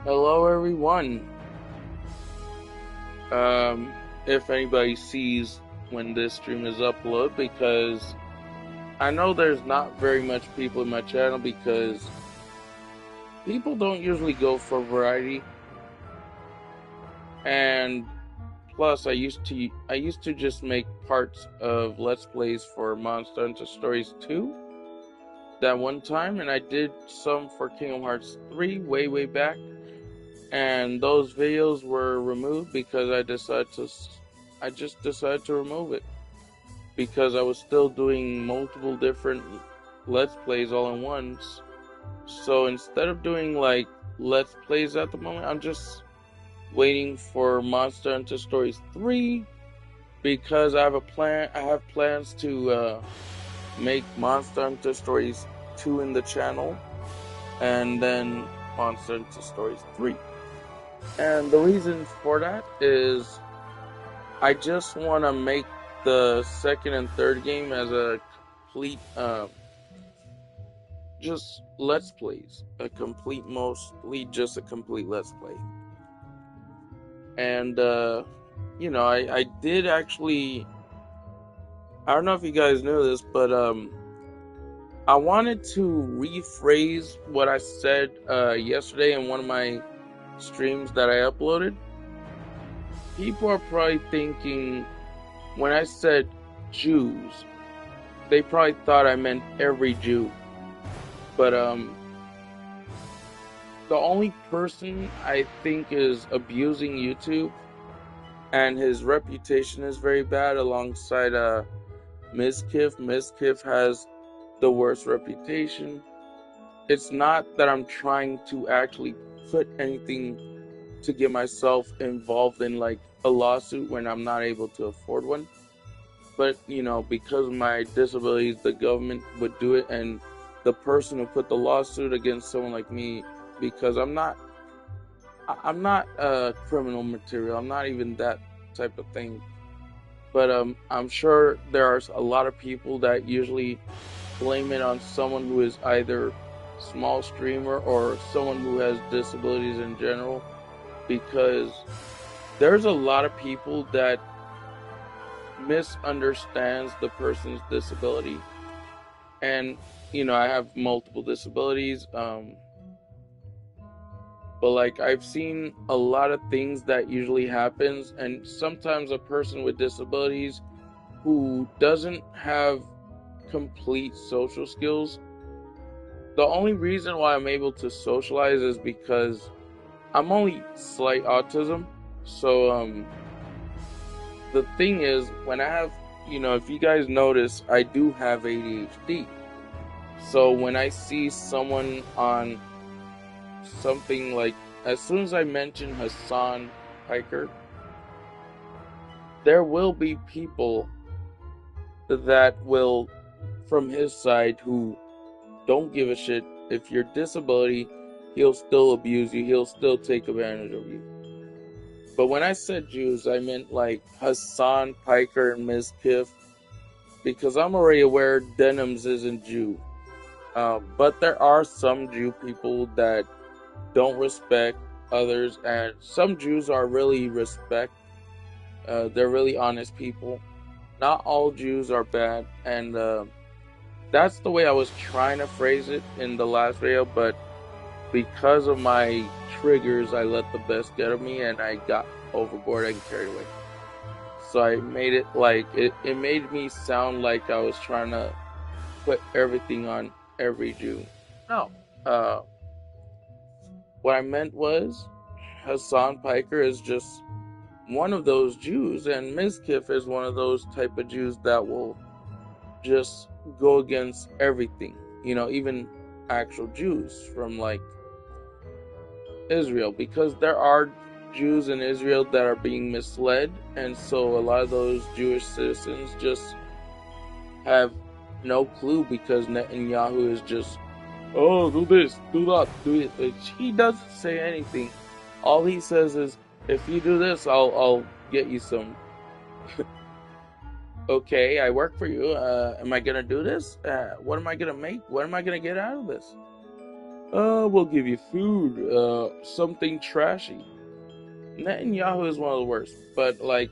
Hello, everyone. Um, if anybody sees when this stream is uploaded, because I know there's not very much people in my channel because people don't usually go for variety, and plus I used to just make parts of Let's Plays for Monster Hunter Stories 2 that one time, and I did some for Kingdom Hearts 3 way back. And those videos were removed because I just decided to remove it because I was still doing multiple different let's plays all at once. So instead of doing like let's plays at the moment, I'm just waiting for Monster Hunter Stories 3 because I have plans to make Monster Hunter Stories 2 in the channel and then Monster Hunter Stories 3. And the reason for that is I just want to make the second and third game as a complete, just let's plays. Mostly just a complete let's play. And, I did actually, I don't know if you guys knew this, but, I wanted to rephrase what I said, yesterday in one of my streams that I uploaded. People are probably thinking when I said Jews, they probably thought I meant every Jew. But the only person I think is abusing YouTube and his reputation is very bad alongside Mizkif. Mizkif has the worst reputation. It's not that I'm trying to actually put anything to get myself involved in like a lawsuit when I'm not able to afford one. But, because of my disabilities, the government would do it, and the person who put the lawsuit against someone like me, because I'm not criminal material. I'm not even that type of thing. But I'm sure there are a lot of people that usually blame it on someone who is either small streamer or someone who has disabilities in general, because there's a lot of people that misunderstands the person's disability. And I have multiple disabilities, but like I've seen a lot of things that usually happens, and sometimes a person with disabilities who doesn't have complete social skills, the only reason why I'm able to socialize is because I'm only slight autism. So the thing is, when I have, if you guys notice, I do have ADHD. So when I see someone on something like, as soon as I mention Hassan Piker, there will be people that will, from his side, who don't give a shit. If your disability, he'll still abuse you, he'll still take advantage of you. But when I said Jews, I meant like Hassan Piker and Mizkif, because I'm already aware Denims isn't Jew. But there are some Jew people that don't respect others, and some Jews are really respect. They're really honest people. Not all Jews are bad, and that's the way I was trying to phrase it in the last video, but because of my triggers, I let the best get of me, and I got overboard and carried away. So I made it like, it made me sound like I was trying to put everything on every Jew. No. What I meant was, Hassan Piker is just one of those Jews, and Mizkif is one of those type of Jews that will just go against everything. Even actual Jews from like Israel, because there are Jews in Israel that are being misled, and so a lot of those Jewish citizens just have no clue because Netanyahu is just, oh, do this, do that, do it. He doesn't say anything. All he says is, if you do this, I'll get you some. Okay, I work for you. Am I gonna do this? What am I gonna make? What am I gonna get out of this? We'll give you food, something trashy. Netanyahu is one of the worst. But like,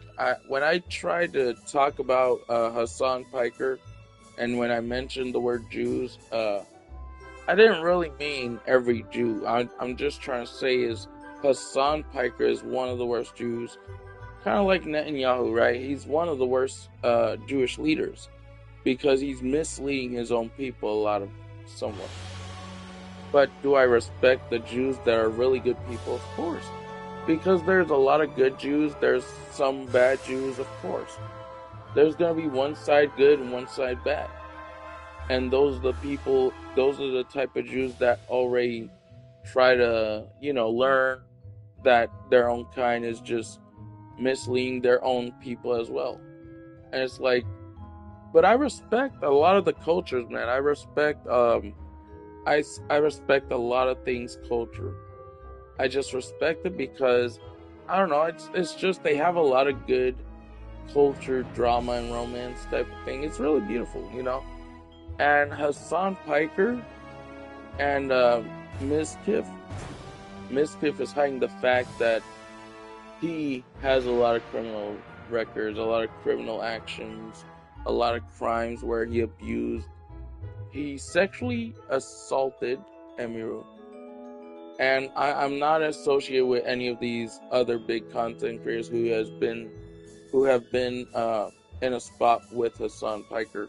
when I tried to talk about Hassan Piker, and when I mentioned the word Jews, I didn't really mean every Jew. I'm just trying to say is Hassan Piker is one of the worst Jews. Kind of like Netanyahu, right? He's one of the worst Jewish leaders because he's misleading his own people a lot of somewhat. But do I respect the Jews that are really good people? Of course. Because there's a lot of good Jews, there's some bad Jews, of course. There's going to be one side good and one side bad. And those are the people, those are the type of Jews that already try to, learn that their own kind is just misleading their own people as well. And it's like, but I respect a lot of the cultures, man. I respect, I respect a lot of things culture. I just respect it because, I don't know, it's just they have a lot of good culture, drama, and romance type of thing. It's really beautiful, And Hassan Piker and Mizkif is hiding the fact that he has a lot of criminal records, a lot of criminal actions, a lot of crimes where he sexually assaulted Emiru. And I'm not associated with any of these other big content creators who have been in a spot with Hassan Piker.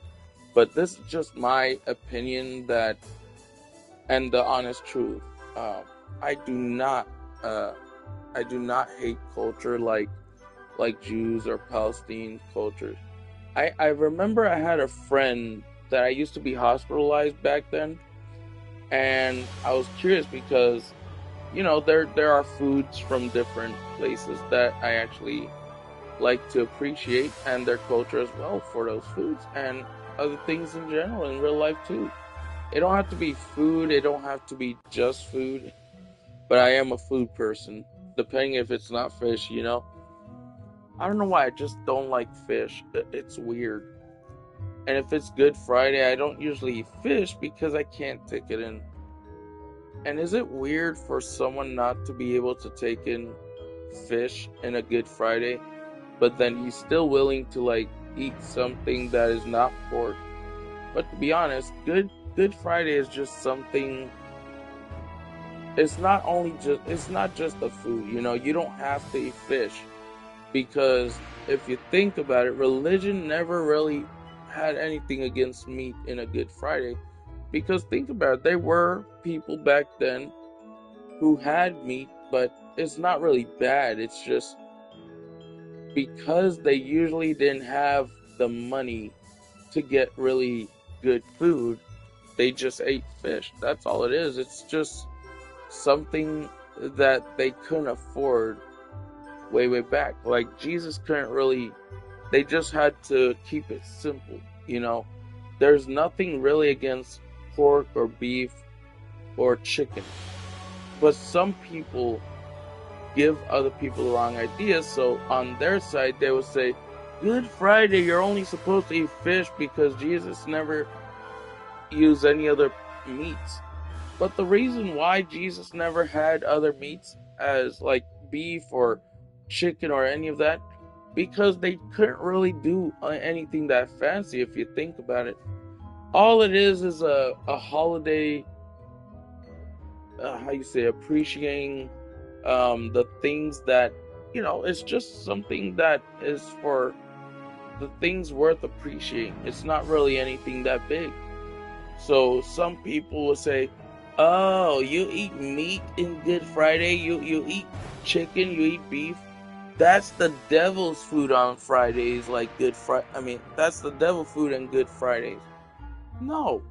But this is just my opinion and the honest truth. I do not hate culture like Jews or Palestine cultures. I remember I had a friend that I used to be hospitalized back then, and I was curious because there are foods from different places that I actually like to appreciate, and their culture as well for those foods and other things in general in real life too. It don't have to be food, it don't have to be just food, but I am a food person, depending if it's not fish, I don't know why, I just don't like fish. It's weird. And if it's Good Friday, I don't usually eat fish because I can't take it in. And is it weird for someone not to be able to take in fish in a Good Friday, but then he's still willing to eat something that is not pork? But to be honest, Good Friday is just something. It's not just the food, you don't have to eat fish, because if you think about it, religion never really had anything against meat in a Good Friday. Because think about it, there were people back then who had meat, but it's not really bad. It's just because they usually didn't have the money to get really good food, they just ate fish. That's all it is. It's just something that they couldn't afford way back. Like Jesus couldn't really, they just had to keep it simple, There's nothing really against pork or beef or chicken, but some people give other people the wrong ideas. So on their side they will say, Good Friday, you're only supposed to eat fish because Jesus never used any other meats. But the reason why Jesus never had other meats as like beef or chicken or any of that, because they couldn't really do anything that fancy. If you think about it, all it is a holiday, appreciating the things that, it's just something that is for the things worth appreciating. It's not really anything that big. So some people will say, oh, you eat meat in Good Friday, you eat chicken, you eat beef. That's the devil's food on Fridays, like Good Friday. That's the devil food on Good Fridays. No,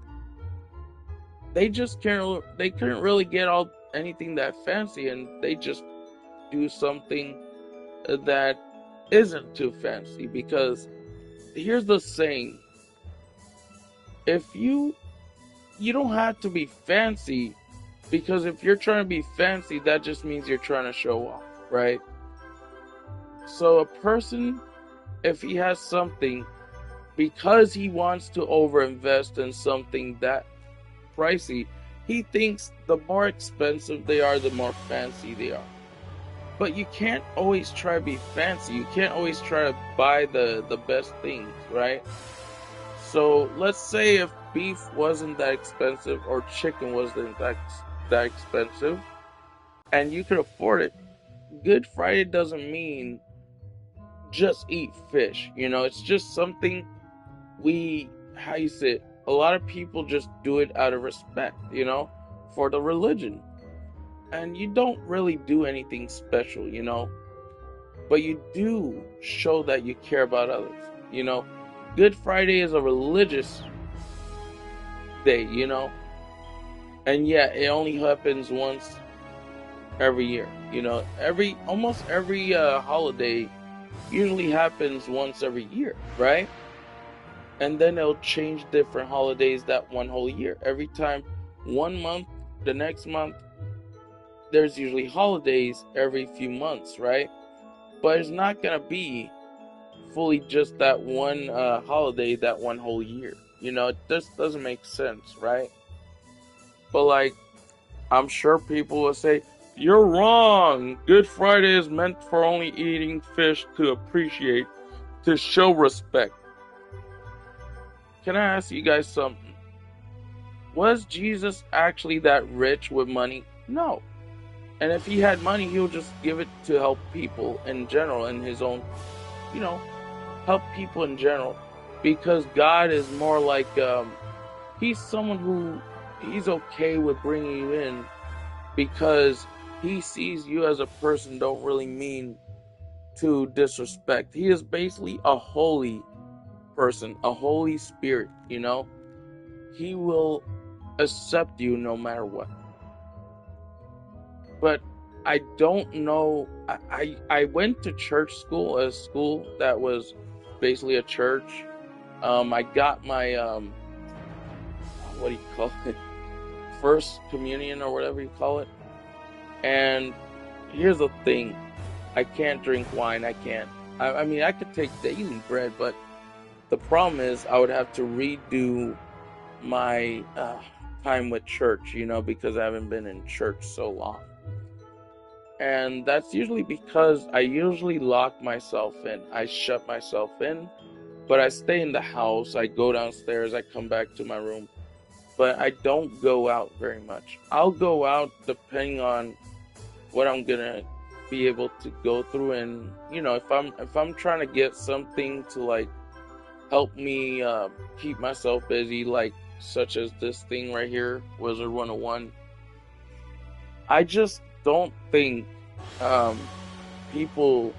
they just can't. They couldn't really get anything that fancy, and they just do something that isn't too fancy. Because here's the saying: if you don't have to be fancy, because if you're trying to be fancy, that just means you're trying to show off, right? So a person, if he has something, because he wants to overinvest in something that pricey, he thinks the more expensive they are, the more fancy they are. But you can't always try to be fancy. You can't always try to buy the best things, right? So let's say if beef wasn't that expensive or chicken wasn't that expensive and you could afford it, Good Friday doesn't mean just eat fish. It's just something how you say it, a lot of people just do it out of respect, for the religion. And you don't really do anything special, but you do show that you care about others, Good Friday is a religious day, and yeah, it only happens once every year, almost every holiday usually happens once every year, right? And then it'll change different holidays that one whole year. Every time, one month, the next month, there's usually holidays every few months, right? But it's not gonna be fully just that one holiday that one whole year. It just doesn't make sense, right? But like, I'm sure people will say, you're wrong. Good Friday is meant for only eating fish to appreciate, to show respect. Can I ask you guys something? Was Jesus actually that rich with money? No. And if he had money, he would just give it to help people in general, in his own, you know, help people in general. Because God is more like, he's someone who, he's okay with bringing you in because he sees you as a person don't really mean to disrespect. He is basically a holy person, a holy spirit, He will accept you no matter what. But I don't know. I went to church school, a school that was basically a church. I got my what do you call it? First communion or whatever you call it. And here's the thing: I can't drink wine. I can't. I mean, I could take daily bread, but the problem is I would have to redo my time with church, because I haven't been in church so long. And that's usually because I usually lock myself in. I shut myself in, but I stay in the house. I go downstairs, I come back to my room, but I don't go out very much. I'll go out depending on what I'm gonna be able to go through, and if I'm trying to get something to like help me keep myself busy, like such as this thing right here, Wizard 101. I just don't think people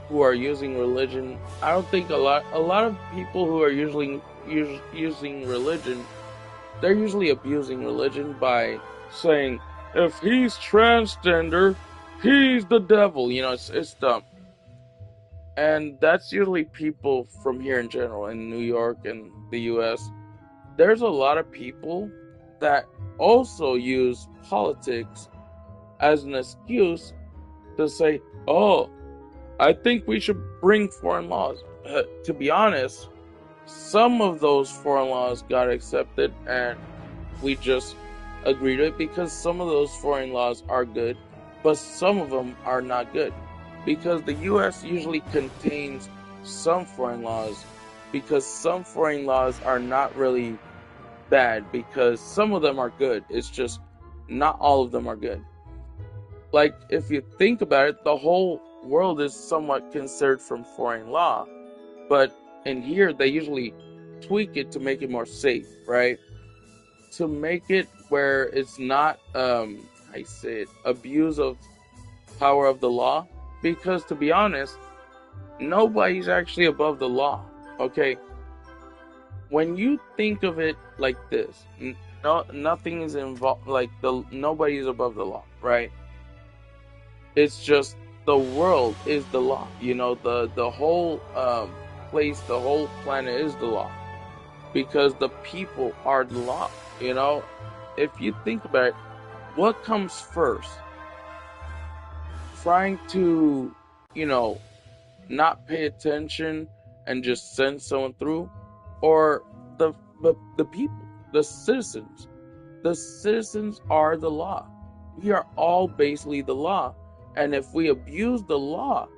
who are using religion. I don't think a lot of people who are usually using religion, they're usually abusing religion by saying, if he's transgender, he's the devil. It's dumb. And that's usually people from here in general, in New York and the US. There's a lot of people that also use politics as an excuse to say, oh, I think we should bring foreign laws. To be honest, some of those foreign laws got accepted and we just agreed to it because some of those foreign laws are good, but some of them are not good. Because the US usually contains some foreign laws, because some foreign laws are not really bad, because some of them are good. It's just not all of them are good. Like, if you think about it, the whole world is somewhat considered from foreign law, but in here they usually tweak it to make it more safe, right? To make it where it's not abuse of power of the law. Because to be honest, nobody's actually above the law. Okay, when you think of it like this, nothing is involved. Like nobody's above the law, right? It's just the world is the law. The whole place, the whole planet is the law, because the people are the law. If you think about it, what comes first? Trying to, not pay attention and just send someone through, or the people, the citizens, The citizens are the law. We are all basically the law. And if we abuse the law,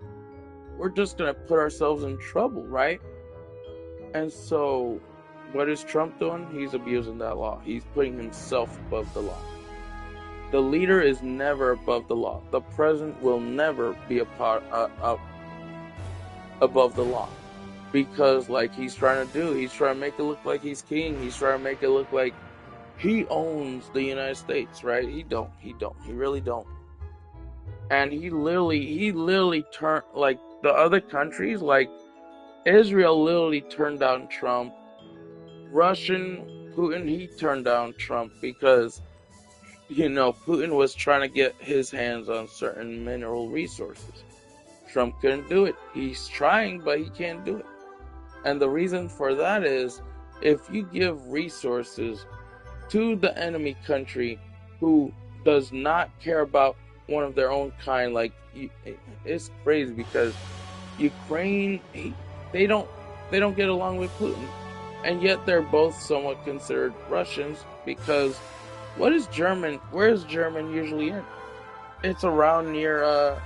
we're just going to put ourselves in trouble, right? And so, what is Trump doing? He's abusing that law. He's putting himself above the law. The leader is never above the law. The president will never be above the law. Because, like he's trying to make it look like he's king. He's trying to make it look like he owns the United States, right? He don't. He really don't. And he literally turned, like, the other countries, like Israel literally turned down Trump. Putin, he turned down Trump because, Putin was trying to get his hands on certain mineral resources. Trump couldn't do it. He's trying, but he can't do it. And the reason for that is, if you give resources to the enemy country who does not care about one of their own kind, like, it's crazy because Ukraine, they don't get along with Putin, and yet they're both somewhat considered Russians because where is German usually in? It's around near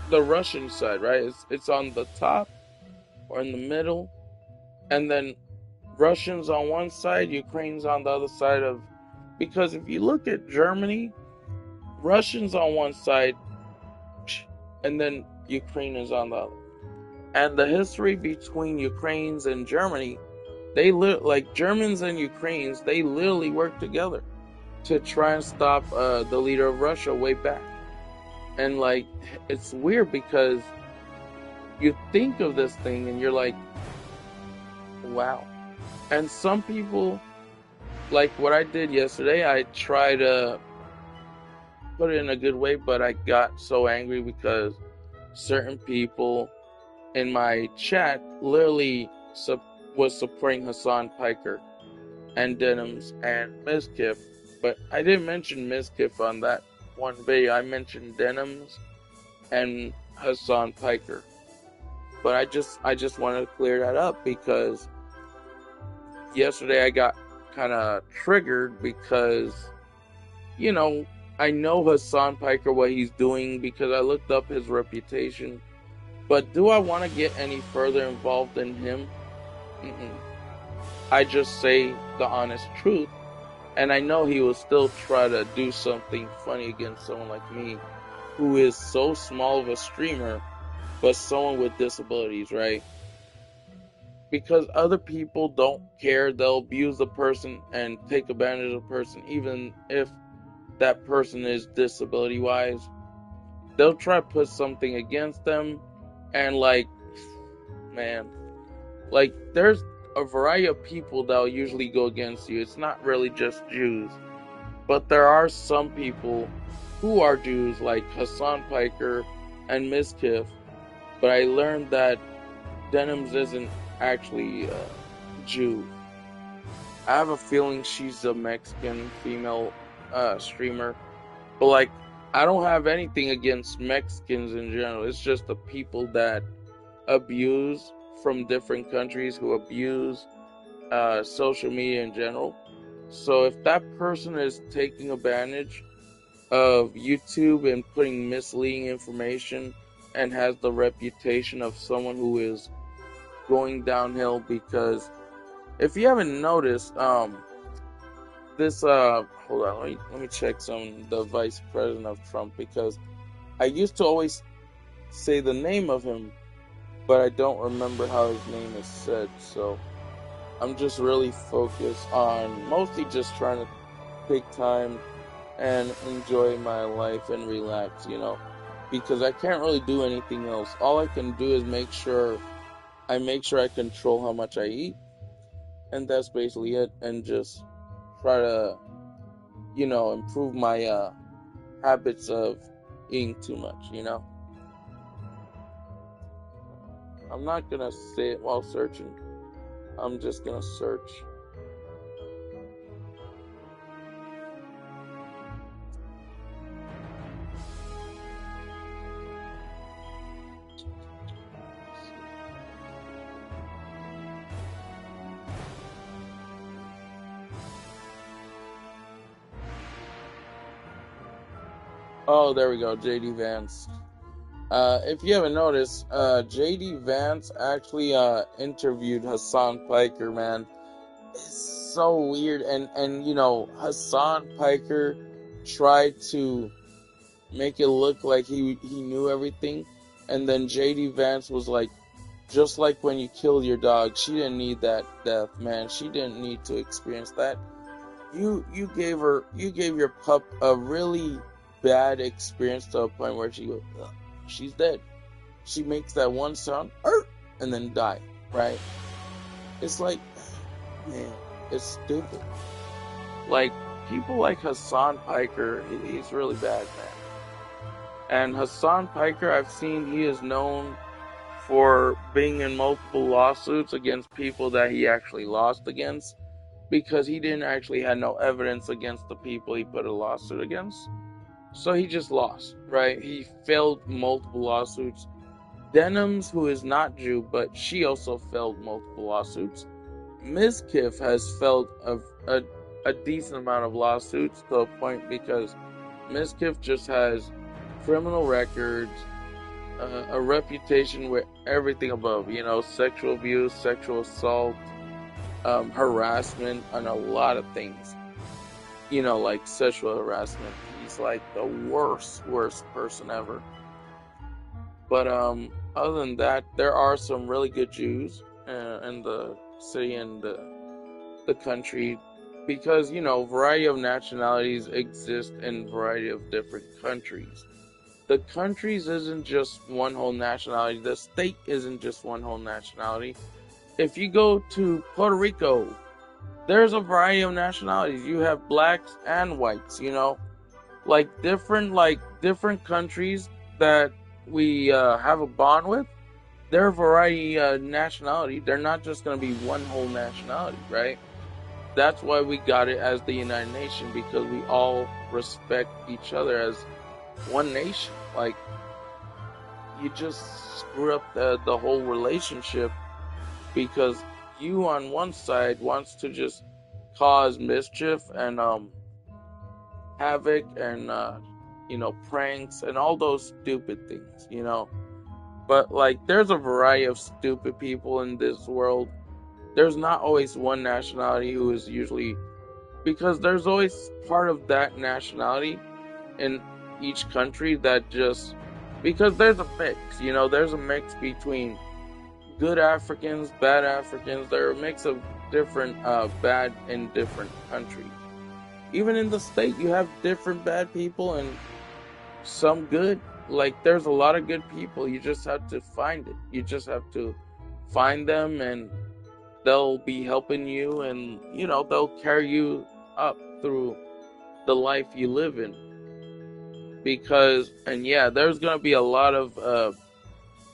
the Russian side, right? It's on the top or in the middle, and then Russians on one side, Ukraine's on the other side of. Because if you look at Germany, Russians on one side, and then Ukraine is on the other. And the history between Ukrainians and Germany, like Germans and Ukrainians, they literally work together to try and stop the leader of Russia way back. And like, it's weird because you think of this thing and you're like, wow. And some people, like what I did yesterday, I try to put it in a good way, but I got so angry because certain people in my chat literally was supporting Hassan Piker and Denims and Mizkif, but I didn't mention Mizkif on that one video. I mentioned Denims and Hassan Piker, but I just wanted to clear that up because yesterday I got kind of triggered because, I know Hassan Piker, what he's doing, because I looked up his reputation. But do I want to get any further involved in him? I just say the honest truth. And I know he will still try to do something funny against someone like me, who is so small of a streamer, but someone with disabilities, right? Because other people don't care. They'll abuse the person and take advantage of the person, even if that person is disability-wise. They'll try to put something against them, and like, man, like, there's a variety of people that will usually go against you. It's not really just Jews, but there are some people who are Jews, like Hassan Piker and Mizkif. But I learned that Denims isn't actually a Jew. I have a feeling she's a Mexican female streamer, but like, I don't have anything against Mexicans in general. It's just the people that abuse from different countries, who abuse social media in general. So if that person is taking advantage of YouTube and putting misleading information and has the reputation of someone who is going downhill, because if you haven't noticed, this hold on, let me check the vice president of Trump, because I used to always say the name of him, but I don't remember how his name is said. So I'm just really focused on mostly just trying to take time and enjoy my life and relax, because I can't really do anything else. All I can do is make sure I control how much I eat, and that's basically it, and just try to, improve my habits of eating too much, I'm not gonna say it while searching. I'm just gonna search. Oh, there we go, JD Vance. If you haven't noticed, JD Vance actually interviewed Hassan Piker, man. It's so weird, and Hassan Piker tried to make it look like he knew everything, and then JD Vance was like, just like when you killed your dog, she didn't need that death, man. She didn't need to experience that. You gave your pup a really bad experience to a point where she goes, ugh, she's dead. She makes that one sound, and then die, right? It's like, man, it's stupid. Like, people like Hassan Piker, he's really bad, man. And Hassan Piker, I've seen he is known for being in multiple lawsuits against people that he actually lost against, because he didn't actually have no evidence against the people he put a lawsuit against. So he just lost, right? He failed multiple lawsuits. Denims, who is not Jew, but she also failed multiple lawsuits. Mizkif has failed a decent amount of lawsuits to a point because Mizkif just has criminal records, a reputation with everything above, sexual abuse, sexual assault, harassment, and a lot of things. Like sexual harassment. He's like the worst person ever. But other than that, there are some really good Jews in the city and the country, because variety of nationalities exist in a variety of different countries. The countries isn't just one whole nationality. The state isn't just one whole nationality. If you go to Puerto Rico, there's a variety of nationalities. You have blacks and whites, like different countries that we have a bond with. They're a variety nationality. They're not just going to be one whole nationality, right? That's why we got it as the United Nations, because we all respect each other as one nation. Like, you just screw up the whole relationship because you on one side wants to just cause mischief and havoc and pranks and all those stupid things, but like, there's a variety of stupid people in this world. There's not always one nationality who is usually, because there's always part of that nationality in each country that just, because there's a mix, there's a mix between good Africans, bad Africans. They're a mix of different bad in different countries. Even in the state, you have different bad people and some good. Like, there's a lot of good people. You just have to find it. You just have to find them, and they'll be helping you, and they'll carry you up through the life you live in. Because, and yeah, there's gonna be a lot of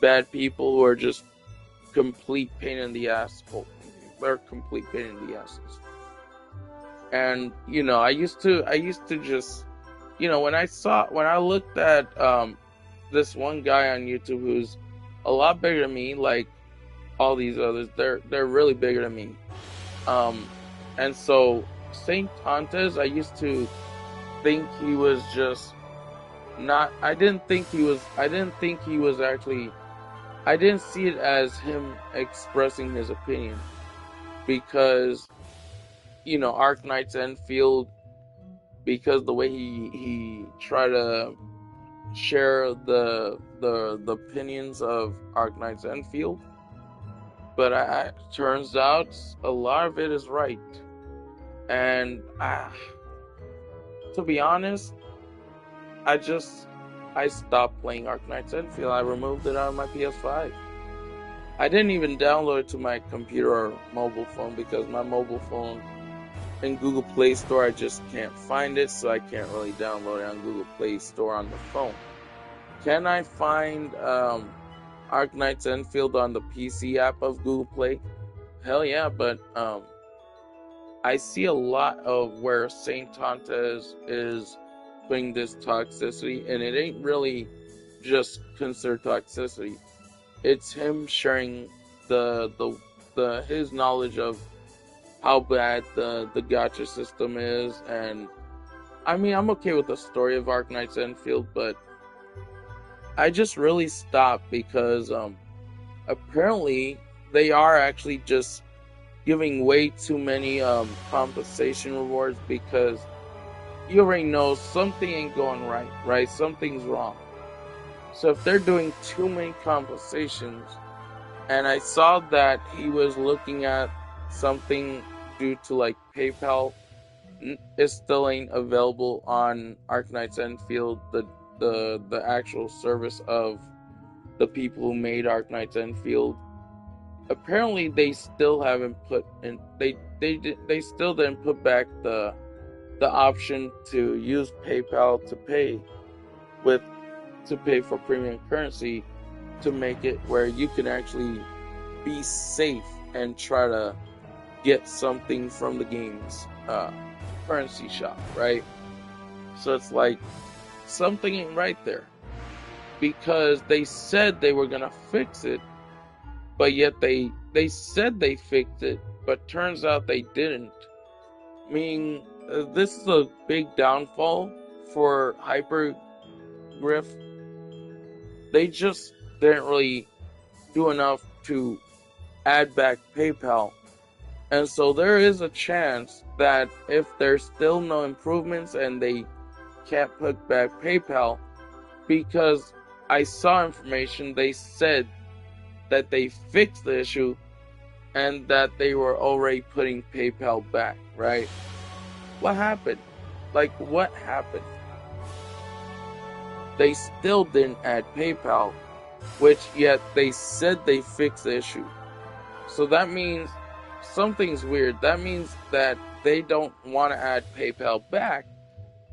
bad people who are just complete pain in the ass. They're complete pain in the asses. And I used to just, when I looked at this one guy on YouTube who's a lot bigger than me, like all these others, they're really bigger than me. And so Saint Tontes, I used to think he was just not. I didn't see it as him expressing his opinion, because Arknights Enfield, because the way he tried to share the opinions of Arknights Enfield, but turns out a lot of it is right. And to be honest, I stopped playing Arknights Enfield. I removed it out of my PS5. I didn't even download it to my computer or mobile phone, because my mobile phone in Google Play Store, I just can't find it, so I can't really download it on Google Play Store on the phone. Can I find Arknights Enfield on the PC app of Google Play? Hell yeah, but I see a lot of where Saint Tontes is putting this toxicity, and it ain't really just considered toxicity. It's him sharing his knowledge of how bad the gacha system is, and I mean, I'm okay with the story of Arknights Enfield, but I just really stopped because apparently they are actually just giving way too many compensation rewards, because you already know something ain't going right, right? Something's wrong. So if they're doing too many compensations, and I saw that he was looking at something due to like PayPal, it still ain't available on Arknights Enfield, the actual service of the people who made Arknights Enfield. Apparently, they still haven't put in. They still didn't put back the option to use PayPal to pay with to pay for premium currency, to make it where you can actually be safe and try to get something from the game's currency shop, right? So it's like something ain't right there, because they said they were gonna fix it, but yet they said they fixed it, but turns out they didn't. Meaning, this is a big downfall for Hypergriff. They just didn't really do enough to add back PayPal. And so there is a chance that if there's still no improvements and they can't put back PayPal, because I saw information, they said that they fixed the issue and that they were already putting PayPal back, right? What happened? Like, what happened? They still didn't add PayPal, which yet they said they fixed the issue. So that means something's weird. That means that they don't want to add PayPal back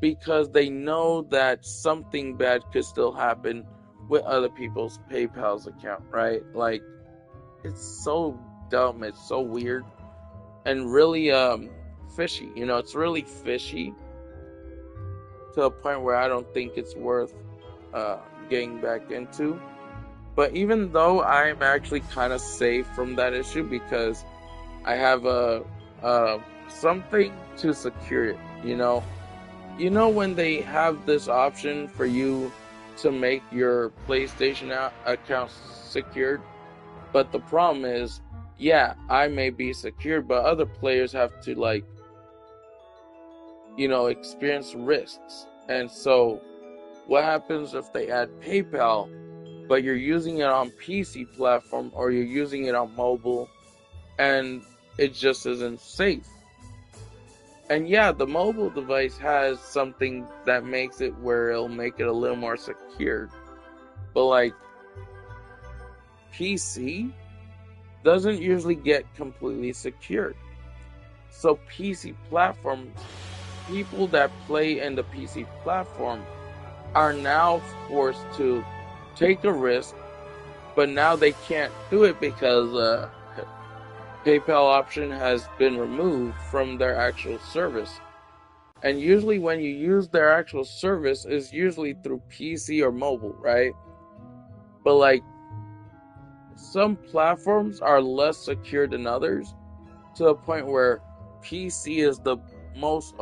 because they know that something bad could still happen with other people's PayPal's account, right? Like, it's so dumb, it's so weird, and really fishy. You know, it's really fishy to a point where I don't think it's worth getting back into. But even though I'm actually kind of safe from that issue, because I have something to secure it, you know when they have this option for you to make your PlayStation account secured, but the problem is, yeah, I may be secured, but other players have to experience risks. And so what happens if they add PayPal, but you're using it on PC platform or you're using it on mobile, and it just isn't safe? And yeah, the mobile device has something that makes it where it'll make it a little more secured. But like, PC doesn't usually get completely secured. So PC platforms, people that play in the PC platform are now forced to take a risk, but now they can't do it because PayPal option has been removed from their actual service. And usually when you use their actual service is usually through PC or mobile, right? But like, some platforms are less secure than others, to the point where PC is the most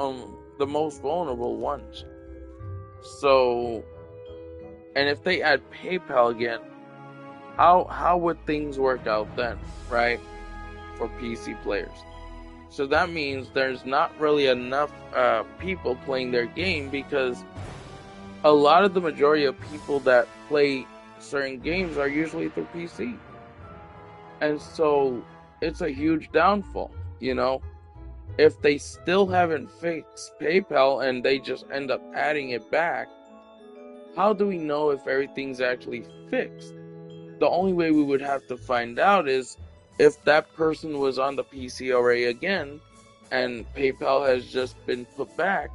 vulnerable ones. So, and if they add PayPal again, how would things work out then, right? For PC players. So that means there's not really enough people playing their game, because a lot of the majority of people that play certain games are usually through PC. And so it's a huge downfall, If they still haven't fixed PayPal and they just end up adding it back, how do we know if everything's actually fixed? The only way we would have to find out is if that person was on the PC already again and PayPal has just been put back.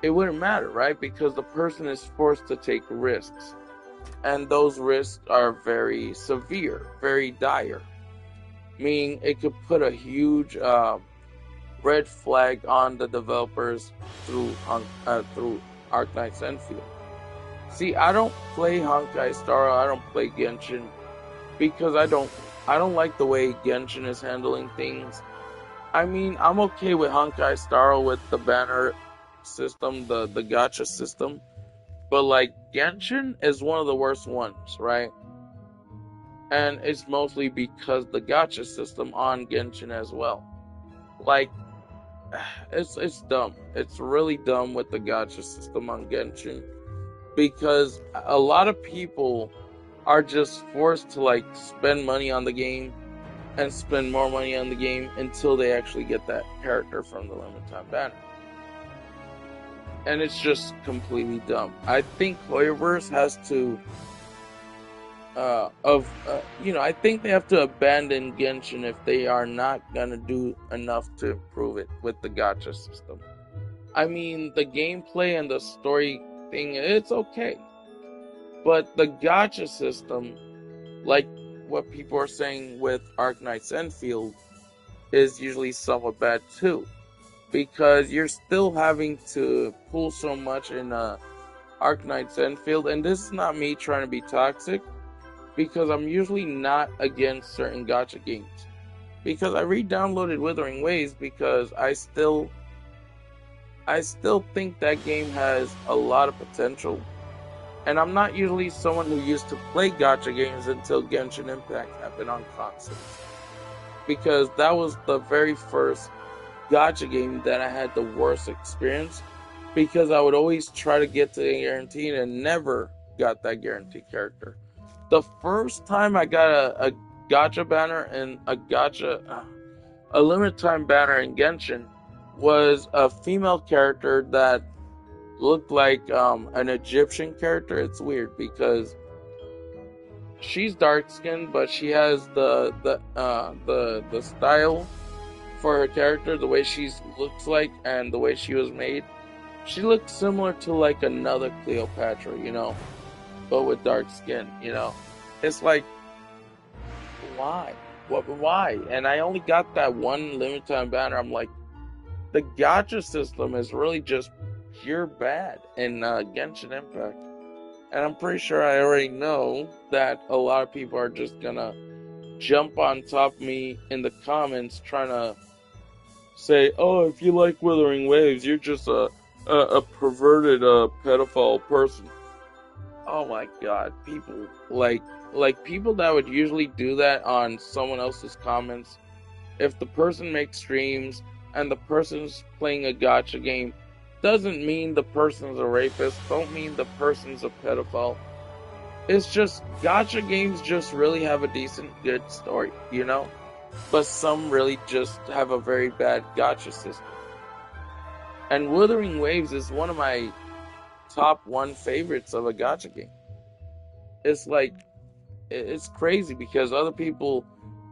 It wouldn't matter, right? Because the person is forced to take risks. And those risks are very severe, very dire. Meaning it could put a huge red flag on the developers through Arknights Enfield. See, I don't play Honkai Star, I don't play Genshin, because I don't like the way Genshin is handling things. I mean, I'm okay with Honkai Star with the banner system, the gacha system, but like Genshin is one of the worst ones, right? And it's mostly because the gacha system on Genshin as well. Like, it's dumb. It's really dumb with the gacha system on Genshin because a lot of people are just forced to like spend money on the game and spend more money on the game until they actually get that character from the limited time banner. And it's just completely dumb. I think Hoyoverse has to I think they have to abandon Genshin if they are not gonna do enough to improve it with the gacha system. I mean, the gameplay and the story thing, it's okay. But the gacha system, like what people are saying with Arknight's Enfield, is usually somewhat bad too. Because you're still having to pull so much in Arknight's Enfield, and this is not me trying to be toxic, because I'm usually not against certain gacha games. Because I re-downloaded Wuthering Waves because I still think that game has a lot of potential. And I'm not usually someone who used to play gacha games until Genshin Impact happened on consoles. Because that was the very first gacha game that I had the worst experience, because I would always try to get to the guarantee and never got that guaranteed character. The first time I got a gacha banner and a limited time banner in Genshin was a female character that looked like an Egyptian character. It's weird because she's dark skinned, but she has the style for her character, the way she looks like and the way she was made. She looked similar to like another Cleopatra, but with dark skin, It's like, why? Why? And I only got that one limited time banner. I'm like, the gacha system is really just pure bad in Genshin Impact. And I'm pretty sure I already know that a lot of people are just gonna jump on top of me in the comments trying to say, oh, if you like Wuthering Waves, you're just a perverted pedophile person. Oh my god, people like people that would usually do that on someone else's comments. If the person makes streams and the person's playing a gacha game, doesn't mean the person's a rapist, don't mean the person's a pedophile. It's just gacha games just really have a decent, good story, But some really just have a very bad gacha system. And Wuthering Waves is one of my top 1 favorites of a gacha game. It's like, it's crazy because other people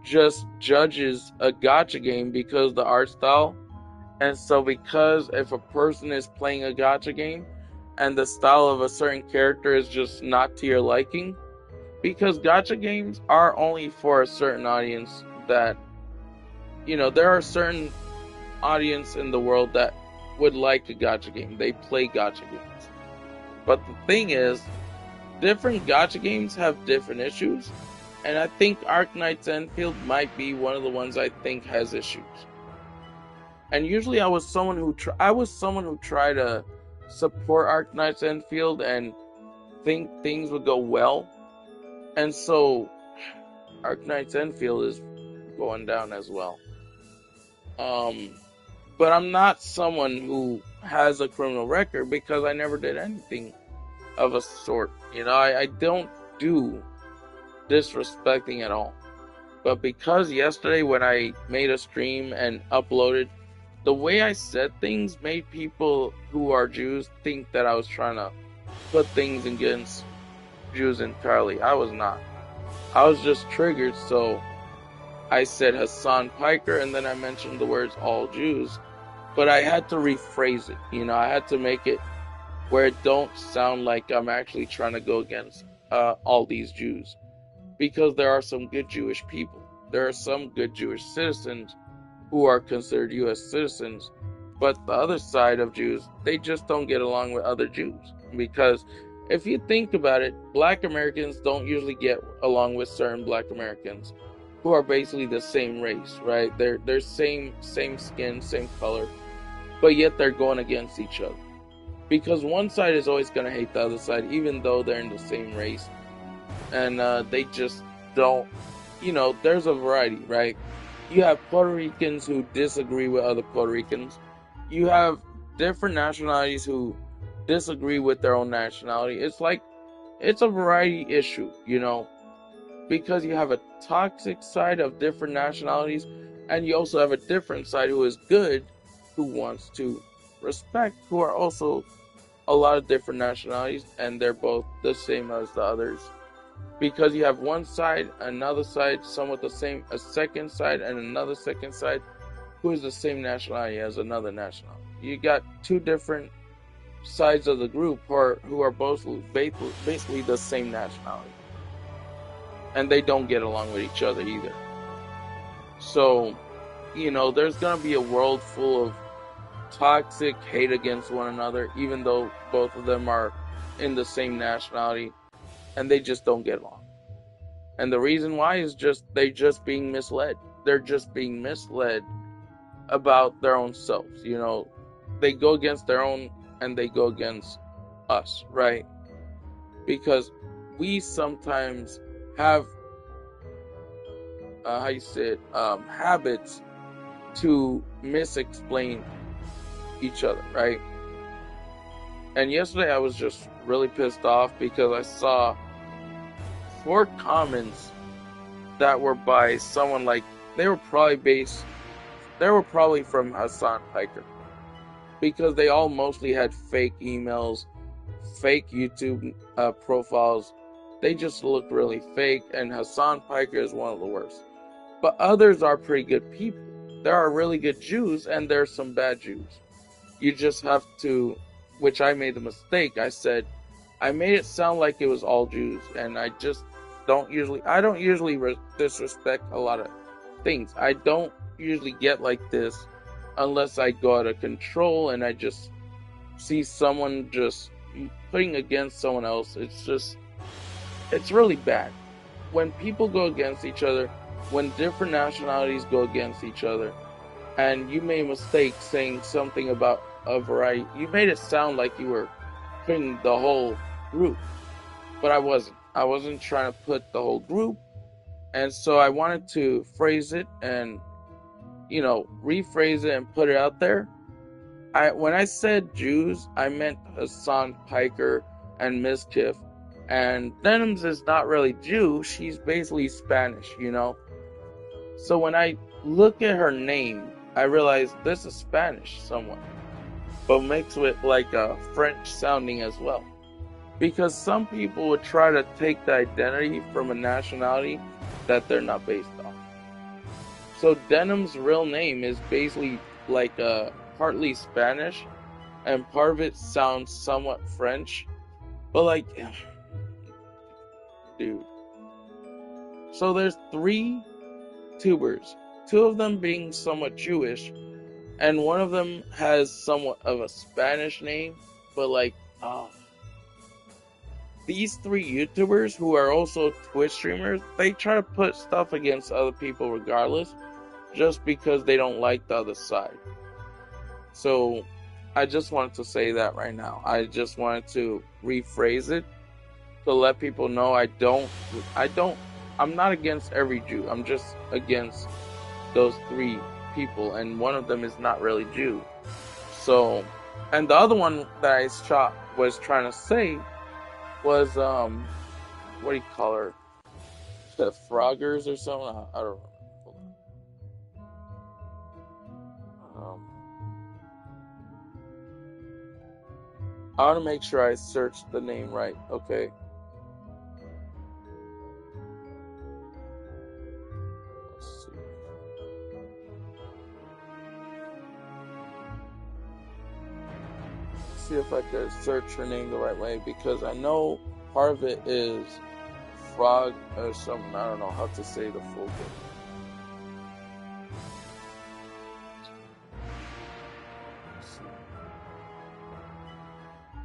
just judges a gacha game because the art style. And so because if a person is playing a gacha game and the style of a certain character is just not to your liking, because gacha games are only for a certain audience that, there are certain audience in the world that would like a gacha game. They play gacha games. But the thing is, different gacha games have different issues, and I think Arknight's Enfield might be one of the ones I think has issues. And usually I was someone who tried to support Arknight's Enfield and think things would go well. And so Arknight's Enfield is going down as well. But I'm not someone who has a criminal record because I never did anything of a sort. I don't do disrespecting at all. But because yesterday when I made a stream and uploaded, the way I said things made people who are Jews think that I was trying to put things against Jews entirely. I was not. I was just triggered, so I said Hassan Piker, and then I mentioned the words all Jews. But I had to rephrase it, I had to make it where it don't sound like I'm actually trying to go against all these Jews. Because there are some good Jewish people. There are some good Jewish citizens who are considered U.S. citizens, but the other side of Jews, they just don't get along with other Jews. Because if you think about it, Black Americans don't usually get along with certain Black Americans who are basically the same race, right? They're same skin, same color. but yet they're going against each other. Because one side is always going to hate the other side, even though they're in the same race. And they just don't, there's a variety, right? You have Puerto Ricans who disagree with other Puerto Ricans. You have different nationalities who disagree with their own nationality. It's a variety issue, because you have a toxic side of different nationalities, and you also have a different side who is good, who wants to respect, who are also a lot of different nationalities, and they're both the same as the others. Because you have one side, another side, somewhat the same, a second side, and another second side, who is the same nationality as another nationality. You got two different sides of the group who are both basically the same nationality. And they don't get along with each other either. So, there's going to be a world full of toxic hate against one another, even though both of them are in the same nationality, and they just don't get along. And the reason why is they're just being misled. They're just being misled about their own selves. They go against their own, and they go against us, right? Because we sometimes have habits to misexplain each other, right? And yesterday I was just really pissed off because I saw 4 comments that were by someone they were probably from Hassan Piker, because they all mostly had fake emails, fake YouTube profiles. They just looked really fake, and Hassan Piker is one of the worst. But others are pretty good people. There are really good Jews, and there's some bad Jews. You just have to, which I made the mistake. I made it sound like it was all Jews, and I don't usually disrespect a lot of things. I don't usually get like this unless I go out of control and I just see someone just putting against someone else. It's really bad. When people go against each other, when different nationalities go against each other, and you made a mistake saying something about a variety, you made it sound like you were putting the whole group, but I wasn't. I wasn't trying to put the whole group, and so I wanted to phrase it and, rephrase it and put it out there. When I said Jews, I meant Hassan Piker and Mizkif, and Denims is not really Jew, she's basically Spanish, So when I look at her name, I realize this is Spanish somewhat, but mixed with a French sounding as well. Because some people would try to take the identity from a nationality that they're not based on. So Denim's real name is basically partly Spanish, and part of it sounds somewhat French, but dude. So there's 3 tubers, 2 of them being somewhat Jewish, and one of them has somewhat of a Spanish name, but these 3 YouTubers who are also Twitch streamers, they try to put stuff against other people regardless, just because they don't like the other side. So I just wanted to say that right now. I just wanted to rephrase it to let people know I'm not against every Jew. I'm just against those 3 people, and one of them is not really Jew. So, and the other one that I was trying to say was, what do you call her? The Froggers or something? I don't remember. I want to make sure I searched the name right, okay? Let's see. See if I could search her name the right way, because I know part of it is Frog or something. I don't know how to say the full thing.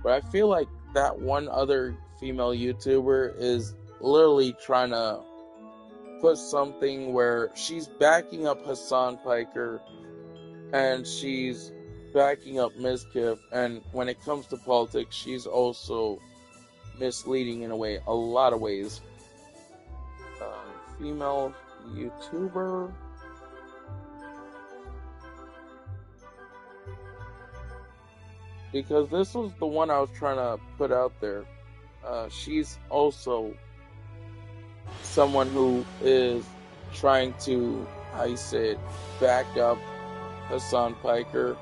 But I feel like that one other female YouTuber is literally trying to put something where she's backing up Hassan Piker, and she's backing up Mizkif, and when it comes to politics, she's also misleading in a lot of ways. Female YouTuber. Because this was the one I was trying to put out there. She's also someone who is trying to, how you say it, back up Hassan Piker.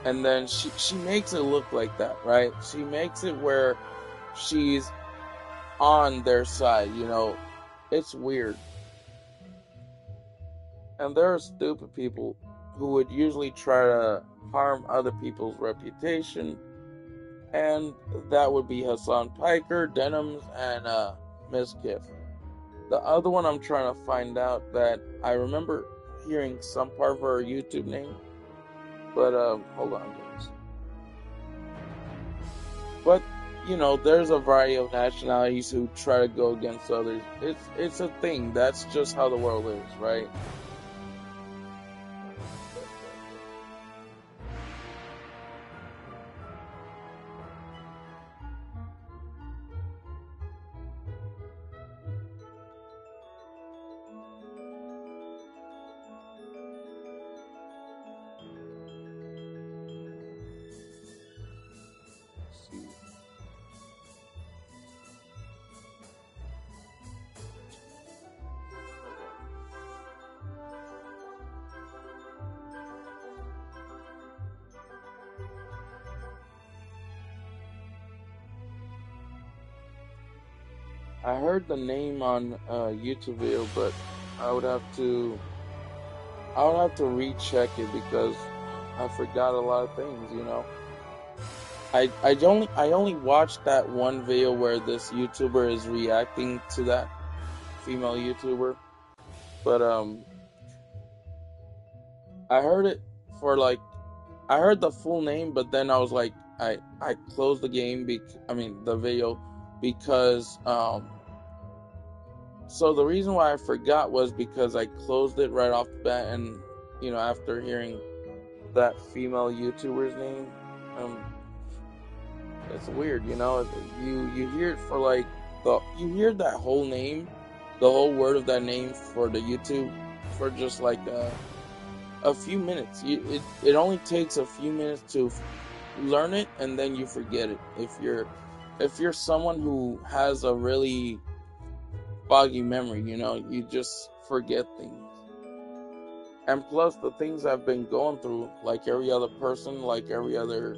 And then she makes it look like that, right? She makes it where she's on their side, you know. It's weird. And there are stupid people who would usually try to harm other people's reputation. And that would be Hassan Piker, Denims, and Mizkif. The other one I'm trying to find out that I remember hearing some part of her YouTube name. But hold on, guys. But you know, there's a variety of nationalities who try to go against others. It's a thing. That's just how the world is, right? Let's see. I heard the name on YouTube video, but I would have to recheck it because I forgot a lot of things, you know. I only watched that one video where this YouTuber is reacting to that female YouTuber, but I heard it for like I heard the full name, but then I was like I closed the game the video because so the reason why I forgot was because I closed it right off the bat, and you know, after hearing that female YouTuber's name, um it's weird, you know. You hear it for like you hear that whole name, the whole word of that name for the YouTube for just like a few minutes. It only takes a few minutes to learn it, and then you forget it. If you're someone who has a really foggy memory, you know, you just forget things. And plus, the things I've been going through, like every other person, like every other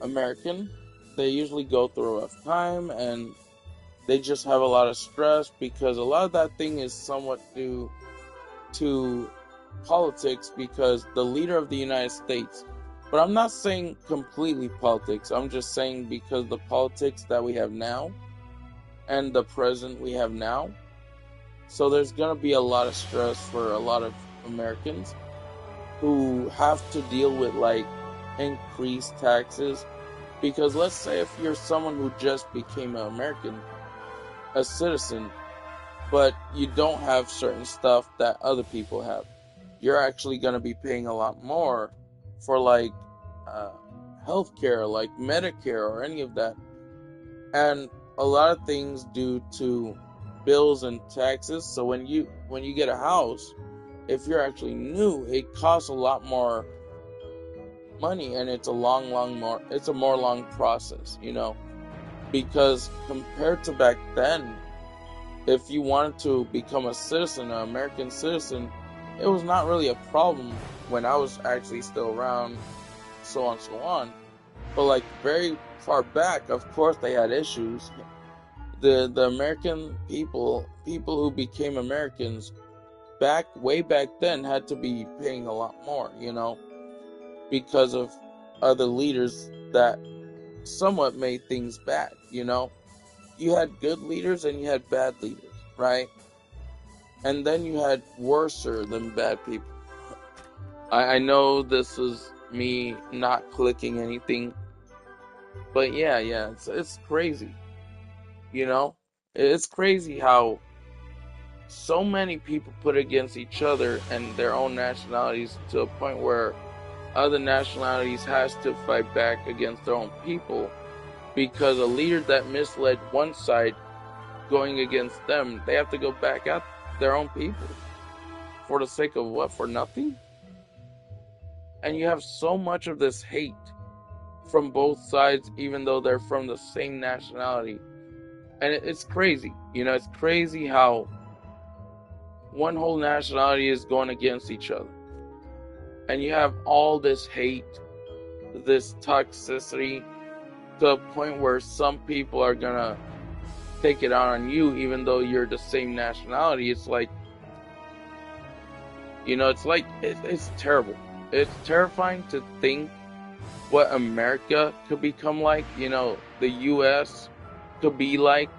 American, they usually go through a rough time, and they just have a lot of stress because a lot of that thing is somewhat due to politics, because the leader of the United States, but I'm not saying completely politics, I'm just saying because the politics that we have now and the president we have now, so there's going to be a lot of stress for a lot of Americans who have to deal with like increased taxes. Because let's say if you're someone who just became an American, a citizen, but you don't have certain stuff that other people have, you're actually going to be paying a lot more for like healthcare, like Medicare or any of that. And a lot of things due to bills and taxes. So when you get a house, if you're actually new, it costs a lot more money, and it's a more long process, you know, because compared to back then, if you wanted to become a citizen, an American citizen, it was not really a problem when I was actually still around, so on, so on. But like very far back, of course they had issues. The American people who became Americans way back then had to be paying a lot more, you know, because of other leaders that somewhat made things bad, you know. You had good leaders and you had bad leaders, right? And then you had worser than bad people. I know this is me not clicking anything, but yeah, it's crazy, you know. It's crazy how so many people put against each other and their own nationalities to a point where other nationalities has to fight back against their own people, because a leader that misled one side going against them, they have to go back at their own people. For the sake of what? For nothing? And you have so much of this hate from both sides, even though they're from the same nationality. And it's crazy. It's crazy how one whole nationality is going against each other. And you have all this hate, this toxicity, to a point where some people are going to take it out on you, even though you're the same nationality. It's like, it's terrible. It's terrifying to think what America could become like, the U.S. could be like,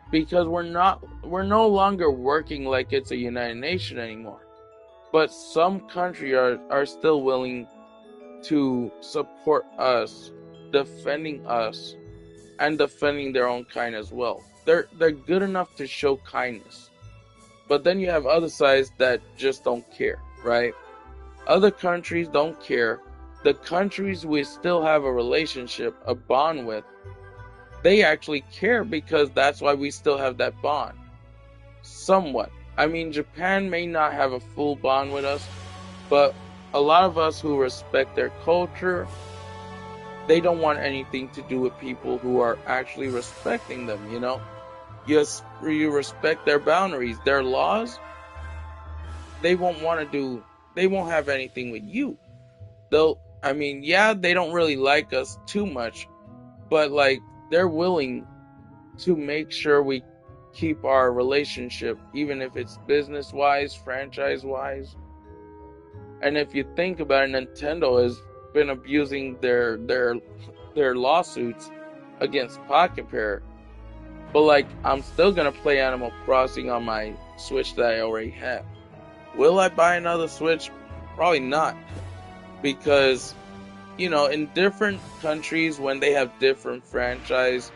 because we're no longer working like it's a United Nation anymore. But some countries are still willing to support us, defending us, and defending their own kind as well. They're good enough to show kindness. But then you have other sides that just don't care, right? Other countries don't care. The countries we still have a relationship, a bond with, they actually care, because that's why we still have that bond. Somewhat. I mean, Japan may not have a full bond with us, but a lot of us who respect their culture, they don't want anything to do with people who are actually respecting them, Yes, you respect their boundaries, their laws. They won't have anything with you. They don't really like us too much, but they're willing to make sure we keep our relationship, even if it's business-wise, franchise-wise. And if you think about it, Nintendo has been abusing their lawsuits against Pocket Pair. But I'm still gonna play Animal Crossing on my Switch that I already have. Will I buy another Switch? Probably not. Because, in different countries, when they have different franchise,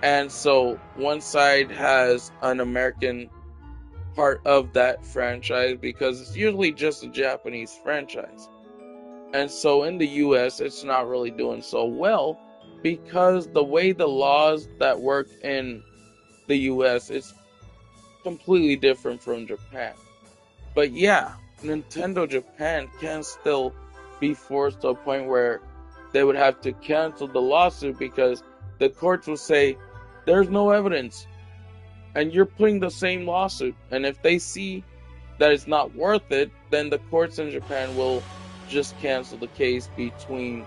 and so one side has an American part of that franchise, because it's usually just a Japanese franchise. And so in the US, it's not really doing so well, because the way the laws that work in the US is completely different from Japan. But yeah, Nintendo Japan can still be forced to a point where they would have to cancel the lawsuit, because the courts will say there's no evidence and you're putting the same lawsuit. And if they see that it's not worth it, then the courts in Japan will just cancel the case between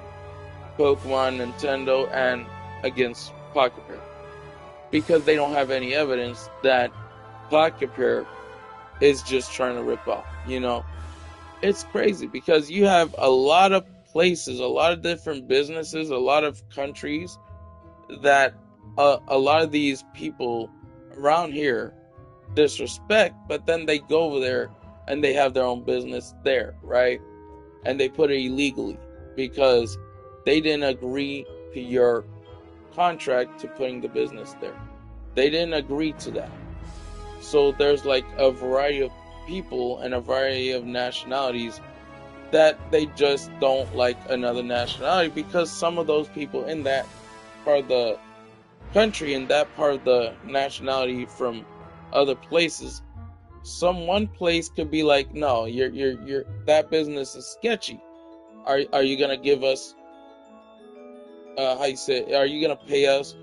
Pokemon, Nintendo, and against Pocket Pair, because they don't have any evidence that Pocket Pair is just trying to rip off. It's crazy, because you have a lot of places, a lot of different businesses, a lot of countries that a lot of these people around here disrespect, but then they go over there and they have their own business there, right? And they put it illegally because they didn't agree to your contract to putting the business there. They didn't agree to that. So there's a variety of people and a variety of nationalities that they just don't like another nationality, because some of those people in that part of the country, in that part of the nationality from other places, one place could be like, no, you're that business is sketchy. Are you gonna give us are you gonna pay us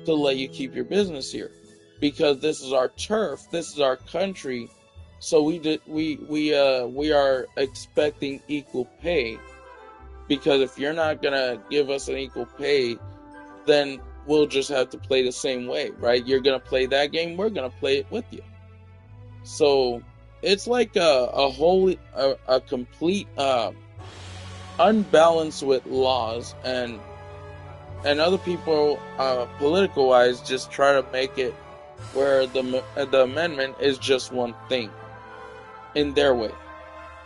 to let you keep your business here? Because this is our turf, this is our country, so we are expecting equal pay. Because if you're not gonna give us an equal pay, then we'll just have to play the same way, right? You're gonna play that game, we're gonna play it with you. So it's like a complete unbalance with laws, and other people, political wise, just try to make it where the amendment is just one thing in their way.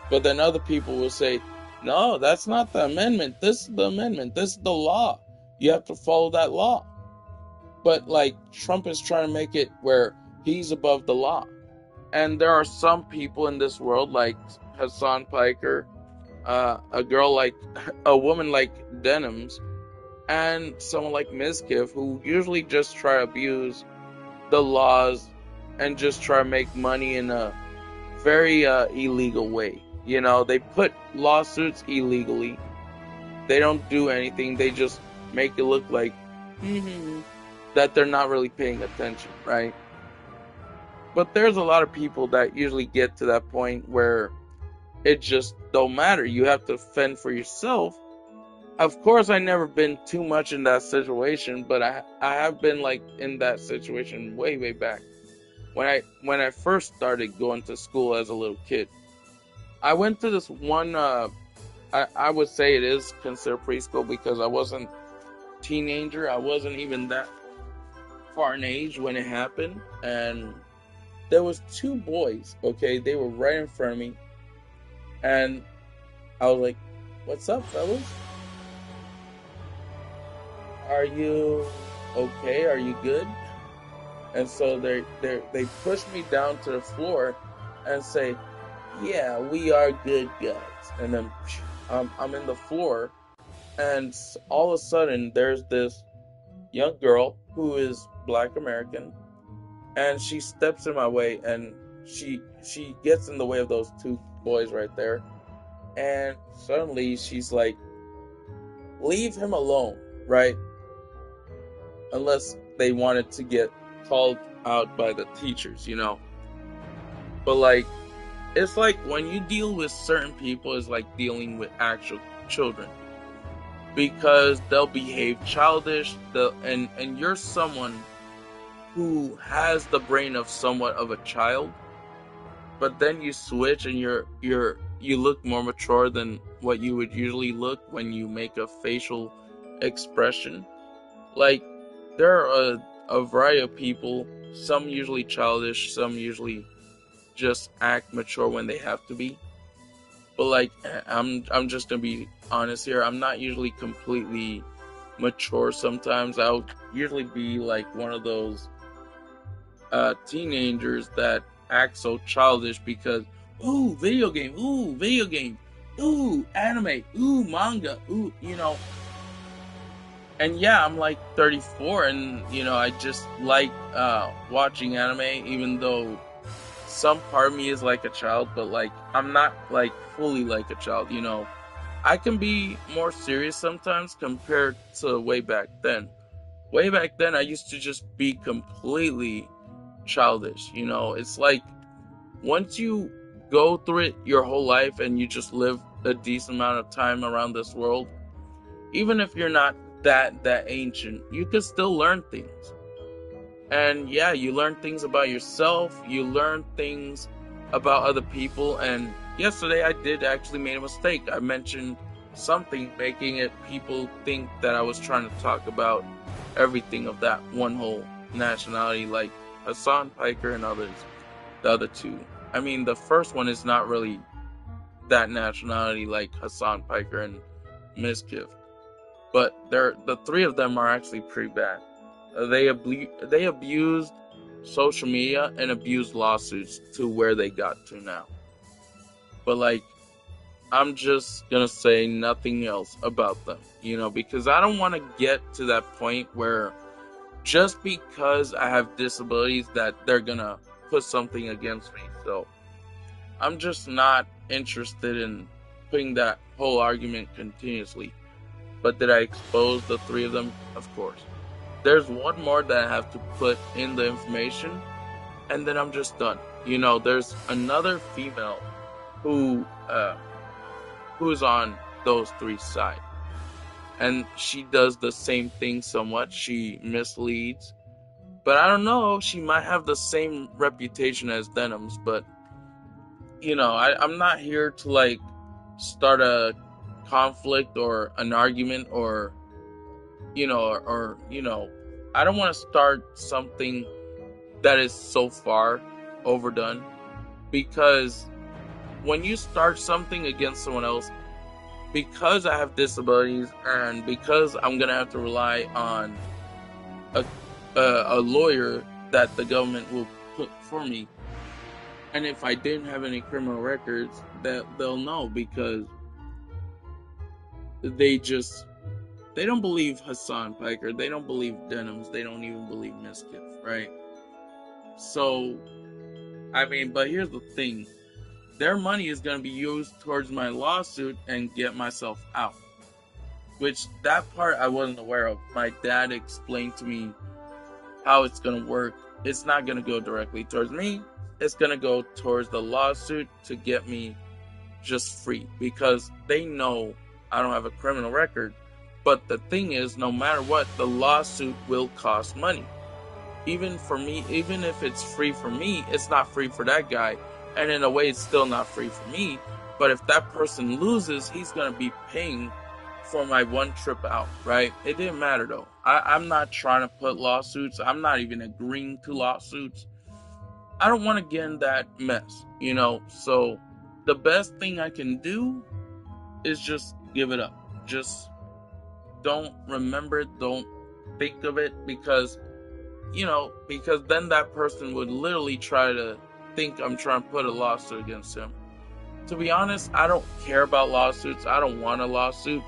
But then other people will say, no, that's not the amendment, this is the amendment, this is the law, you have to follow that law. But Trump is trying to make it where he's above the law. And there are some people in this world, like Hassan Piker, a girl like a woman like Denims and someone like Mizkif, who usually just try to abuse the laws and just try to make money in a very illegal way. You know, they put lawsuits illegally. They don't do anything. They just make it look like that they're not really paying attention, right? But there's a lot of people that usually get to that point where it just don't matter. You have to fend for yourself. Of course, I never been too much in that situation, but I have been like in that situation way back when I first started going to school as a little kid. I went to this one. I would say it is considered preschool because I wasn't teenager. I wasn't even that far in age when it happened, and there was two boys. Okay, they were right in front of me, and I was like, "What's up, fellas? Are you okay? Are you good?" And so they push me down to the floor and say, "Yeah, we are good guys." And then I'm in the floor, and all of a sudden there's this young girl who is Black American, and she steps in my way, and she gets in the way of those two boys right there, and suddenly she's like, "Leave him alone," right? Unless they wanted to get called out by the teachers, you know. But like, it's like when you deal with certain people, it's like dealing with actual children because they'll behave childish. And you're someone who has the brain of somewhat of a child, but then you switch and you look more mature than what you would usually look when you make a facial expression. Like, there are a variety of people, some usually childish, some usually just act mature when they have to be. But like, I'm just gonna be honest here. I'm not usually completely mature. Sometimes I'll usually be like one of those teenagers that act so childish because video game, ooh anime, ooh manga, ooh, you know. And yeah, I'm like 34, and you know, I just like watching anime, even though some part of me is like a child, but like I'm not like fully like a child, you know. I can be more serious sometimes compared to way back then. Way back then, I used to just be completely childish, you know. It's like once you go through it your whole life and you just live a decent amount of time around this world, even if you're not that ancient, you can still learn things. And yeah, you learn things about yourself, you learn things about other people. And yesterday I did actually make a mistake. I mentioned something making it people think that I was trying to talk about everything of that one whole nationality, like Hassan Piker and others, the other two. I mean, the first one is not really that nationality like Hassan Piker and Mizkif, but the three of them are actually pretty bad. They abused social media and abused lawsuits to where they got to now. But like, I'm just gonna say nothing else about them, you know, because I don't want to get to that point where just because I have disabilities that they're gonna put something against me. So I'm just not interested in putting that whole argument continuously. But did I expose the three of them? Of course. There's one more that I have to put in the information, and then I'm just done. You know, there's another female who who's on those three sides, and she does the same thing somewhat. She misleads, but I don't know. She might have the same reputation as Denims, but you know, I'm not here to like start a conflict or an argument or you know, I don't want to start something that is so far overdone, because when you start something against someone else, because I have disabilities and because I'm gonna have to rely on a a lawyer that the government will put for me, and if I didn't have any criminal records, that they'll know because they just they don't believe Hassan Piker, they don't believe Denims, they don't even believe Miskiff, right? So I mean, but here's the thing. Their money is going to be used towards my lawsuit and get myself out. Which, that part I wasn't aware of. My dad explained to me how it's going to work. It's not going to go directly towards me. It's going to go towards the lawsuit to get me just free. Because they know I don't have a criminal record. But the thing is, no matter what, the lawsuit will cost money. Even for me, even if it's free for me, it's not free for that guy. And in a way, it's still not free for me. But if that person loses, he's going to be paying for my one trip out, right? It didn't matter though. I'm not trying to put lawsuits. I'm not even agreeing to lawsuits. I don't want to get in that mess, you know? So the best thing I can do is just give it up. Just don't remember it. Don't think of it because, you know, because then that person would literally try to think I'm trying to put a lawsuit against him. To be honest, I don't care about lawsuits. I don't want a lawsuit.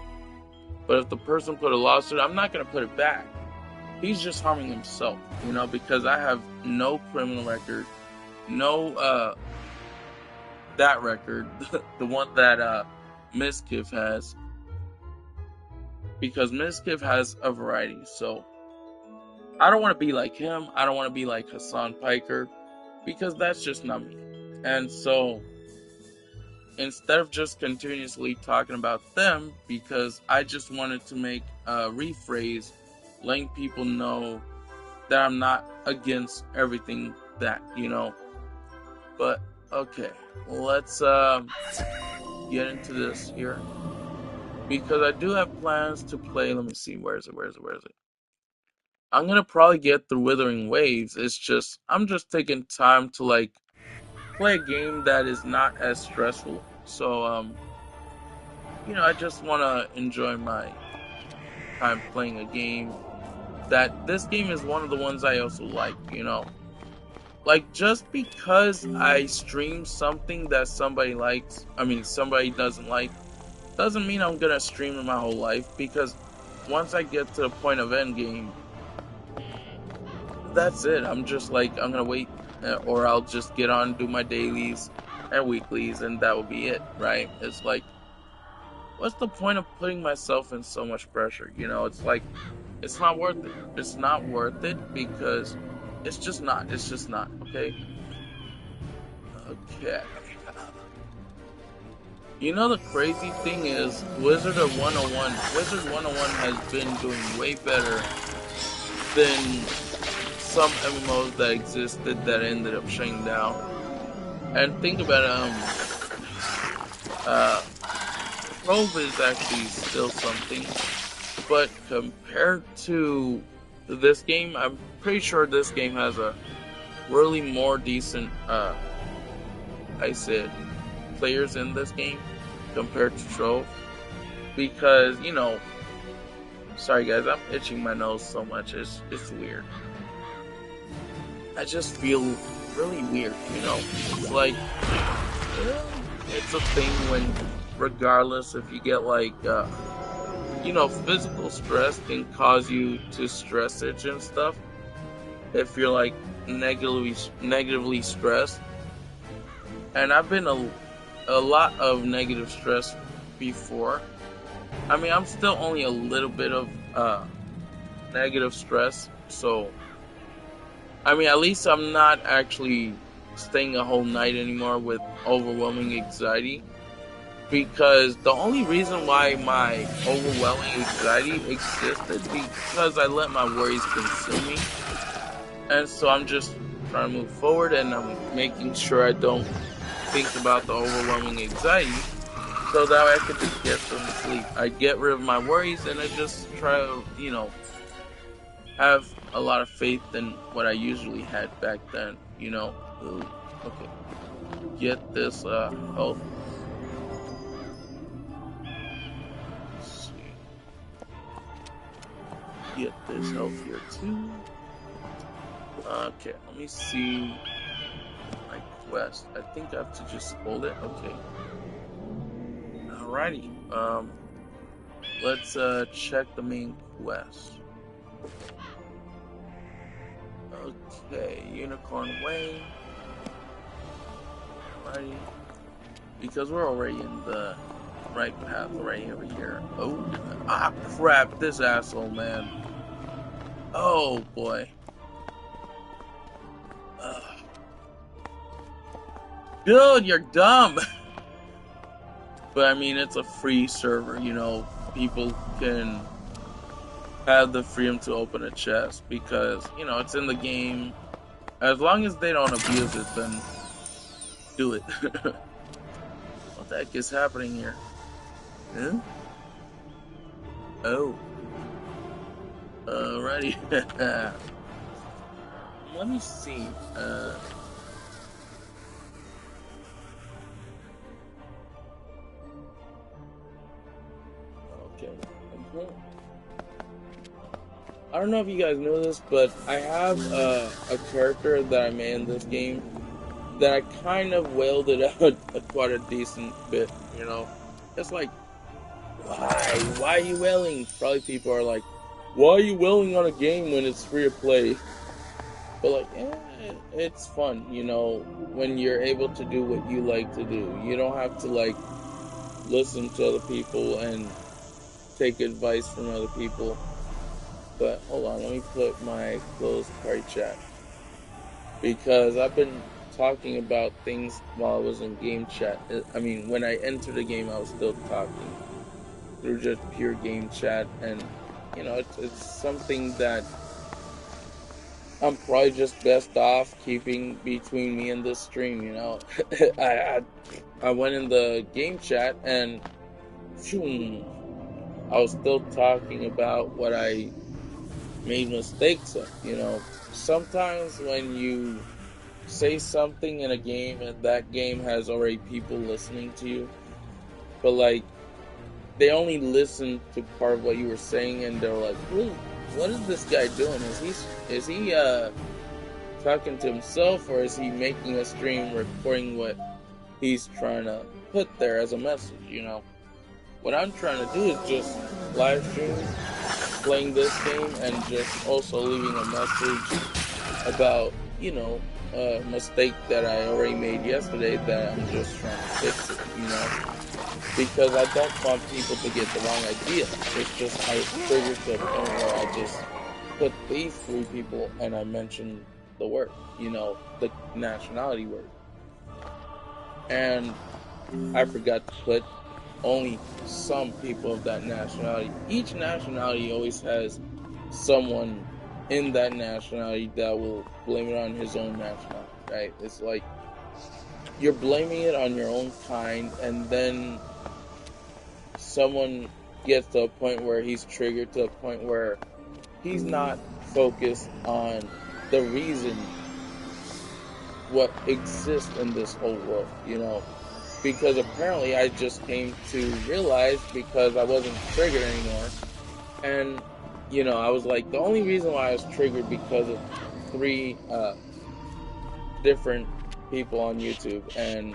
But if the person put a lawsuit, I'm not going to put it back. He's just harming himself, you know, because I have no criminal record, no, that record, the one that, Miskiff has, because Miskiff has a variety, so I don't want to be like him, I don't want to be like Hassan Piker, because that's just not me, and so instead of just continuously talking about them, because I just wanted to make a rephrase, letting people know that I'm not against everything that, you know. But, okay, let's get into this here. Because I do have plans to play, let me see, where is it? I'm gonna probably get the Withering Waves, it's just, I'm just taking time to, like, play a game that is not as stressful. So, you know, I just want to enjoy my time playing a game. That this game is one of the ones I also like, you know. Like, just because I stream something that somebody likes, somebody doesn't like, doesn't mean I'm gonna stream it my whole life, because once I get to the point of endgame, that's it. I'm just like, I'm gonna wait, or I'll just get on, do my dailies and weeklies, and that will be it, right? It's like, what's the point of putting myself in so much pressure? You know, it's like, it's not worth it. It's not worth it because it's just not, okay? Okay. You know, the crazy thing is, Wizard 101 has been doing way better than some MMOs that existed that ended up shutting down. And think about it, Trove is actually still something, but compared to this game, I'm pretty sure this game has a really more decent, players in this game compared to Trove, because, you know, sorry guys, I'm itching my nose so much, it's weird. I just feel really weird, you know, it's like, it's a thing when, regardless if you get like, you know, physical stress can cause you to stress itch and stuff, if you're like negatively stressed, and I've been a lot of negative stress before. I mean, I'm still only a little bit of negative stress, so I mean, at least I'm not actually staying a whole night anymore with overwhelming anxiety, because the only reason why my overwhelming anxiety existed because I let my worries consume me, and so I'm just trying to move forward, and I'm making sure I don't think about the overwhelming anxiety, so that I could just get some sleep. I get rid of my worries, and I just try to, you know, have a lot of faith in what I usually had back then, you know. Ooh, okay, get this health. Let's see. Get this health here too. Okay, let me see my quest. I think I have to just hold it. Okay. Alrighty. let's check the main quest. Okay, Unicorn Way. Alrighty. Because we're already in the right path right over here. Oh, crap, this asshole, man. Oh, boy. Dude, you're dumb! But, I mean, it's a free server, you know. People can have the freedom to open a chest because, you know, it's in the game. As long as they don't abuse it, then do it. What the heck is happening here? Huh? Oh. Alrighty. Let me see. Okay. I don't know if you guys know this, but I have a character that I made in this game that I kind of wailed it out quite a decent bit, you know? It's like, why? Why are you wailing? Probably people are like, why are you wailing on a game when it's free to play? But like, it's fun, you know, when you're able to do what you like to do. You don't have to like listen to other people and take advice from other people. But hold on, let me put my closed party chat. Because I've been talking about things while I was in game chat. I mean, when I entered the game, I was still talking through just pure game chat. And, you know, it's something that I'm probably just best off keeping between me and this stream, you know. I went in the game chat and I was still talking about what I made mistakes of, you know. Sometimes when you say something in a game and that game has already people listening to you, but like they only listen to part of what you were saying and they're like, what is this guy doing? Is he talking to himself, or is he making a stream recording what he's trying to put there as a message, you know? What I'm trying to do is just live stream playing this game and just also leaving a message about, you know, a mistake that I already made yesterday that I'm just trying to fix it, you know? Because I don't want people to get the wrong idea. It's just I triggered to a point where I just put these three people and I mentioned the word, you know, the nationality word. And I forgot to put only some people of that nationality. Each nationality always has someone in that nationality that will blame it on his own nationality, right? It's like you're blaming it on your own kind, and then someone gets to a point where he's triggered to a point where he's not focused on the reason what exists in this whole world, you know? Because apparently I just came to realize, because I wasn't triggered anymore, and, you know, I was like, the only reason why I was triggered because of three different people on YouTube, and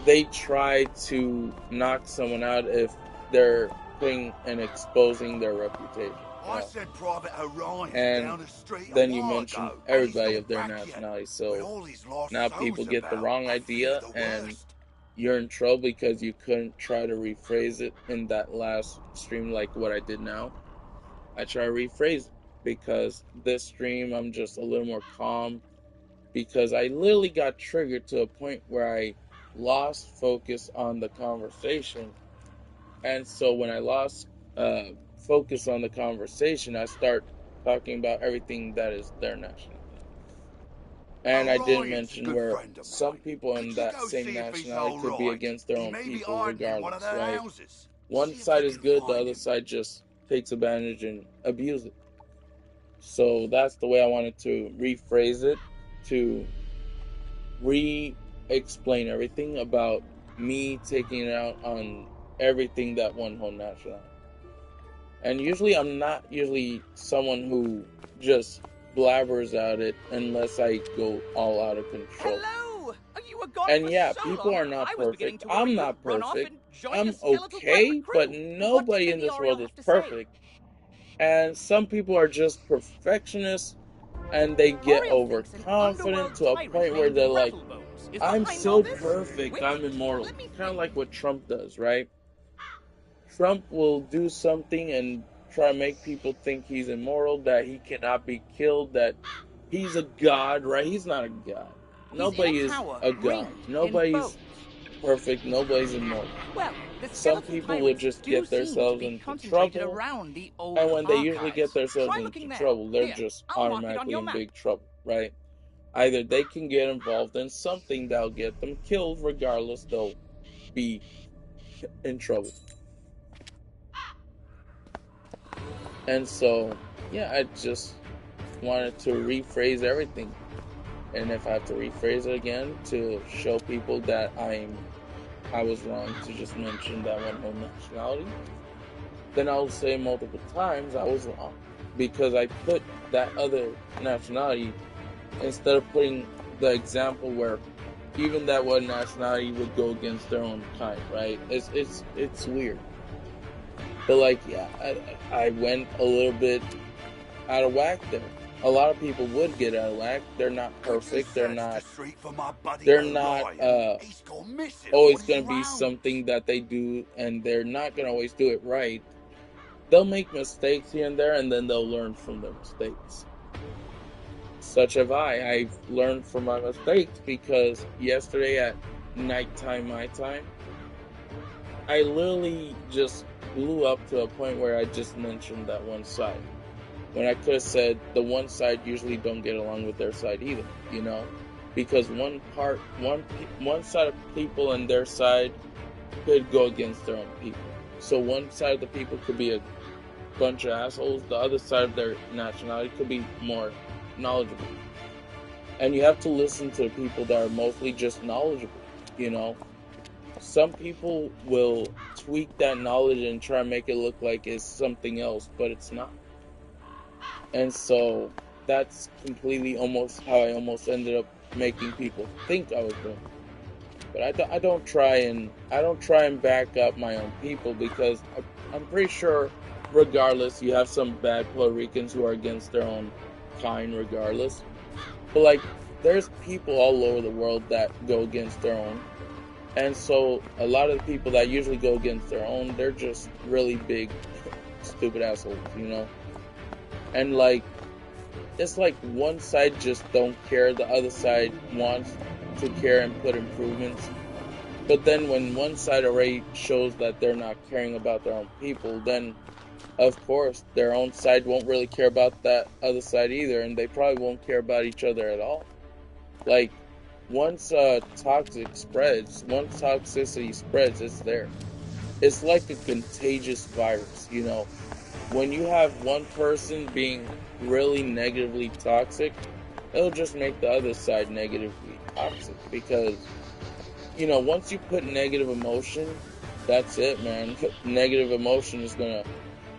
they try to knock someone out if they're putting and exposing their reputation. I said Private Orion and down the street then you mention everybody of their nationality, yet, so now people get the wrong idea and you're in trouble because you couldn't try to rephrase it in that last stream like what I did now. I try to rephrase it because this stream I'm just a little more calm, because I literally got triggered to a point where I lost focus on the conversation. And so when I lost focus on the conversation, I start talking about everything that is their nationality. And I didn't mention where some people in that same nationality could be against their own people regardless, right? One side is good, the other side just takes advantage and abuses it. So that's the way I wanted to rephrase it, to re-explain everything about me taking it out on everything that one whole nationality. And usually I'm not someone who just blabbers out it unless I go all out of control. Hello! You were gone and for yeah, so people long, are not I was beginning perfect. to worry I'm you'd not run off perfect. and I'm okay, but nobody in this world is perfect. And some people are just perfectionists and they get overconfident to a point where they're like, I'm so perfect, I'm immortal. Kind of like what Trump does, right? Trump will do something and try to make people think he's immortal, that he cannot be killed, that he's a god, right? He's not a god. Nobody is a god. Nobody's perfect. Nobody's immortal. Well, Some people will just get themselves into trouble, and when they usually get themselves into trouble, they're just automatically in big trouble, right? Either they can get involved in something that'll get them killed, regardless, they'll be in trouble. And so, yeah, I just wanted to rephrase everything. And if I have to rephrase it again to show people that I was wrong to just mention that one whole nationality, then I'll say multiple times I was wrong. Because I put that other nationality instead of putting the example where even that one nationality would go against their own kind, right? It's weird. But like, yeah, I went a little bit out of whack there. A lot of people would get out of whack. They're not perfect. They're not always going to be something that they do, and they're not going to always do it right. They'll make mistakes here and there, and then they'll learn from their mistakes. Such have I. I've learned from my mistakes because yesterday at nighttime, my time, I literally just blew up to a point where I just mentioned that one side. When I could have said the one side usually don't get along with their side either, you know? Because one side of people and their side could go against their own people. So one side of the people could be a bunch of assholes, the other side of their nationality could be more knowledgeable. And you have to listen to the people that are mostly just knowledgeable, you know? Some people will tweak that knowledge and try to make it look like it's something else, but it's not. And so that's completely almost how I almost ended up making people think I was wrong. But I don't try and back up my own people, because I'm pretty sure regardless you have some bad Puerto Ricans who are against their own kind regardless. But like, there's people all over the world that go against their own. And so a lot of the people that usually go against their own, they're just really big, stupid assholes, you know? And like, it's like one side just don't care, the other side wants to care and put improvements. But then when one side already shows that they're not caring about their own people, then of course their own side won't really care about that other side either, and they probably won't care about each other at all. Like, once toxicity spreads, it's there. It's like a contagious virus, you know? When you have one person being really negatively toxic, it'll just make the other side negatively toxic. Because, you know, once you put negative emotion, that's it, man. Negative emotion is gonna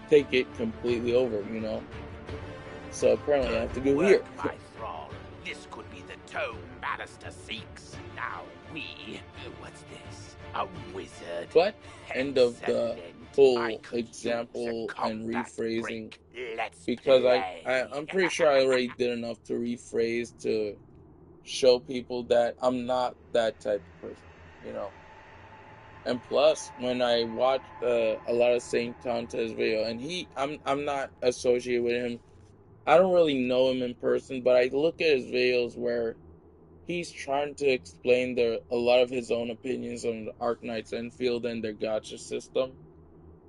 take it completely over, you know? So apparently I have to go here. My thrall. This could be the tone Bannister seeks. Now what's this? A wizard? But end of the full example and rephrasing, because I'm pretty sure I already did enough to rephrase to show people that I'm not that type of person, you know. And plus, when I watched a lot of Saint Tanta's video, and I'm not associated with him. I don't really know him in person, but I look at his videos where he's trying to explain a lot of his own opinions on the Arknights Enfield and their gacha system.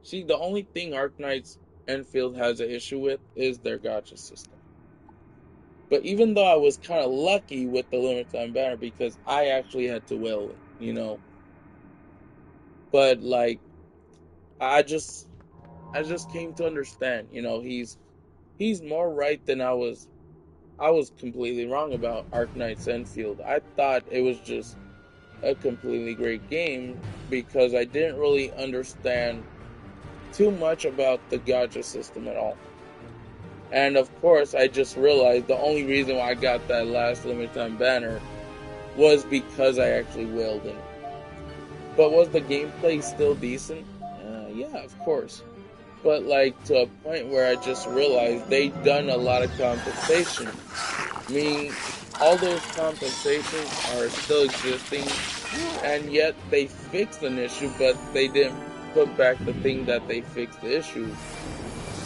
See, the only thing Arknights Enfield has an issue with is their gacha system. But even though I was kind of lucky with the limited time banner, because I actually had to whale it, you know. But like, I just came to understand, you know, he's more right than I was. I was completely wrong about Arknights Enfield. I thought it was just a completely great game because I didn't really understand too much about the gacha system at all. And of course, I just realized the only reason why I got that last limited time banner was because I actually whaled in it. But was the gameplay still decent? Yeah, of course. But like to a point where I just realized they done a lot of compensation. Meaning all those compensations are still existing, and yet they fixed an issue, but they didn't put back the thing that they fixed the issue.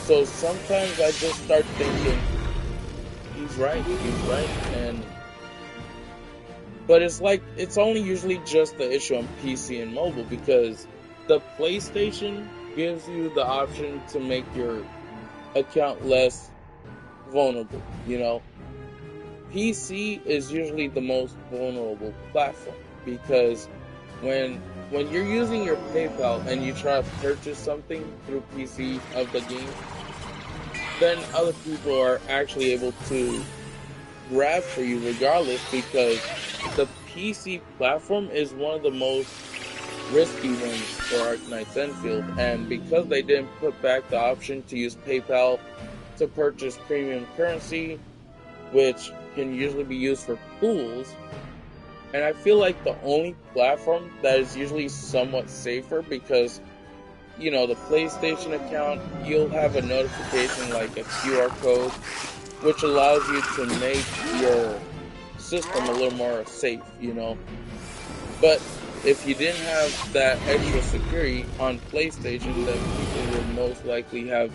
So sometimes I just start thinking, he's right, but it's like, it's only usually just the issue on PC and mobile, because the PlayStation gives you the option to make your account less vulnerable, you know? PC is usually the most vulnerable platform, because when you're using your PayPal and you try to purchase something through PC of the game, then other people are actually able to grab for you regardless, because the PC platform is one of the most risky ones for Arknights Enfield, and because they didn't put back the option to use PayPal to purchase premium currency, which can usually be used for pools, and I feel like the only platform that is usually somewhat safer, because you know, the PlayStation account, you'll have a notification like a QR code, which allows you to make your system a little more safe, you know. But if you didn't have that extra security on PlayStation, then people would most likely have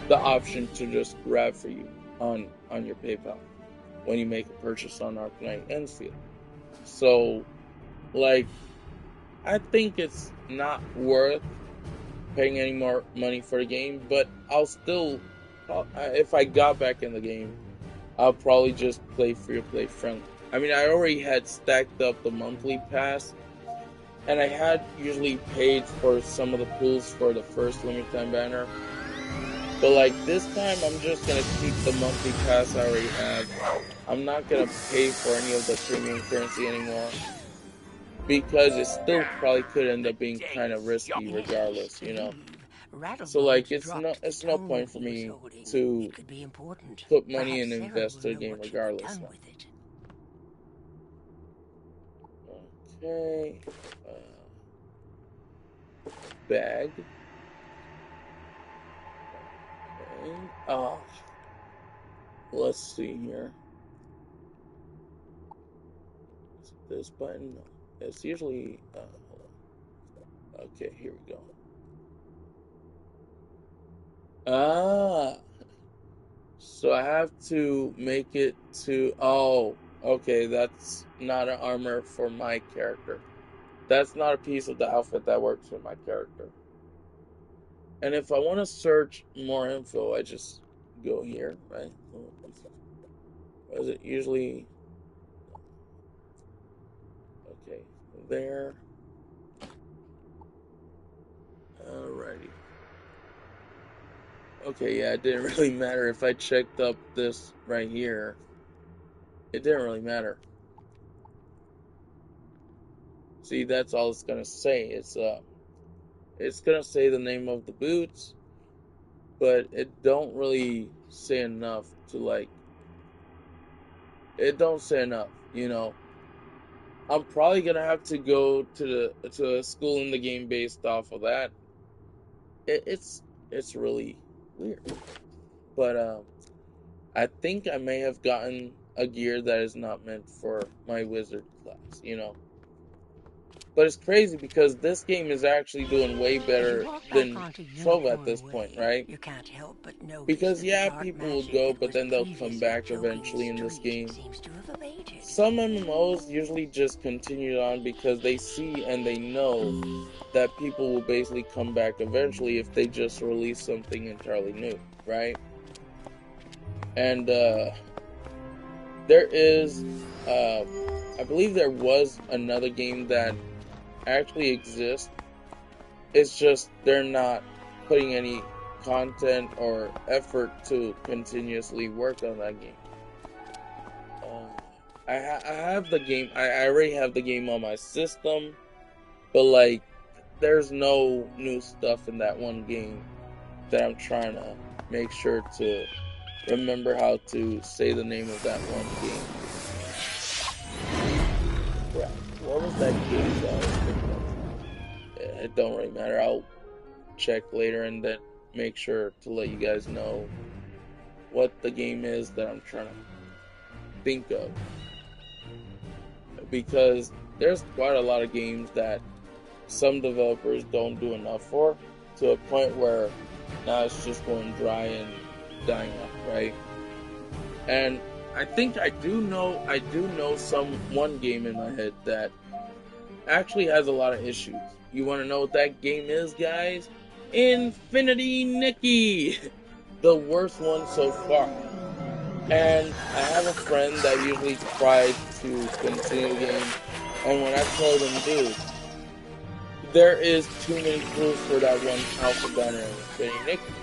the option to just grab for you on your PayPal when you make a purchase on Arknight Enfield. So, like, I think it's not worth paying any more money for the game, but I'll still, if I got back in the game, I'll probably just play free to play friendly. I mean, I already had stacked up the monthly pass, and I had usually paid for some of the pools for the first limited time banner. But like this time, I'm just gonna keep the monthly pass I already have. I'm not gonna pay for any of the premium currency anymore, because it still probably could end up being kind of risky regardless, you know. So like it's no point for me to put money and invest to the game regardless. Okay, bag. Okay. Oh, let's see here. Is it this button? No, it's usually. Hold on. Okay, here we go. Ah, so I have to make it to. Oh, okay, that's not an armor for my character. That's not a piece of the outfit that works for my character. And if I want to search more info, I just go here, right? Is it usually okay? There. Alrighty. Okay, yeah, it didn't really matter if I checked up this right here. It didn't really matter. See, that's all it's gonna say. It's gonna say the name of the boots, but it don't really say enough to like. It don't say enough, you know. I'm probably gonna have to go to a school in the game based off of that. It's really weird, but I think I may have gotten a gear that is not meant for my wizard class, you know. But it's crazy because this game is actually doing way better than 12 at this point, right? You can't help but notice Because that the yeah, dark people will magic go, that but was then they'll come previously back cloaking eventually the in this streets game. seems to have abated. Some MMOs usually just continue on because they see and they know that people will basically come back eventually if they just release something entirely new, right? And there is, I believe there was another game that actually exists. It's just they're not putting any content or effort to continuously work on that game. I have the game. I already have the game on my system, but like, there's no new stuff in that one game that I'm trying to make sure to remember how to say the name of that one game. Crap. What was that game that I was thinking of? it don't really matter. I'll check later and then make sure to let you guys know what the game is that I'm trying to think of. Because there's quite a lot of games that some developers don't do enough for, to a point where now it's just going dry and dying off, right? And I think I do know one game in my head that actually has a lot of issues. You want to know what that game is, guys? Infinity Nikki! The worst one so far. And I have a friend that usually tried to continue the game, and when I told him, dude, there is too many rules for that one alpha banner in Infinity Nikki.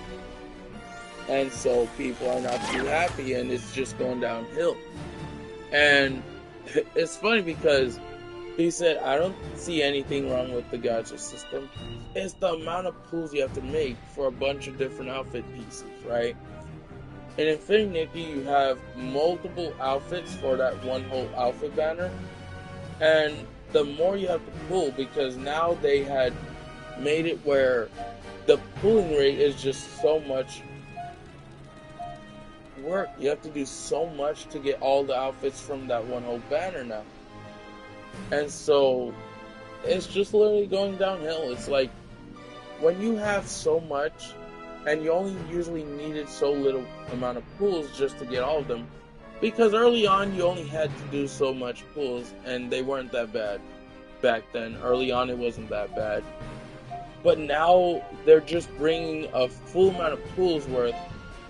And so people are not too happy, and it's just going downhill. And it's funny because he said, I don't see anything wrong with the gacha system. It's the amount of pools you have to make for a bunch of different outfit pieces, right? In Infinity Nikki, you have multiple outfits for that one whole outfit banner. And the more you have to pull, because now they had made it where the pulling rate is just so much work. You have to do so much to get all the outfits from that one whole banner now. And so it's just literally going downhill. It's like when you have so much and you only usually needed so little amount of pulls just to get all of them, because early on you only had to do so much pulls and they weren't that bad back then. Early on it wasn't that bad, but now they're just bringing a full amount of pulls worth,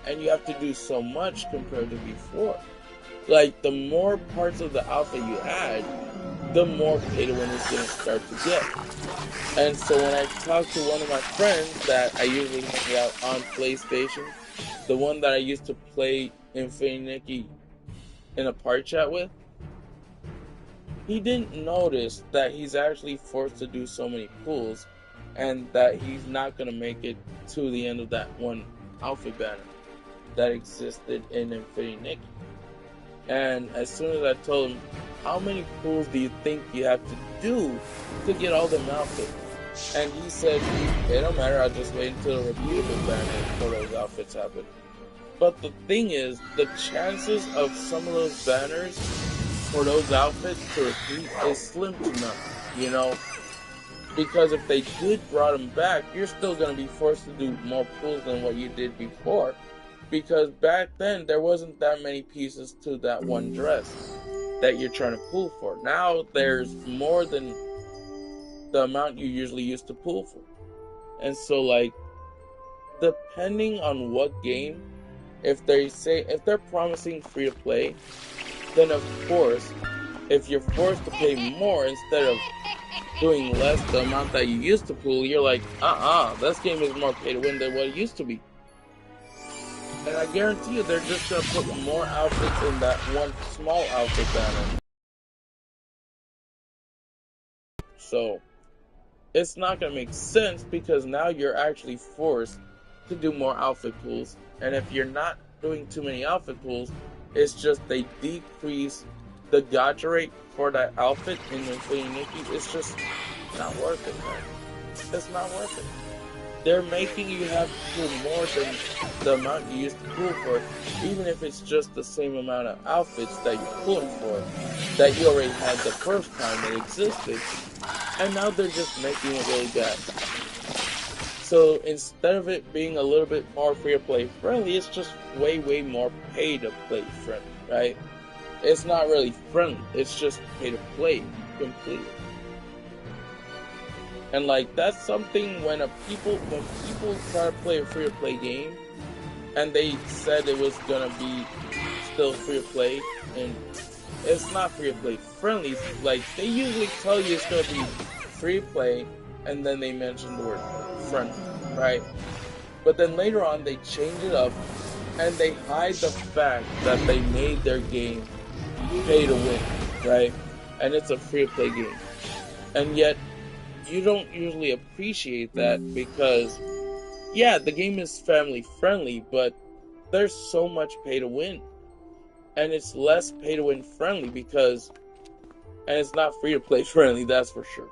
and you have to do so much compared to before. Like, the more parts of the outfit you add, the more pay to win it's going to start to get. And so when I talk to one of my friends that I usually hang out on PlayStation, the one that I used to play Infinity Nikki in a party chat with, he didn't notice that he's actually forced to do so many pulls, and that he's not going to make it to the end of that one outfit banner that existed in Infinity Nikki. And as soon as I told him, how many pulls do you think you have to do to get all them outfits? And he said, it don't matter, I'll just wait until the reviewable banner for those outfits happen. But the thing is, the chances of some of those banners for those outfits to repeat is slim to none, you know? Because if they did brought them back, you're still going to be forced to do more pulls than what you did before. Because back then, there wasn't that many pieces to that one dress that you're trying to pull for. Now, there's more than the amount you usually used to pull for. And so, like, depending on what game, if they're promising free to play, then of course, if you're forced to pay more instead of doing less the amount that you used to pull, you're like, this game is more pay to win than what it used to be. And I guarantee you, they're just going to put more outfits in that one small outfit banner. So, it's not going to make sense, because now you're actually forced to do more outfit pulls. And if you're not doing too many outfit pulls, it's just they decrease the gacha rate for that outfit in Infinity Nikki. It's just not worth it, man. It's not worth it. They're making you have to pull more than the amount you used to pull for, even if it's just the same amount of outfits that you're pulling for, that you already had the first time it existed, and now they're just making it really bad. So instead of it being a little bit more free-to-play friendly, it's just way, way more pay-to-play friendly, right? It's not really friendly, it's just pay-to-play completely. And like, that's something when people try to play a free to play game and they said it was gonna be still free to play, and it's not free to play friendly. Like, they usually tell you it's gonna be free to play and then they mention the word friendly, right? But then later on they change it up and they hide the fact that they made their game pay to win, right? And it's a free to play game. And yet you don't usually appreciate that, because yeah, the game is family friendly, but there's so much pay to win, and it's less pay to win friendly, and it's not free to play friendly, that's for sure.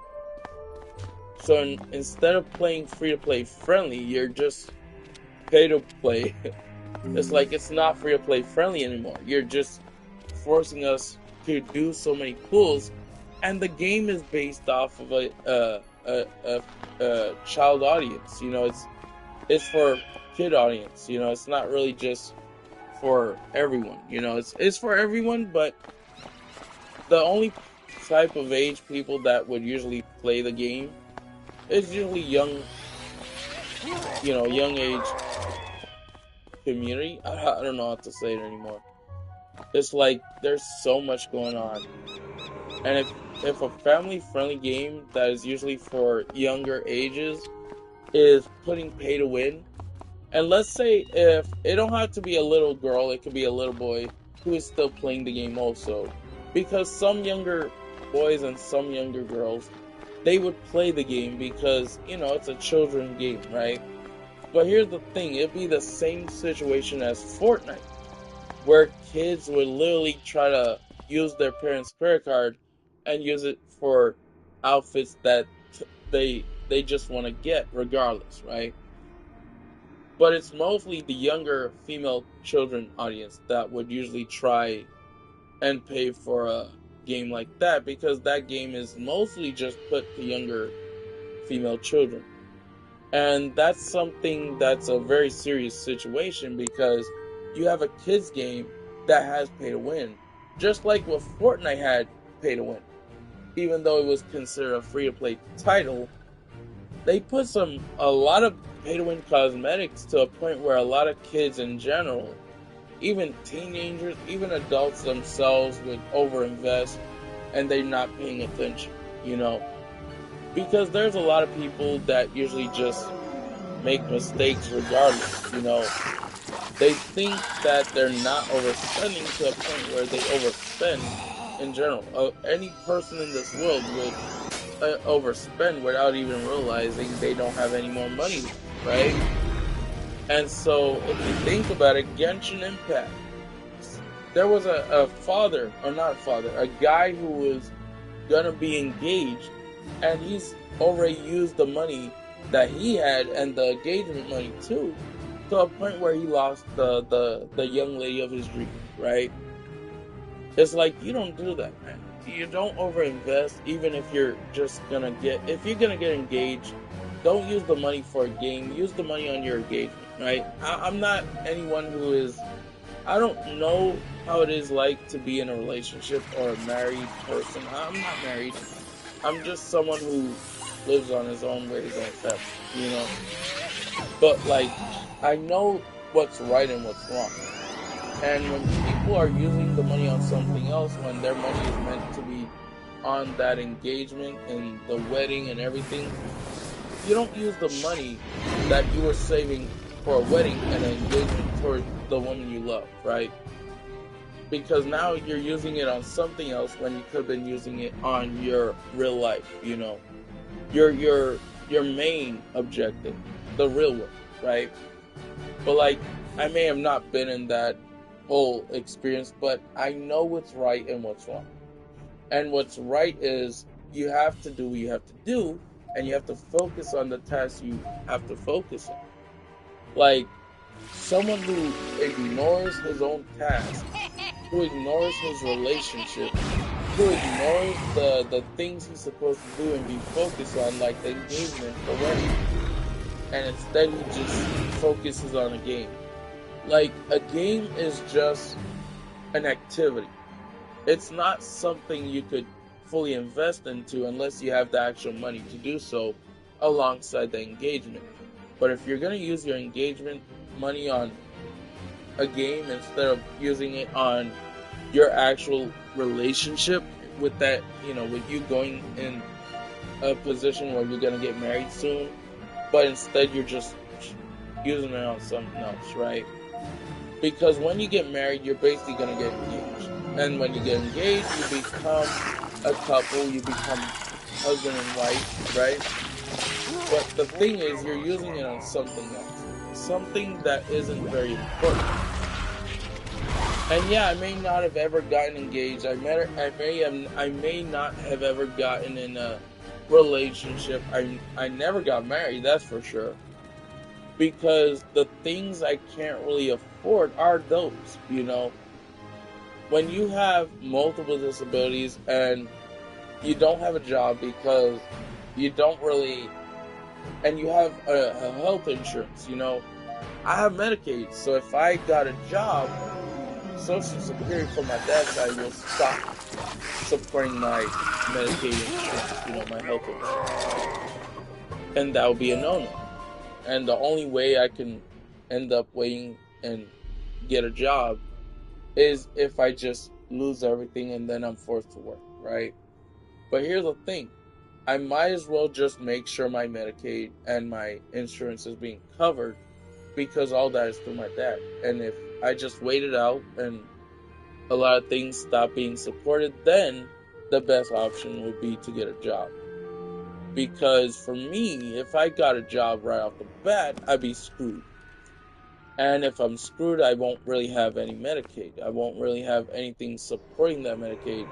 So instead of playing free-to-play friendly, you're just pay-to-play. It's like it's not free-to-play friendly anymore. You're just forcing us to do so many pulls, and the game is based off of a child audience. You know, it's for kid audience. You know, it's not really just for everyone. You know, it's for everyone, but the only type of age people that would usually play the game is usually young, young age community. I don't know how to say it anymore. It's like there's so much going on, and if a family-friendly game that is usually for younger ages is putting pay to win, and let's say if it don't have to be a little girl, it could be a little boy who is still playing the game also, because some younger boys and some younger girls, they would play the game because it's a children's game, right? But here's the thing, it'd be the same situation as Fortnite, where kids would literally try to use their parents' credit card and use it for outfits that they just want to get regardless, right? But it's mostly the younger female children audience that would usually try and pay for a game like that, because that game is mostly just put to younger female children. And that's something that's a very serious situation, because you have a kids game that has pay to win, just like what Fortnite had pay to win. Even though it was considered a free to play title, they put a lot of pay to win cosmetics to a point where a lot of kids in general, even teenagers, even adults themselves, would overinvest, and they're not paying attention, because there's a lot of people that usually just make mistakes regardless. They think that they're not overspending to a point where they overspend in general. Any person in this world would overspend without even realizing they don't have any more money, right? And so if you think about it, Genshin Impact, there was a guy who was gonna be engaged, and he's already used the money that he had and the engagement money too, to a point where he lost the young lady of his dream, right? It's like, you don't do that, man. You don't overinvest, even if you're gonna get engaged. Don't use the money for a game. Use the money on your engagement, right? I'm not anyone who is. I don't know how it is like to be in a relationship or a married person. I'm not married. I'm just someone who lives on his own with his own family, But I know what's right and what's wrong. And when people are using the money on something else, when their money is meant to be on that engagement and the wedding and everything, you don't use the money that you were saving for a wedding and an engagement toward the woman you love, right? Because now you're using it on something else when you could have been using it on your real life, your main objective, the real one, right? But I may have not been in that whole experience, but I know what's right and what's wrong. And what's right is you have to do what you have to do, and you have to focus on the tasks you have to focus on. Someone who ignores his own task, who ignores his relationship, who ignores the things he's supposed to do and be focused on, like the engagement, the wedding, and instead he just focuses on a game. A game is just an activity. It's not something you could fully invest into unless you have the actual money to do so alongside the engagement. But if you're going to use your engagement money on a game instead of using it on your actual relationship with that, with you going in a position where you're going to get married soon, but instead you're just using it on something else, right? Because when you get married, you're basically going to get engaged. And when you get engaged, you become a couple, you become husband and wife, right? But the thing is, you're using it on something else. Something that isn't very important. And yeah, I may not have ever gotten engaged. I may not have ever gotten in a relationship. I never got married, that's for sure. Because the things I can't really afford are those, you know. When you have multiple disabilities and you don't have a job because you don't really, and you have a health insurance, you know. I have Medicaid, so if I got a job, Social Security from my dad's side will stop supporting my Medicaid insurance, you know, my health insurance. And that would be a no-no. And the only way I can end up waiting and get a job is if I just lose everything and then I'm forced to work, right? But here's the thing. I might as well just make sure my Medicaid and my insurance is being covered because all that is through my dad. And if I just wait it out and a lot of things stop being supported, then the best option would be to get a job. Because for me, if I got a job right off the bat, I'd be screwed. And if I'm screwed, I won't really have any Medicaid. I won't really have anything supporting that Medicaid.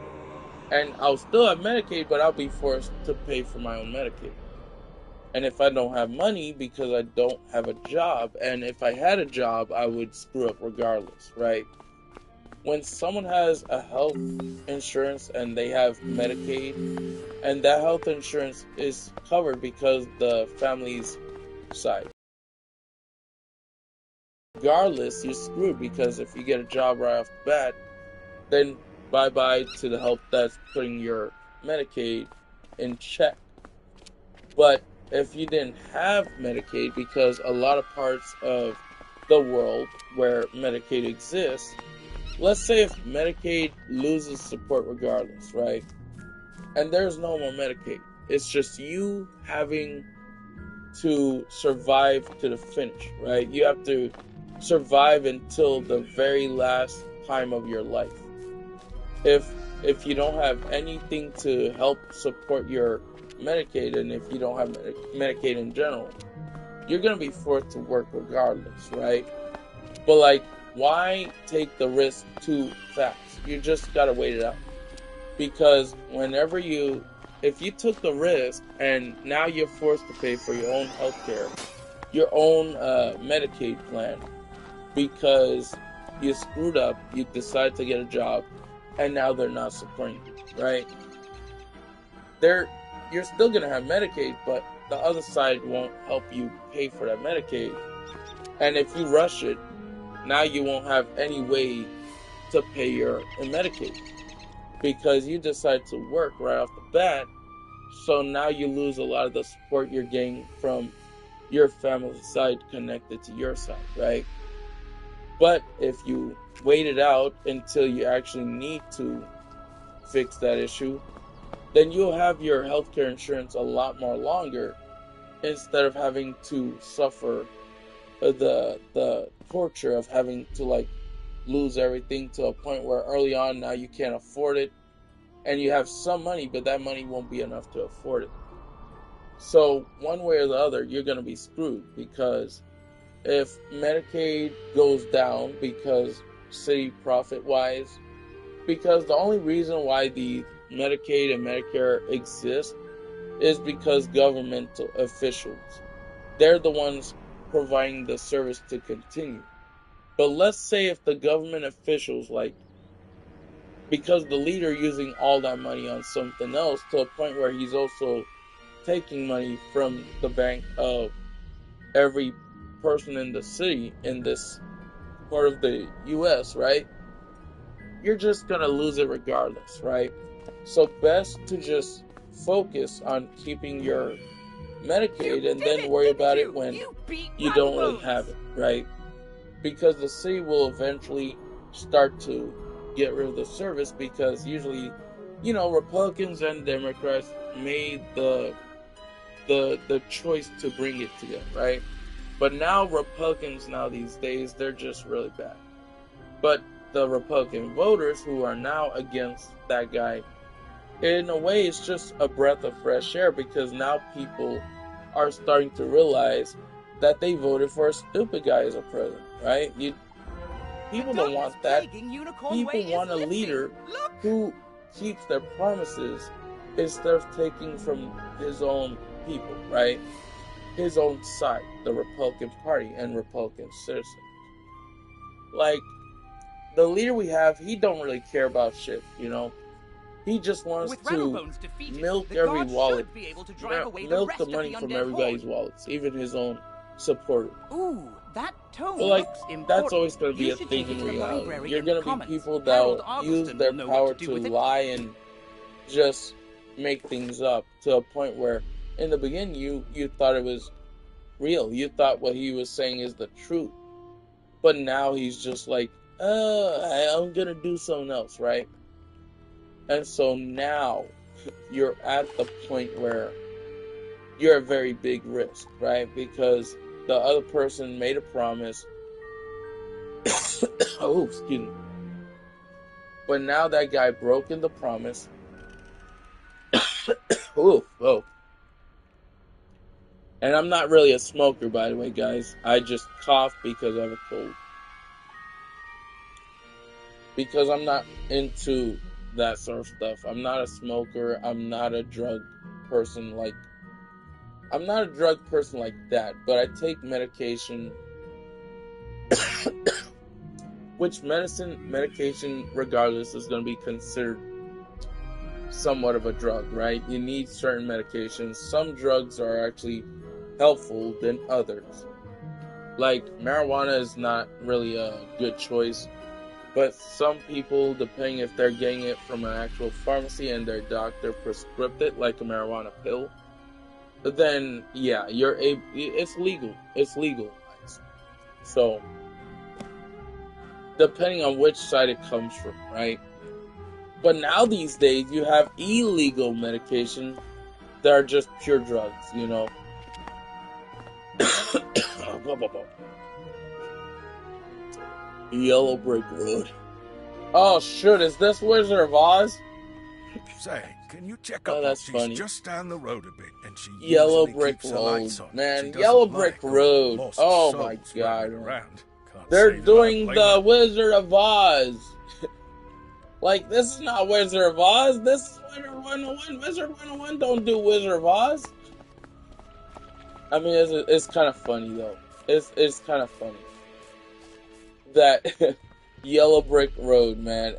And I'll still have Medicaid, but I'll be forced to pay for my own Medicaid. And if I don't have money because I don't have a job, and if I had a job, I would screw up regardless, right? When someone has a health insurance and they have Medicaid, and that health insurance is covered because the family's side, regardless, you're screwed because if you get a job right off the bat, then bye-bye to the help that's putting your Medicaid in check. But if you didn't have Medicaid, because a lot of parts of the world where Medicaid exists, let's say if Medicaid loses support regardless, right? And there's no more Medicaid. It's just you having to survive to the finish, right? You have to survive until the very last time of your life. If you don't have anything to help support your Medicaid, and if you don't have Medicaid in general, you're going to be forced to work regardless, right? But like, why take the risk too fast? You just got to wait it out. Because if you took the risk and now you're forced to pay for your own healthcare, your own Medicaid plan, because you screwed up, you decide to get a job, and now they're not supporting you, right? You're still going to have Medicaid, but the other side won't help you pay for that Medicaid. And if you rush it, now you won't have any way to pay your Medicaid because you decide to work right off the bat. So now you lose a lot of the support you're getting from your family side connected to your side, right? But if you wait it out until you actually need to fix that issue, then you'll have your healthcare insurance a lot more longer instead of having to suffer the torture of having to like lose everything to a point where early on now you can't afford it and you have some money, but that money won't be enough to afford it. So one way or the other, you're going to be screwed because if Medicaid goes down because city profit wise, because the only reason why the Medicaid and Medicare exist is because governmental officials, they're the ones providing the service to continue. But let's say if the government officials, like, because the leader using all that money on something else to a point where he's also taking money from the bank of every person in the city in this part of the US, right? You're just gonna lose it regardless, right? So best to just focus on keeping your Medicaid and then worry about it when you don't really have it, right? Because the city will eventually start to get rid of the service because usually, you know, Republicans and Democrats made the choice to bring it together, right? But now Republicans these days, they're just really bad. But the Republican voters who are now against that guy, in a way, it's just a breath of fresh air because now people are starting to realize that they voted for a stupid guy as a president, right? People don't want that. People want a leader who keeps their promises instead of taking from his own people, right? His own side, the Republican Party and Republican citizens. Like, the leader we have, he don't really care about shit, you know? He just wants to milk every wallet, milk the money from everybody's wallets, even his own supporters. Ooh, that tome But like, looks important. that's always going to be You a should thing take it in to the reality. library You're in going to be Commons. people Harold that use Arveston their will know power what to do to with it. lie and just make things up to a point where, in the beginning, you thought it was real. You thought what he was saying is the truth. But now he's just like, I'm going to do something else, right? And so now you're at the point where you're a very big risk, right? Because the other person made a promise. Oh, excuse me. But now that guy broken the promise. Oh. And I'm not really a smoker, by the way, guys. I just cough because I have a cold. Because I'm not into that sort of stuff. I'm not a smoker. I'm not a drug person like... I'm not a drug person like that. But I take medication... Which medication, regardless, is going to be considered somewhat of a drug, right? You need certain medications. Some drugs are actually helpful than others. Like, marijuana is not really a good choice. But some people, depending if they're getting it from an actual pharmacy and their doctor prescribed it, like a marijuana pill, then, yeah, it's legal. It's legal. So... depending on which side it comes from, right? But now these days, you have illegal medication that are just pure drugs, you know? Yellow Brick Road. Oh, shit, is this Wizard of Oz? Say, can you check up on that's she's funny. just down the road a bit, and she Yellow usually Brick keeps the lights Road, on. man. She doesn't Yellow Brick like Road. lost Oh souls my god. running around. Can't They're say that I doing blame the her. Wizard of Oz. Like, this is not Wizard of Oz. This is Wizard 101. Wizard 101 don't do Wizard of Oz. I mean, it's kind of funny, though. It's kind of funny. That Yellow Brick Road, man.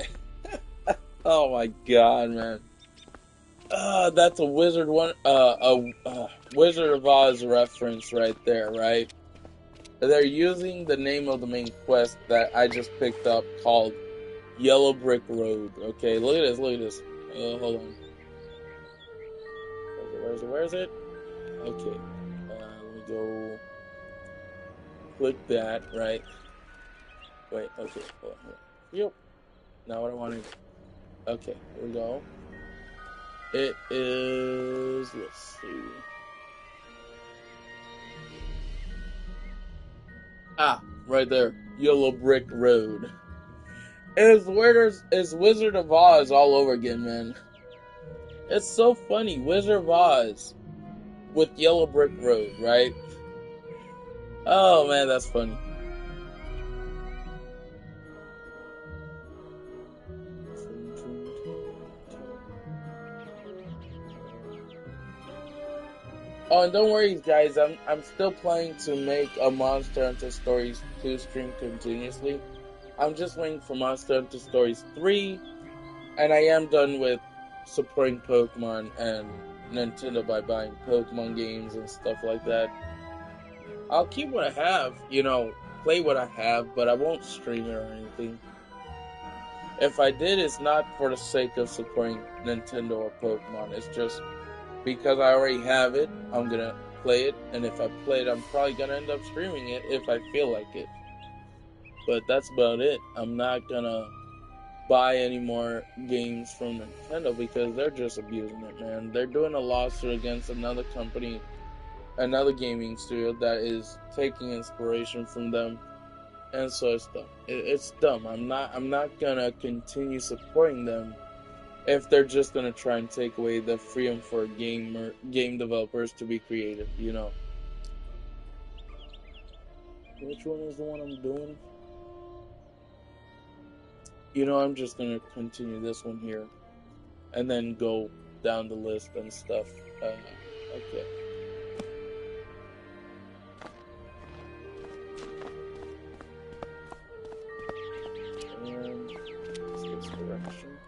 Oh my god, man. That's a Wizard Wizard of Oz reference right there, right? They're using the name of the main quest that I just picked up called Yellow Brick Road. Okay, look at this, hold on. Where is it? Okay, let me go click that, right? Wait, okay, hold on. Yep, now what I want to... Okay, here we go. It is... let's see... Ah, right there. Yellow Brick Road. It's Wizard of Oz all over again, man. It's so funny. Wizard of Oz with Yellow Brick Road, right? Oh, man, that's funny. Oh, and don't worry, guys. I'm still planning to make a Monster Hunter Stories 2 stream continuously. I'm just waiting for Monster Hunter Stories 3, and I am done with supporting Pokemon and Nintendo by buying Pokemon games and stuff like that. I'll keep what I have, you know, play what I have, but I won't stream it or anything. If I did, it's not for the sake of supporting Nintendo or Pokemon. It's just because I already have it, I'm gonna play it, and if I play it, I'm probably gonna end up streaming it if I feel like it. But that's about it. I'm not gonna buy any more games from Nintendo because they're just abusing it, man. They're doing a lawsuit against another company, another gaming studio that is taking inspiration from them, and so it's dumb. It's dumb. I'm not gonna continue supporting them if they're just gonna try and take away the freedom for game developers to be creative, you know. Which one is the one I'm doing? You know, I'm just gonna continue this one here, and then go down the list and stuff. Okay. And what's this direction?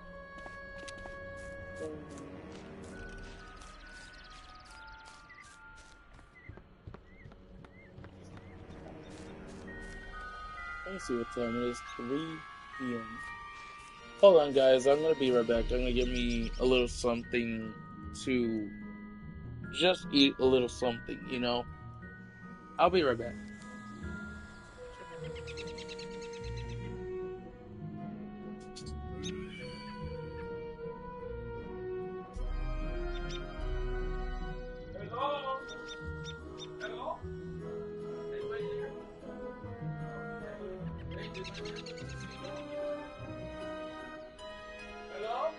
Let me see what time it is. 3 p.m. Hold on, guys. I'm gonna be right back. I'm gonna give me a little something to just eat a little something, you know? I'll be right back. Hello? Hello? Anybody there? Hello?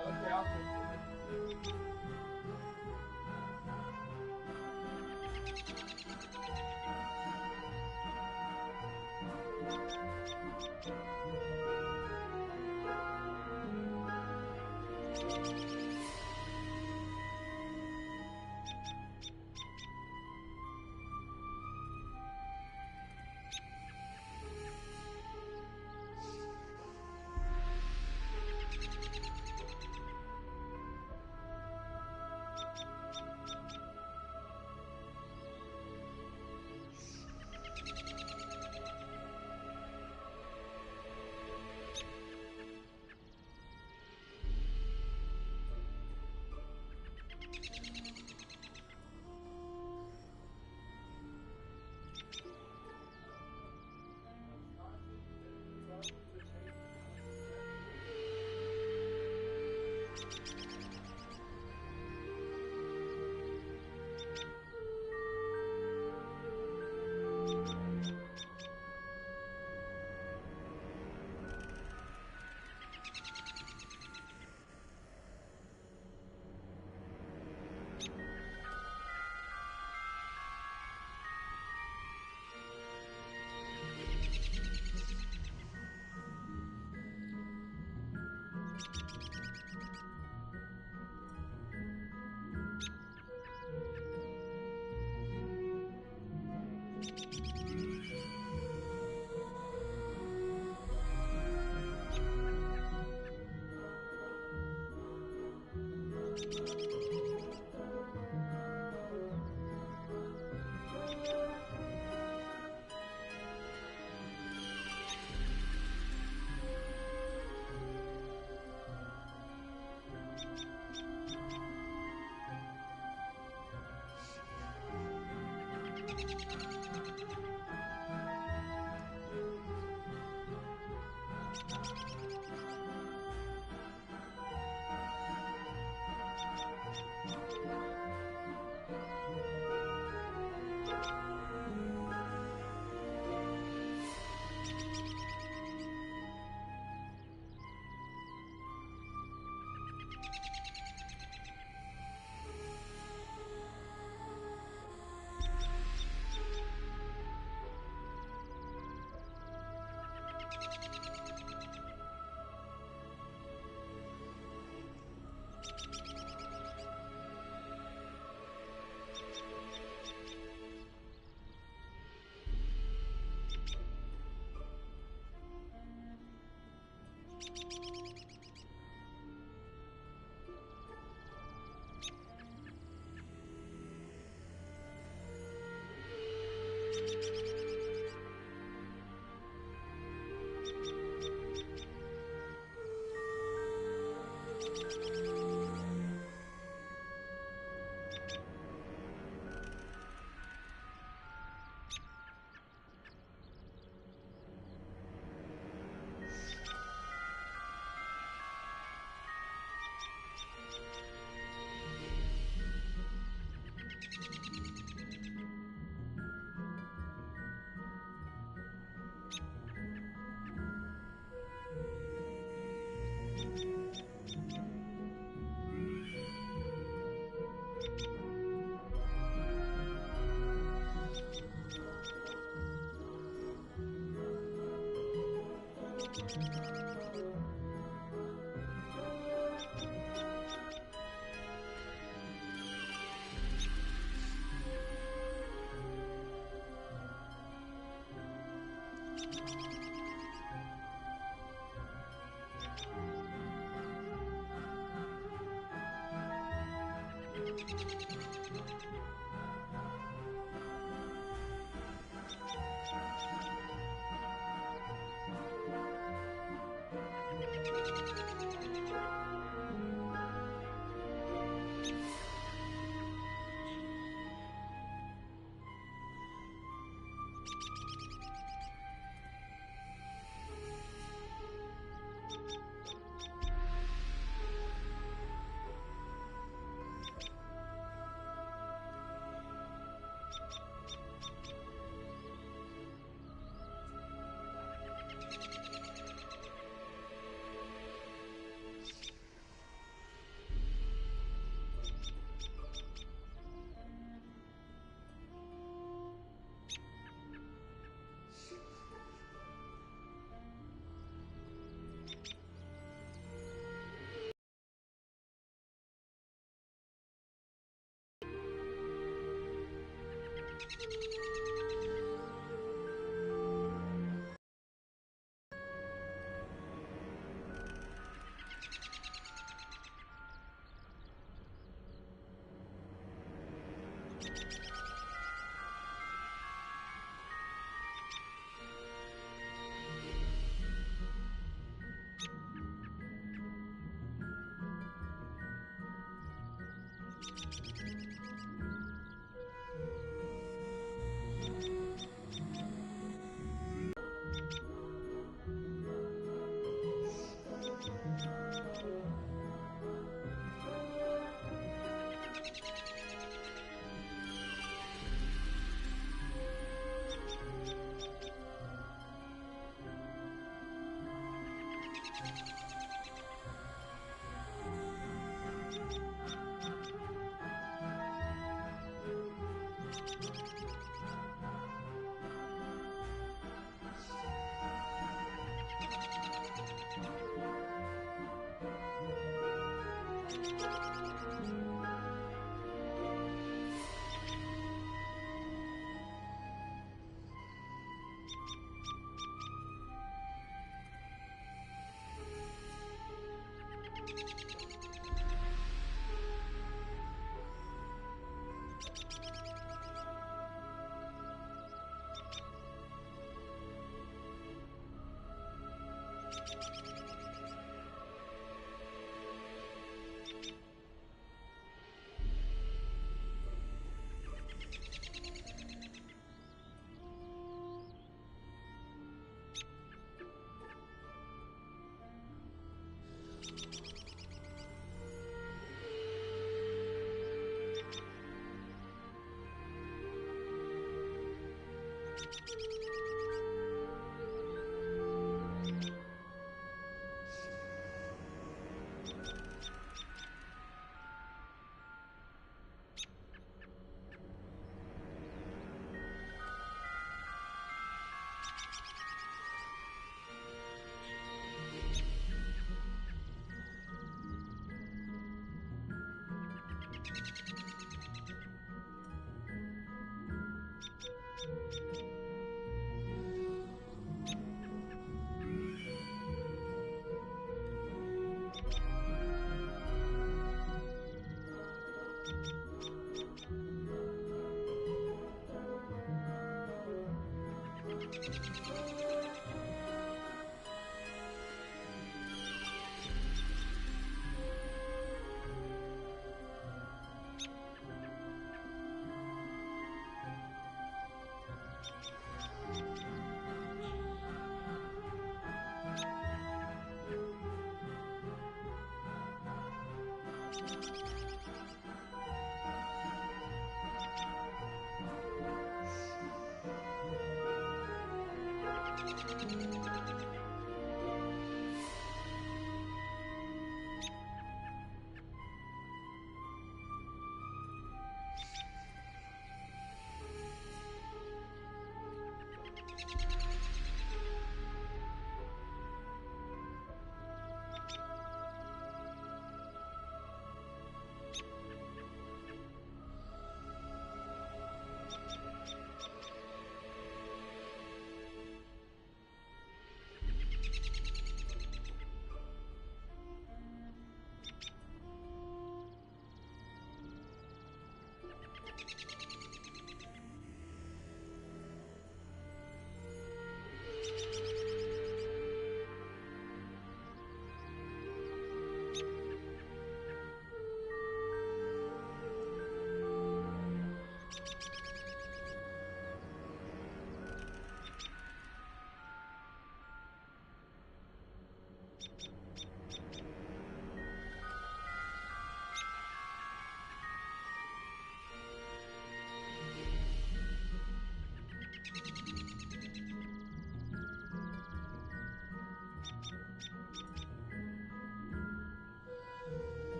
Okay, I'll fix it.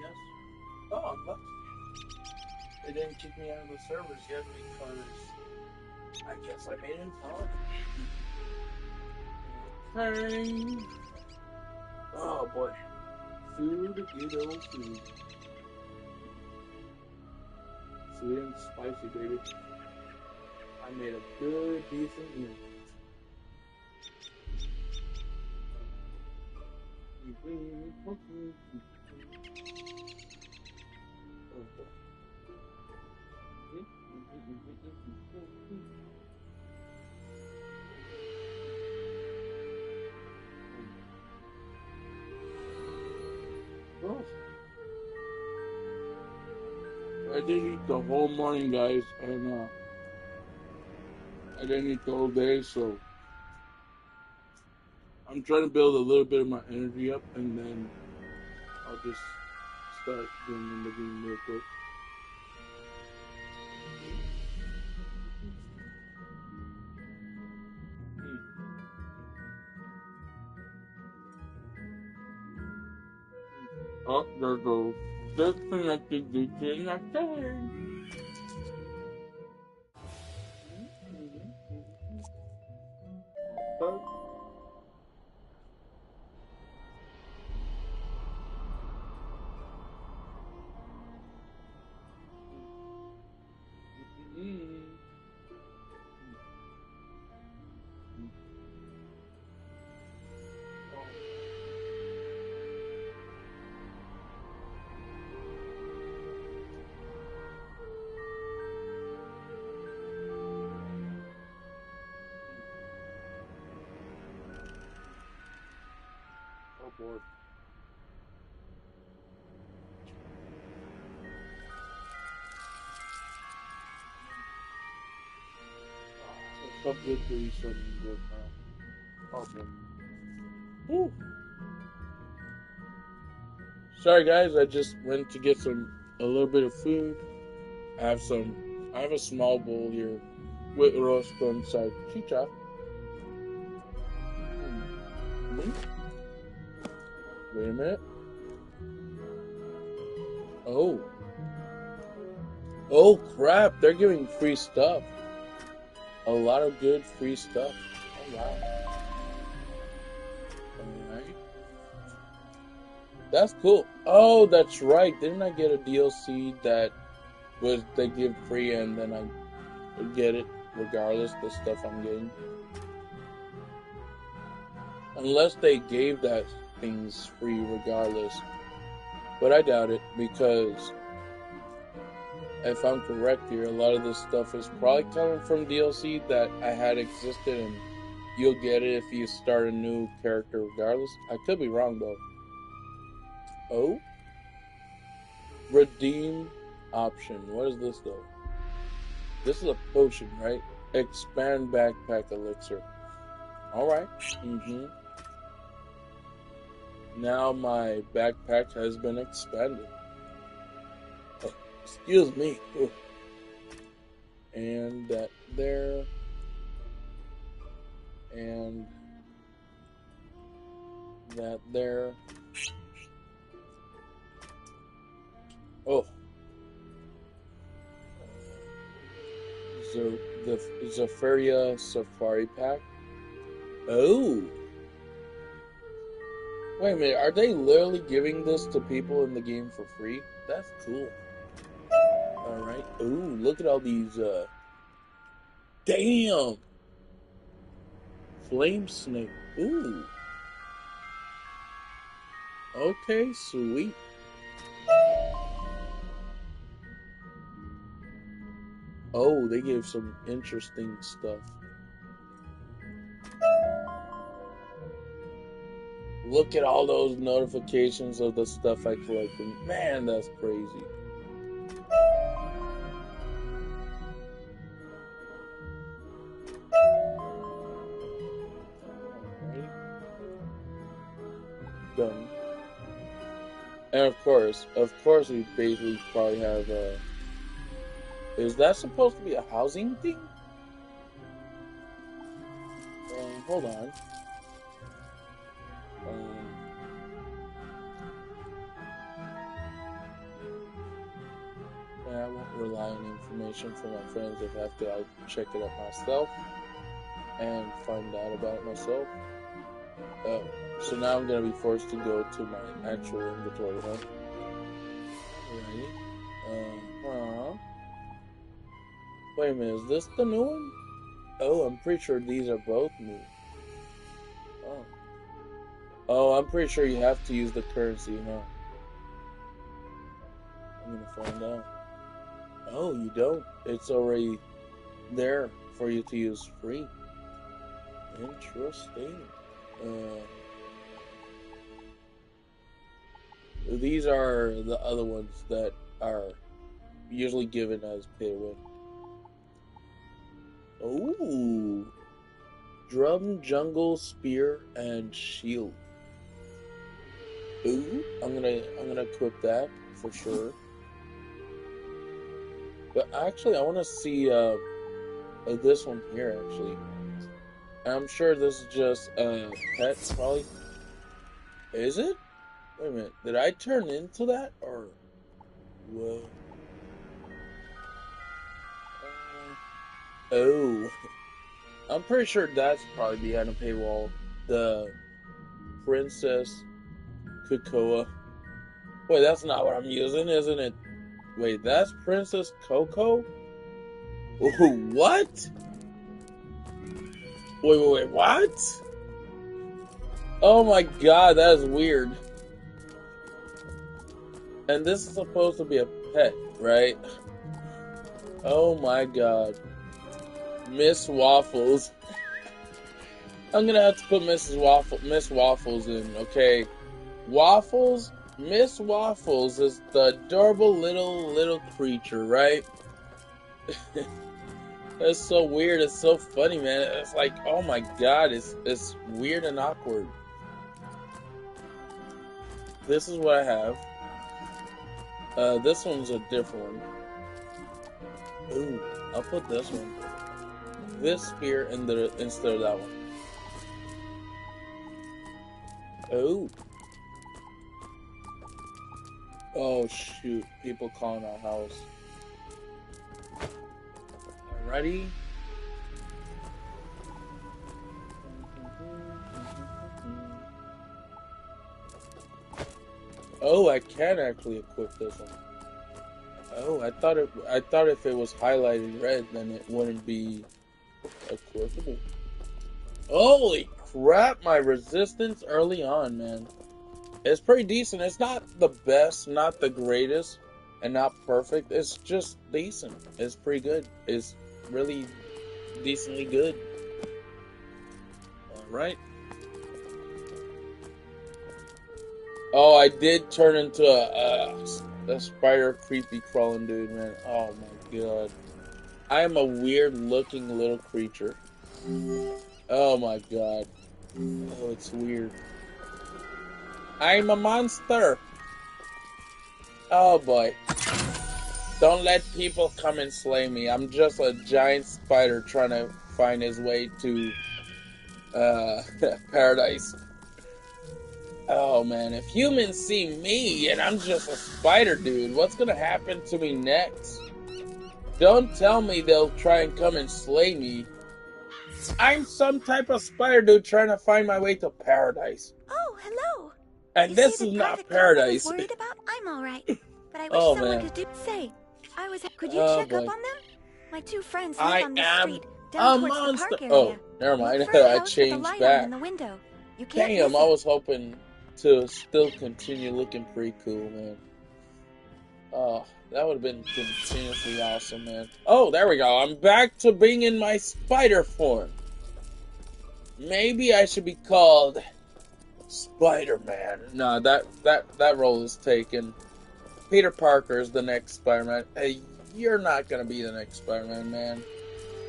Yes. Oh, I'm lucky. They didn't kick me out of the servers yet because I guess I made it intelligent. Okay. Oh boy. Food, good old food. Sweet and spicy, baby. I made a good, decent meal. I did eat the whole morning, guys, and I didn't eat the whole day, so I'm trying to build a little bit of my energy up, and then I'll just start doing the game real quick. Oh, there goes disconnected disconnected. forth. Some victory, some good, okay. Woo. Sorry guys, I just went to get a little bit of food. I have a small bowl here with roast con salchicha. Wait a minute. Oh crap, they're giving free stuff. A lot of good free stuff. Oh wow. Alright. That's cool. Oh, that's right. Didn't I get a DLC that was they give free and then I get it regardless the stuff I'm getting? Unless they gave that things free regardless. But I doubt it because if I'm correct here, a lot of this stuff is probably coming from DLC that I had existed and you'll get it if you start a new character regardless. I could be wrong though. Oh? Redeem option. What is this though? This is a potion, right? Expand backpack elixir. Alright. Now my backpack has been expanded. Oh, excuse me. Ooh. And that there. And that there. Oh. The Zafaria Safari Pack. Oh. Wait a minute, are they literally giving this to people in the game for free? That's cool. Alright. Ooh, look at all these, damn! Flame Snake. Ooh. Okay, sweet. Oh, they gave some interesting stuff. Look at all those notifications of the stuff I collected. Man, that's crazy. Alright. Done. And of course, we basically probably have is that supposed to be a housing thing? Hold on. I won't rely on information from my friends. If I have to, I'll check it up myself and find out about it myself. So now I'm gonna be forced to go to my actual inventory, huh? Alrighty. Wait a minute, is this the new one? Oh, I'm pretty sure these are both new. Oh, I'm pretty sure you have to use the currency, huh? I'm gonna find out. Oh, you don't. It's already there for you to use free. Interesting. These are the other ones that are usually given as pay to win. Ooh. Drum, jungle, spear, and shield. Ooh, I'm gonna equip that for sure. But actually, I want to see this one here. Actually, I'm sure this is just a pet, probably. Is it? Wait a minute. Did I turn into that or? Whoa. Oh. I'm pretty sure that's probably behind a paywall. The Princess Cocoa. Wait, that's not what I'm using, isn't it? Wait, that's Princess Coco? Ooh, what? Wait, what? Oh my god, that is weird. And this is supposed to be a pet, right? Oh my god. Miss Waffles. I'm gonna have to put Miss Waffles in, okay? Waffles, Miss Waffles is the adorable little creature, right? That's so weird. It's so funny, man. It's like, oh my god, it's weird and awkward. This is what I have. This one's a different one. Ooh, I'll put this one. This spear instead of that one. Ooh. Oh shoot, people calling our house. Ready? Oh, I can actually equip this one. Oh, I thought if it was highlighted red, then it wouldn't be equipable. Holy crap, my resistance early on, man. It's pretty decent. It's not the best, not the greatest, and not perfect. It's just decent. It's pretty good. It's really decently good. Alright. Oh, I did turn into a spider creepy crawling dude, man. Oh my god. I am a weird looking little creature. Oh my god. Oh, it's weird. I'm a monster. Oh boy. Don't let people come and slay me. I'm just a giant spider trying to find his way to paradise. Oh man, if humans see me and I'm just a spider dude, what's gonna happen to me next? Don't tell me they'll try and come and slay me. I'm some type of spider dude trying to find my way to paradise. Oh, hello. And this is not paradise. I was worried about. I'm all right, but I wish Oh, someone man. could say. Could you Oh, check boy. up on them? My two friends I live on the am street down a towards monster. the park area. Oh, never mind. Look for a I house with a changed light on back. in the window. You can't Damn, miss I it. was hoping to still continue looking pretty cool, man. Oh, that would have been continuously awesome, man. Oh, there we go. I'm back to being in my spider form. Maybe I should be called Spider-Man. No, that role is taken. Peter Parker is the next Spider-Man. Hey, you're not gonna be the next Spider-Man, man.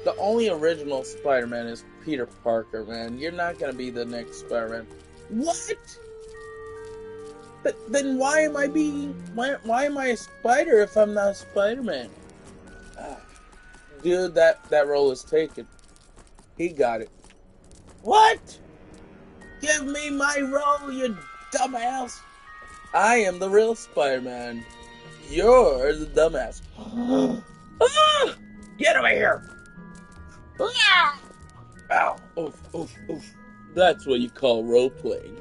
The only original Spider-Man is Peter Parker, man. You're not gonna be the next Spider-Man. What? Then why am I why am I a spider if I'm not Spider-Man? Dude, that role is taken. He got it. What? Give me my role, you dumbass! I am the real Spider-Man. You're the dumbass. Ah! Get over here! Ah! Ow! Oof, oof, oof. That's what you call role-playing.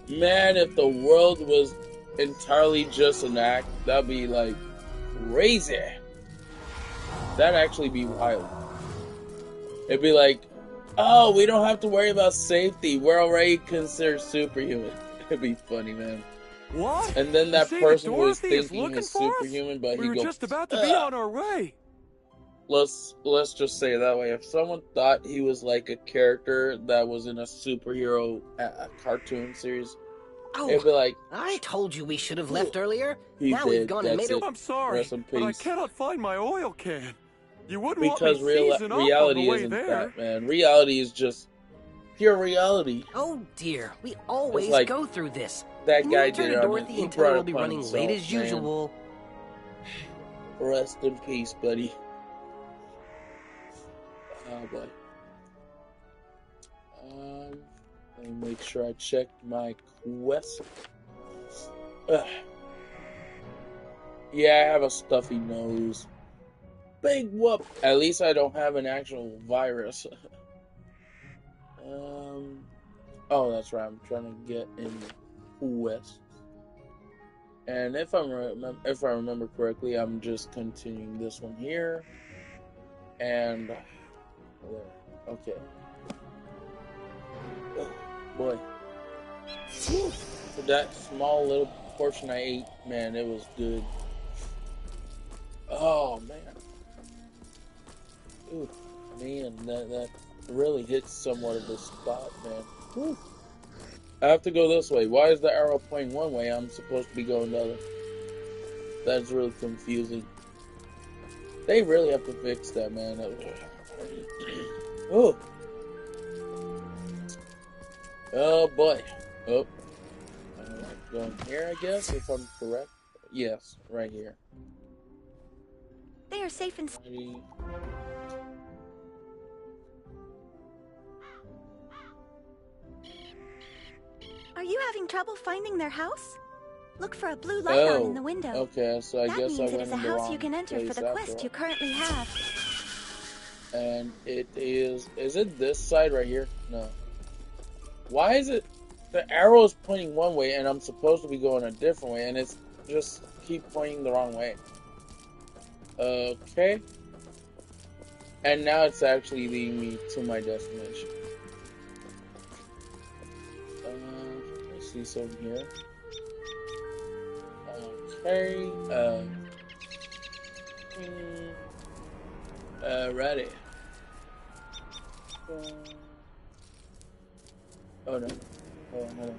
Man, if the world was entirely just an act, that'd be like crazy. That'd actually be wild. It'd be like, oh, we don't have to worry about safety. We're already considered superhuman. It'd be funny, man. What? And then that You say person that who is Dorothy is thinking looking is for us? superhuman, but We he were goes, just about to be "Ugh." on our way. Let's just say it that way. If someone thought he was like a character that was in a superhero cartoon series, it'd be Oh, like, I told you we should have left earlier. he Now did. we've gone and That's made it. a... I'm sorry, Rest in but I peace. cannot find my oil can. You wouldn't Because want me seizing up on reality the way isn't there. that, man. Reality is just pure reality. Oh dear, we always like, go through this. That Can guy you turn did to it on Dorothy he and tell her brought we'll it be upon running late himself, as man. usual? Rest in peace, buddy. Oh boy. Let me make sure I check my quest. Ugh. Yeah, I have a stuffy nose. Big whoop. At least I don't have an actual virus. Oh, that's right. I'm trying to get in quest. And if I remember correctly, I'm just continuing this one here. And there. Okay. Oh, boy. Whew. For that small little portion I ate, man, it was good. Oh man. Ooh, man, that really hits somewhat of the spot, man. Whew. I have to go this way. Why is the arrow pointing one way? I'm supposed to be going the other. That's really confusing. They really have to fix that, man. Oh. Oh boy. Oh. Going here, I guess, if I'm correct. Yes, right here. They are safe and... Are you having trouble finding their house? Look for a blue light on in the window. Okay, so I guess I went in the wrong place. That means it is a house you can enter for the quest you currently have. And it is it this side right here? No. Why is it, the arrow is pointing one way and I'm supposed to be going a different way and it's just keep pointing the wrong way. Okay. And now it's actually leading me to my destination. Let's see something here. Okay. Ready. Oh no. Oh no.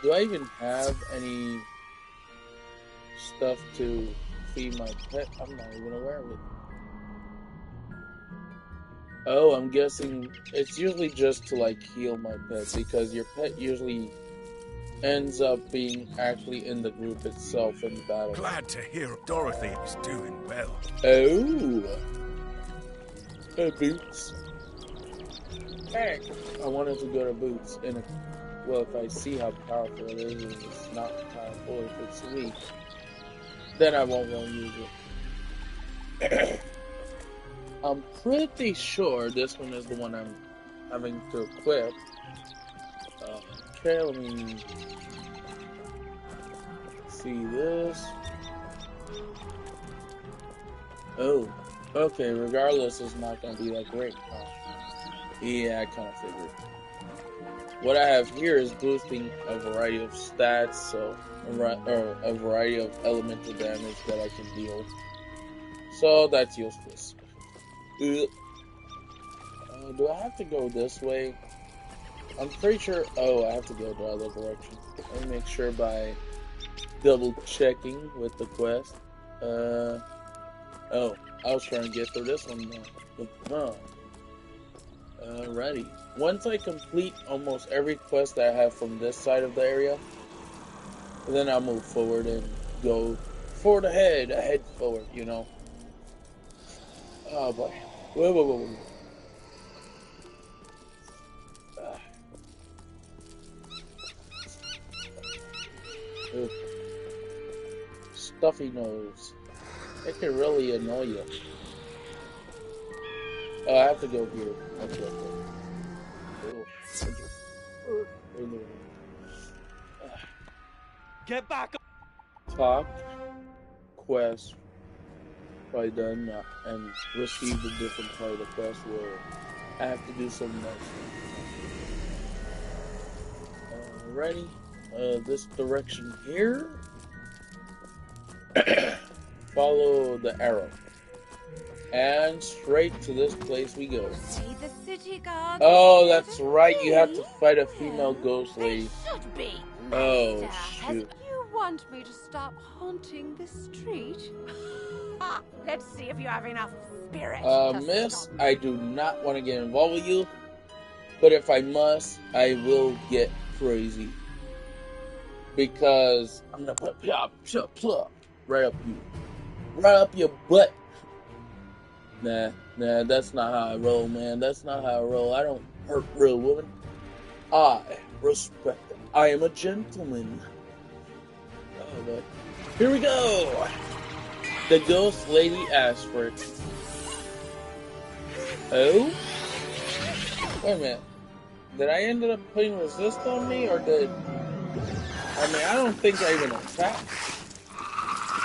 Do I even have any stuff to feed my pet? I'm not even aware of it. Oh, I'm guessing it's usually just to like heal my pet because your pet usually ends up being actually in the group itself in the battle. Glad to hear Dorothy is doing well. Oh. Hey, Boots. Hey. I wanted to go to Boots in a... Well, if I see how powerful it is, and it's not powerful, if it's weak, then I won't want to use it. I'm pretty sure this one is the one I'm having to equip. Okay, let me see this. Oh, okay, regardless, it's not going to be that great. Yeah, I kind of figured. What I have here is boosting a variety of stats, so a variety of elemental damage that I can deal. So that's useless. Do I have to go this way? I'm pretty sure. Oh, I have to go the other direction. Let me make sure by double checking with the quest. Oh, I was trying to get through this one now. Huh. Alrighty. Once I complete almost every quest that I have from this side of the area, then I'll move forward and go forward ahead forward, you know. Oh boy. Whoa. Stuffy nose. It can really annoy you. Oh, I have to go here. Okay. Get back! Top quest probably done and received a different part of the quest where I have to do something else. Alrighty. This direction here. Follow the arrow. And straight to this place we go. The city guard. Oh, that's right. You have to fight a female ghost lady. Should be. Oh, shoot. You want me to stop haunting the street? Let's see if you have enough spirit. Miss, I do not want to get involved with you, but if I must, I will get crazy. Because I'm gonna put plop right up your butt. Nah, that's not how I roll, man. That's not how I roll. I don't hurt real women. I respect them. I am a gentleman. Oh, but here we go. The ghost lady asked for it. Oh? Wait a minute. Did I end up putting resist on me, or did... I mean, I don't think I even attacked.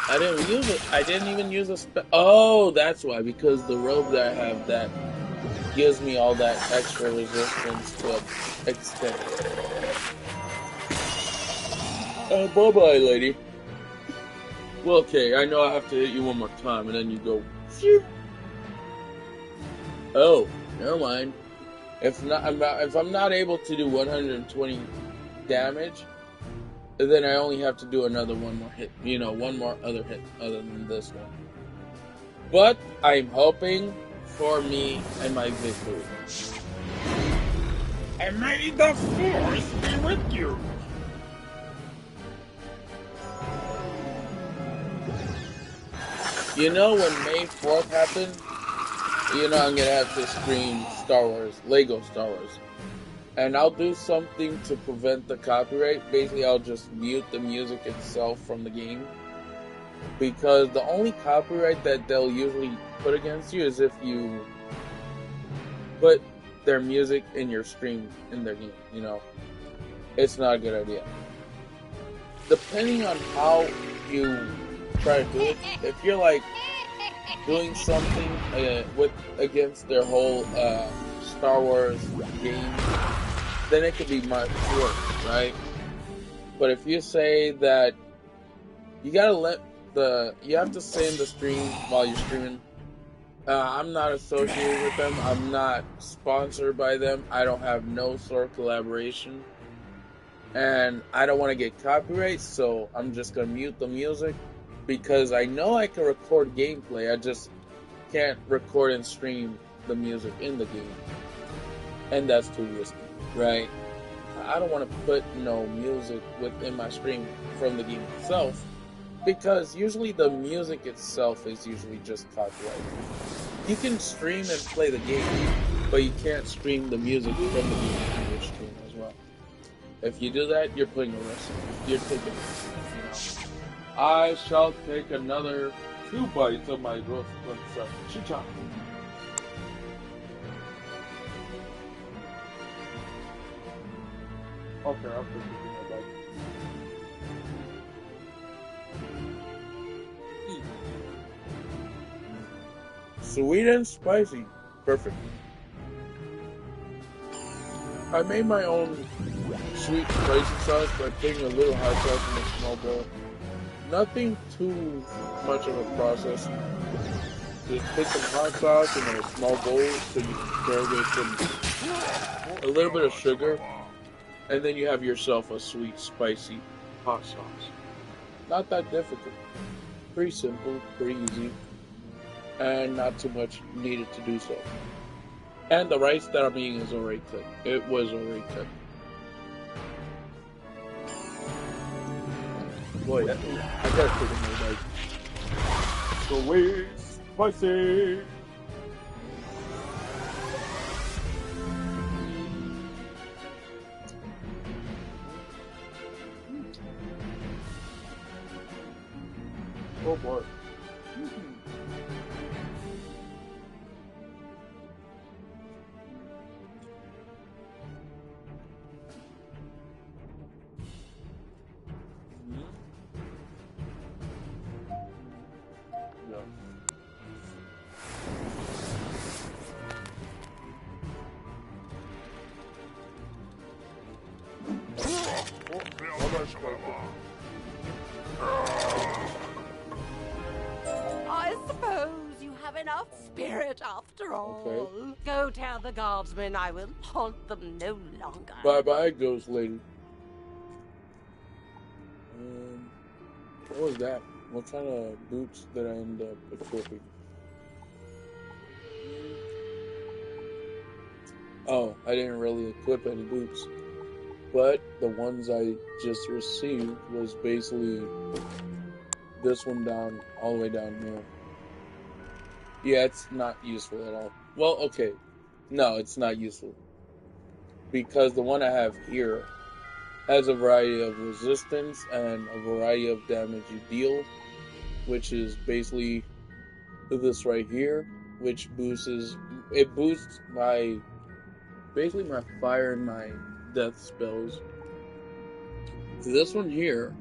I didn't use it. I didn't even use a spell. Oh, that's why. Because the robe that I have that gives me all that extra resistance to an extent. Bye-bye, lady. Well, okay. I know I have to hit you one more time, and then you go... Oh, never mind. If I'm not able to do 120 damage, then I only have to do another one more hit. You know, one more other hit other than this one. But I'm hoping for me and my victory. And may the force be with you. You know, when May 4th happened, you know I'm gonna have to stream Star Wars, Lego Star Wars. And I'll do something to prevent the copyright. Basically, I'll just mute the music itself from the game. Because the only copyright that they'll usually put against you is if you put their music in your stream in their game, you know. It's not a good idea. Depending on how you try to do it, if you're like doing something against their whole Star Wars game, then it could be much worse, right? But if you say that you gotta you have to say in the stream while you're streaming, I'm not associated with them, I'm not sponsored by them, I don't have no sort of collaboration, and I don't want to get copyright, so I'm just gonna mute the music, because I know I can record gameplay, I just can't record and stream the music in the game, and that's too risky, right? I don't want to put no music within my stream from the game itself, because usually the music itself is usually just copyrighted. You can stream and play the game, but you can't stream the music from the game in your stream as well. If you do that, you're putting a risk. You're taking a risk, you know. I shall take another 2 bites of my roast chicha. Okay, I'll put it in my bite. Sweet and spicy. Perfect. I made my own sweet spicy sauce by putting a little hot sauce in a small bowl. Nothing too much of a process. Just put some hot sauce in a small bowl so you can pair with a little bit of sugar, and then you have yourself a sweet, spicy hot sauce. Not that difficult. Pretty simple, pretty easy, and not too much needed to do so. And the rice that I'm eating is already cooked. It was already cooked. Boy, I gotta put in my bite. Sweet, spicy. Oh boy. I suppose you have enough spirit after all. Okay. Go tell the guardsmen I will haunt them no longer. Bye-bye, ghost lady. What was that? What kind of boots did I end up equipping? Oh, I didn't really equip any boots. But the ones I just received was basically this one down, all the way down here. Yeah, it's not useful at all. Well, okay. No, it's not useful. Because the one I have here has a variety of resistance and a variety of damage you deal, which is basically this right here, which boosts my fire and my death spells. This one here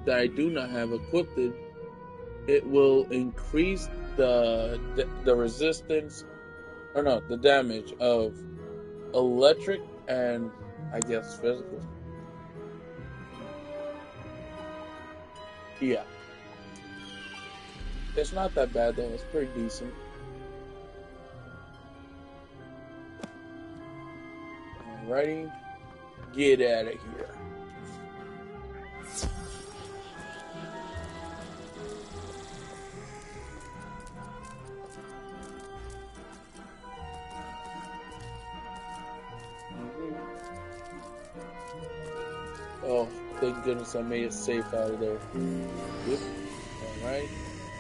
that I do not have equipped, it will increase the resistance, or no, the damage of electric and I guess physical. Yeah. It's not that bad though, it's pretty decent. Alrighty. Get out of here. Oh, thank goodness I made it safe out of there. Yep. Alright.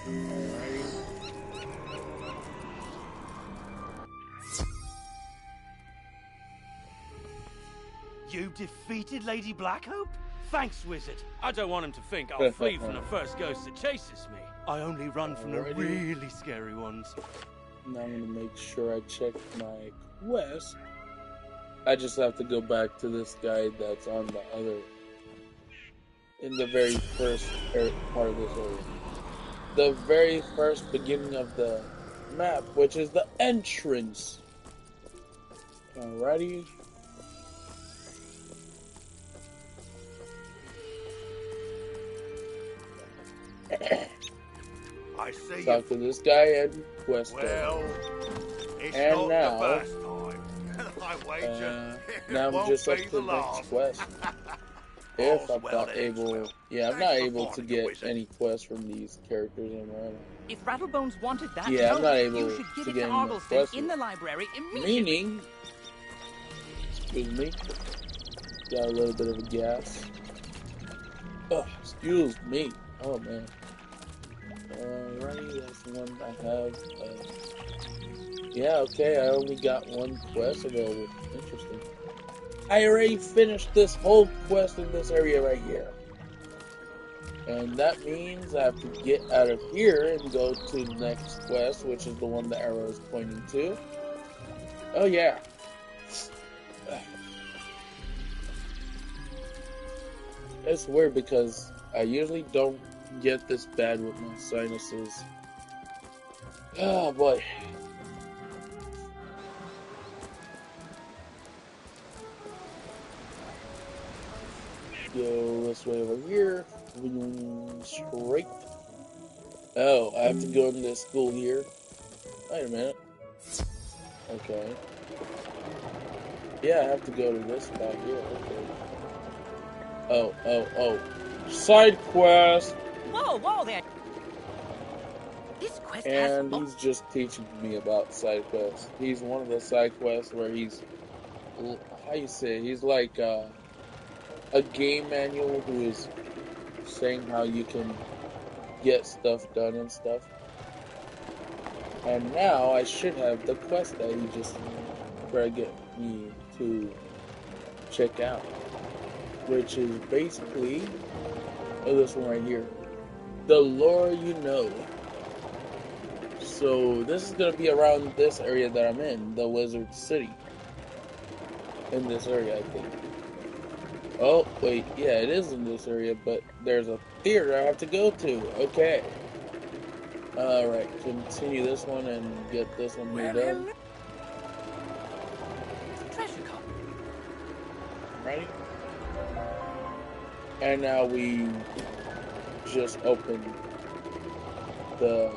Alrighty. You defeated Lady Blackhope? Thanks, wizard. I don't want him to think I'll flee from the first ghost that chases me. I only run from the really scary ones. Now I'm gonna make sure I check my quest. I just have to go back to this guy that's on the other, in the very first part of this area. The very first beginning of the map, which is the entrance. Alrighty. I see. Talk to this guy and quest. Well, it's and not now, the first time. I wager now I'm just up to the next quest. If I'm not able, yeah, I'm not able to get any quests from these characters anymore. If Rattlebones wanted that, Yeah, I'm not able you should give to it get to any Argleston quests. in the library immediately. Meaning, excuse me, got a little bit of a gas. Oh, excuse me. Oh man. Alrighty, that's the one I have. Yeah, okay, I only got one quest available. Interesting. I already finished this whole quest in this area right here. And that means I have to get out of here and go to the next quest, which is the one the arrow is pointing to. Oh yeah. It's weird because I usually don't get this bad with my sinuses. Oh boy. Go this way over here. Straight. Oh, I have to go into school here. Wait a minute. Okay. Yeah, I have to go to this spot here. Okay. Oh. Side quest! Whoa there! This quest and has... he's just teaching me about side quests. He's one of the side quests where he's... How you say? He's like a game manual who is saying how you can get stuff done and stuff. And now I should have the quest that he just tried to get me to check out. Which is basically... Oh, this one right here. The lore you know. So this is going to be around this area that I'm in. The Wizard City. In this area, I think. Oh, wait. Yeah, it is in this area. But there's a theater I have to go to. Okay. Alright. Continue this one and get this one here done. Treasure cup. Ready? And now we just open the...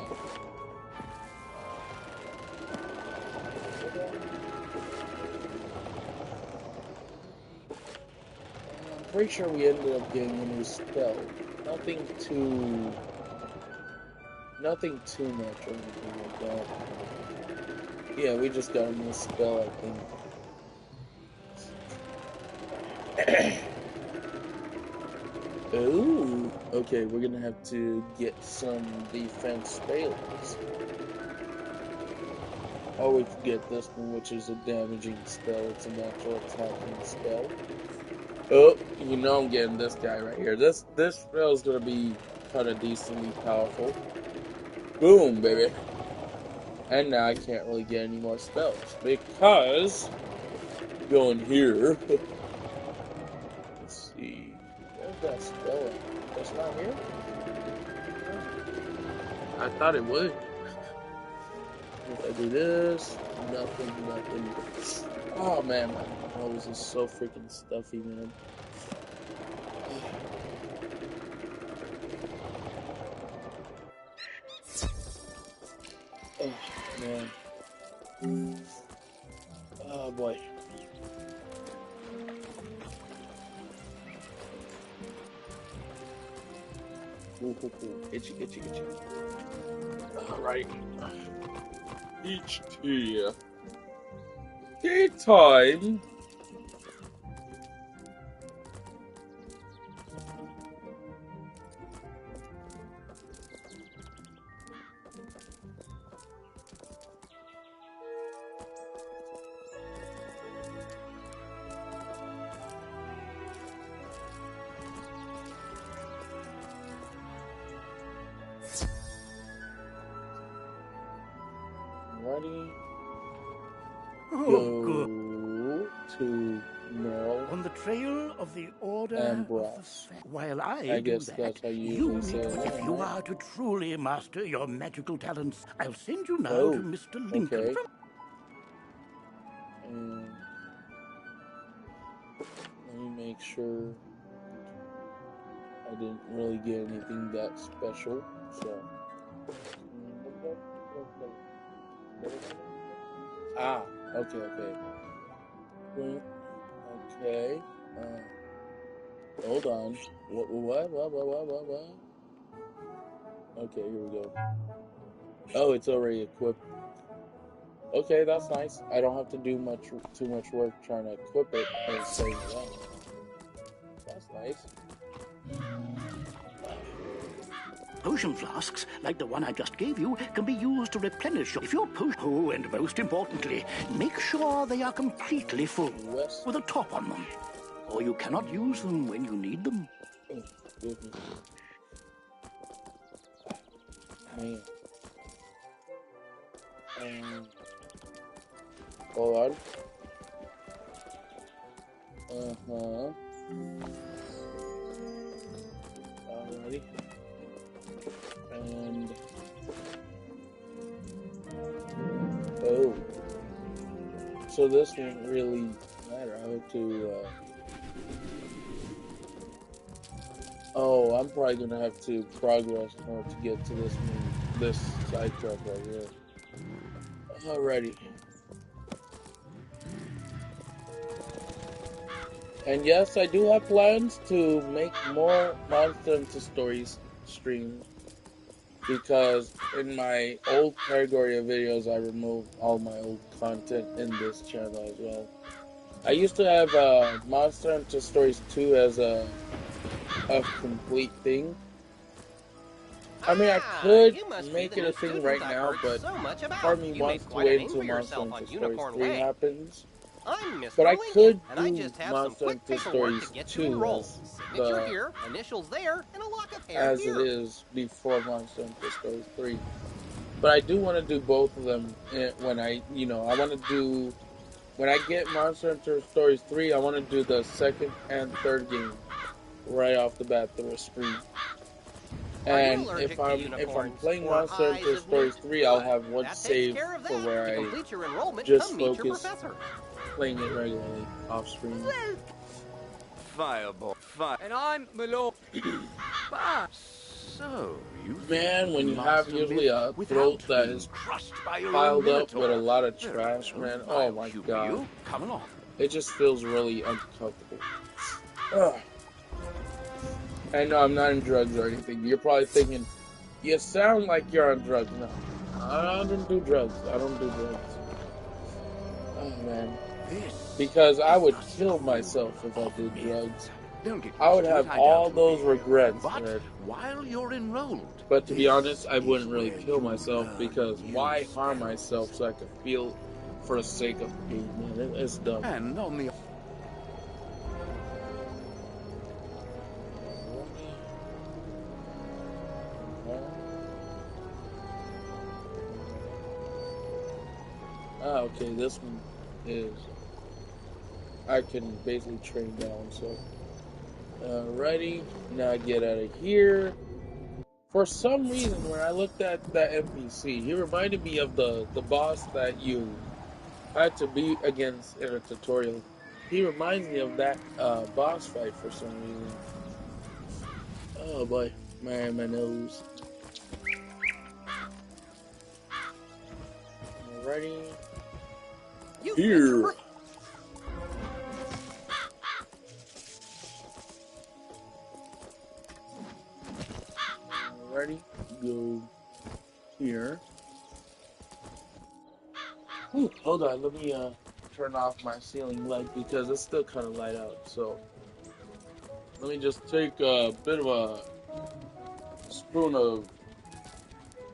I'm pretty sure we ended up getting a new spell. Nothing too much or anything like that. Yeah, we just got a new spell, I think. Ooh, okay, we're gonna have to get some defense spells. Oh, we could get this one, which is a damaging spell. It's a natural attacking spell. Oh, you know I'm getting this guy right here. This spell is gonna be kind of decently powerful. Boom, baby. And now I can't really get any more spells because going here. Let's see. That spell, that's not here? I thought it would. If I do this, nothing. Oh man, my nose is so freaking stuffy, man. Oh man. Oh boy. Ooh, itchy. Alright. Each tea. Tea time. Ready? Oh, good. Go to Merle On the trail of the order and of the Brass. While I I do guess that, that's how you you usually need say to, it, if you right? are to truly master your magical talents, I'll send you now Oh, to Mr. Lincoln okay. from... And let me make sure I didn't really get anything that special, so. Ah, okay. Okay. Hold on. What? Okay, here we go. Oh, it's already equipped. Okay, that's nice. I don't have to do too much work trying to equip it and setting it up. That's nice. Potion flasks, like the one I just gave you, can be used to replenish if your potion... Oh, and most importantly, make sure they are completely full, with a top on them, or you cannot use them when you need them. Man. Hold on. Alrighty. And oh, so this won't really matter. I have to. Oh, I'm probably gonna have to progress in order to get to this side track right here. Alrighty. And yes, I do have plans to make more Monster Hunter Stories streams, because in my old category of videos, I removed all my old content in this channel as well. I used to have Monster Hunter Stories 2 as a complete thing. I mean, I could make it a thing right now, but part of me wants to wait until Monster Hunter Stories 3 happens. I'm Mr. But I Lincoln, could and I do just have Monster some quick Hunter paperwork Stories to get you 2 enrolled. as Signature here, initials there, and a lock of hair as here. it is before Monster Hunter Stories 3. But I do want to do both of them when I want to do, when I get Monster Hunter Stories 3, I want to do the second and third game right off the bat through a stream. And if I'm playing Monster Hunter Stories 3, I'll have one save for where I just focus playing it regularly off screen. Fireball. And I'm Malone. So, man, when you have usually a throat that is piled up with a lot of trash, man, oh my god. It just feels really uncomfortable. Ugh. And no, I'm not on drugs or anything. You're probably thinking, you sound like you're on drugs. No, I don't do drugs. Oh man. Because I would kill myself if I did drugs. I would have all those regrets, man. While you're enrolled, but to be honest, I wouldn't really kill myself, because why harm myself so I could feel for the sake of pain, man? It's dumb. And on the... Ah, okay, this one is... I can basically train down, so... Alrighty, now get out of here. For some reason, when I looked at that NPC, he reminded me of the boss that you had to beat against in a tutorial. He reminds me of that boss fight for some reason. Oh boy, my nose. Alrighty. Here. Ready? Go here. Ooh, hold on, let me turn off my ceiling light because it's still kind of light out. So let me just take a bit of a spoon of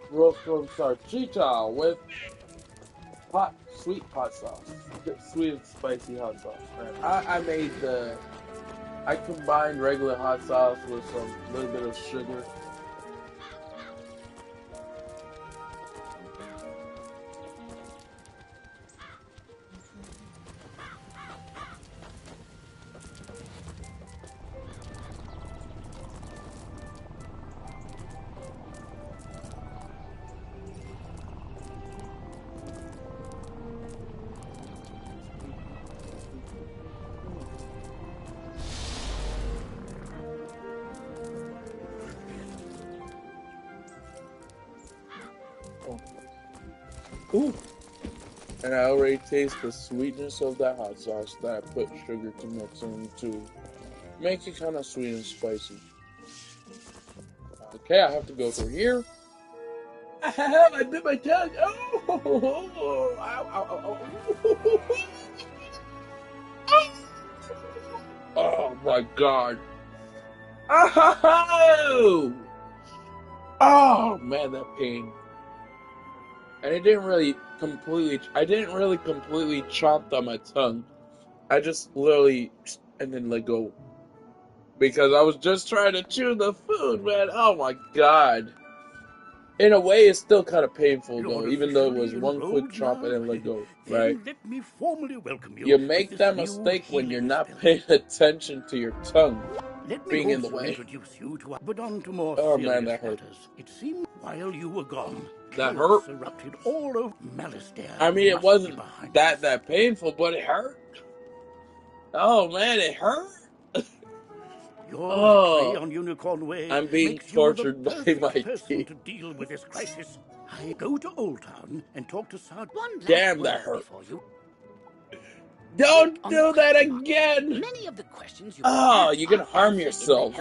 roasted salchicha with sweet hot sauce, sweet and spicy hot sauce. And I combined regular hot sauce with some little bit of sugar. Ooh. And I already taste the sweetness of that hot sauce that I put sugar to mix in to make it kind of sweet and spicy. Okay, I have to go through here. I bit my tongue. Oh, ow, ow, ow. Oh my god. Oh man, that pain. And I didn't really completely chomp on my tongue. I just literally, and then let go. Because I was just trying to chew the food, man. Oh my god. In a way, it's still kind of painful, though, even though it was one quick chomp and then let go, right? Let me formally welcome you. You make that mistake when you're not paying attention to your tongue being in the way. Introduce you to, but on to more oh man, that hurt. Matters. It seemed while you were gone, that hurt. Erupted all over Malice there. I mean, it wasn't that painful, but it hurt. Oh man, it hurt. Your on Unicorn Way I'm being tortured by my teeth. To deal with this crisis. I go to Old Town and talk to Sergeant. Damn, that hurt. Don't do that again! Many of the questions you're gonna harm yourself.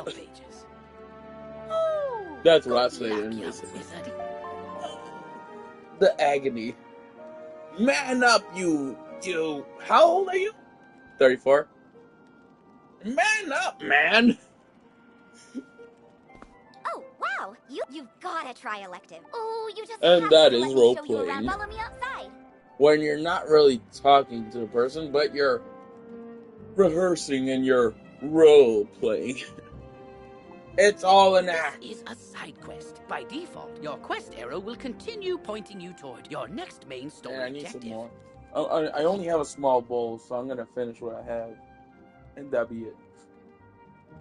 That's what I say in this. The agony. Man up, you. How old are you? 34. Man up, man. Oh wow, you've gotta try elective. Oh, you just and have that to is let me role show you playing. around. Follow me outside. When you're not really talking to the person, but you're rehearsing and you're role playing. It's all an act. This is a side quest. By default, your quest arrow will continue pointing you toward your next main story I need objective. some more. I only have a small bowl, so I'm gonna finish what I have, and that'll be it.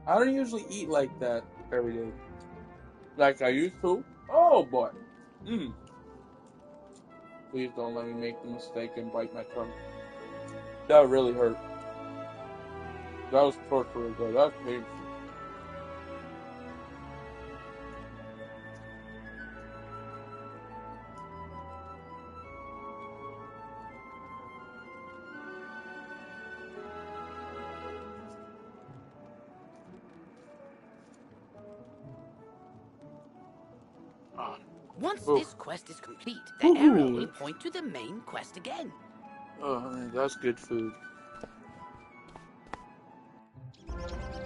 I don't usually eat like that every day, like I used to. Oh boy. Please don't let me make the mistake and bite my tongue. That really hurt. That was torturous, though. That's painful. Once this quest is complete, the arrow will point to the main quest again. Oh, that's good food.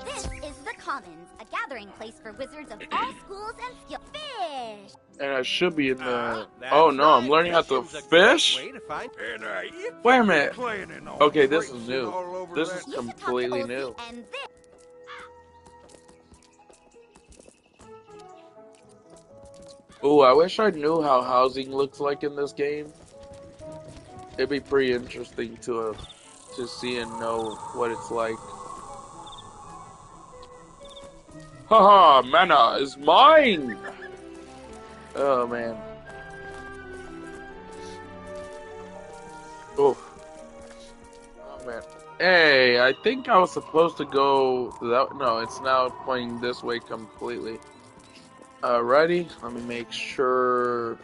This is the Commons, a gathering place for wizards of all schools and skill. Fish! And I should be in the... oh no, I'm learning how to fish? Wait a minute. Okay, this is new. This is completely new. Ooh, I wish I knew how housing looks like in this game. It'd be pretty interesting to see and know what it's like. Haha, mana is mine! Oh man. Oh. Oh man. Hey, I think I was supposed to go that. No, it's now pointing this way completely. Ready? Let me make sure.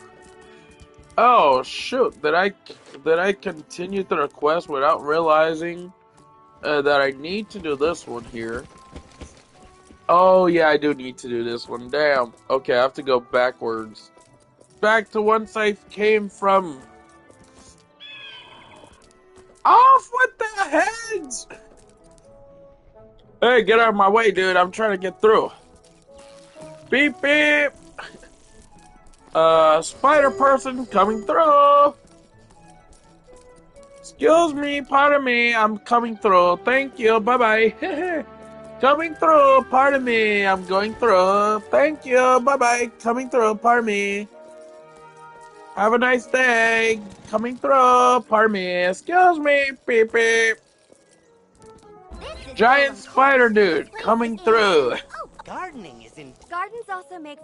Oh shoot! Did I continue through the quest without realizing that I need to do this one here? Oh, yeah, I do need to do this one. Damn. Okay, I have to go backwards. Back to whence I came from. Off with the heads! Hey, get out of my way, dude. I'm trying to get through. Beep, beep. Spider person coming through. Excuse me, pardon me. I'm coming through. Thank you. Bye-bye. Coming through. Pardon me. I'm going through. Thank you. Bye-bye. Coming through. Pardon me. Have a nice day. Coming through. Pardon me. Excuse me. Beep, beep. Giant spider dude coming through. Oh, gardening is in. Gardens also make.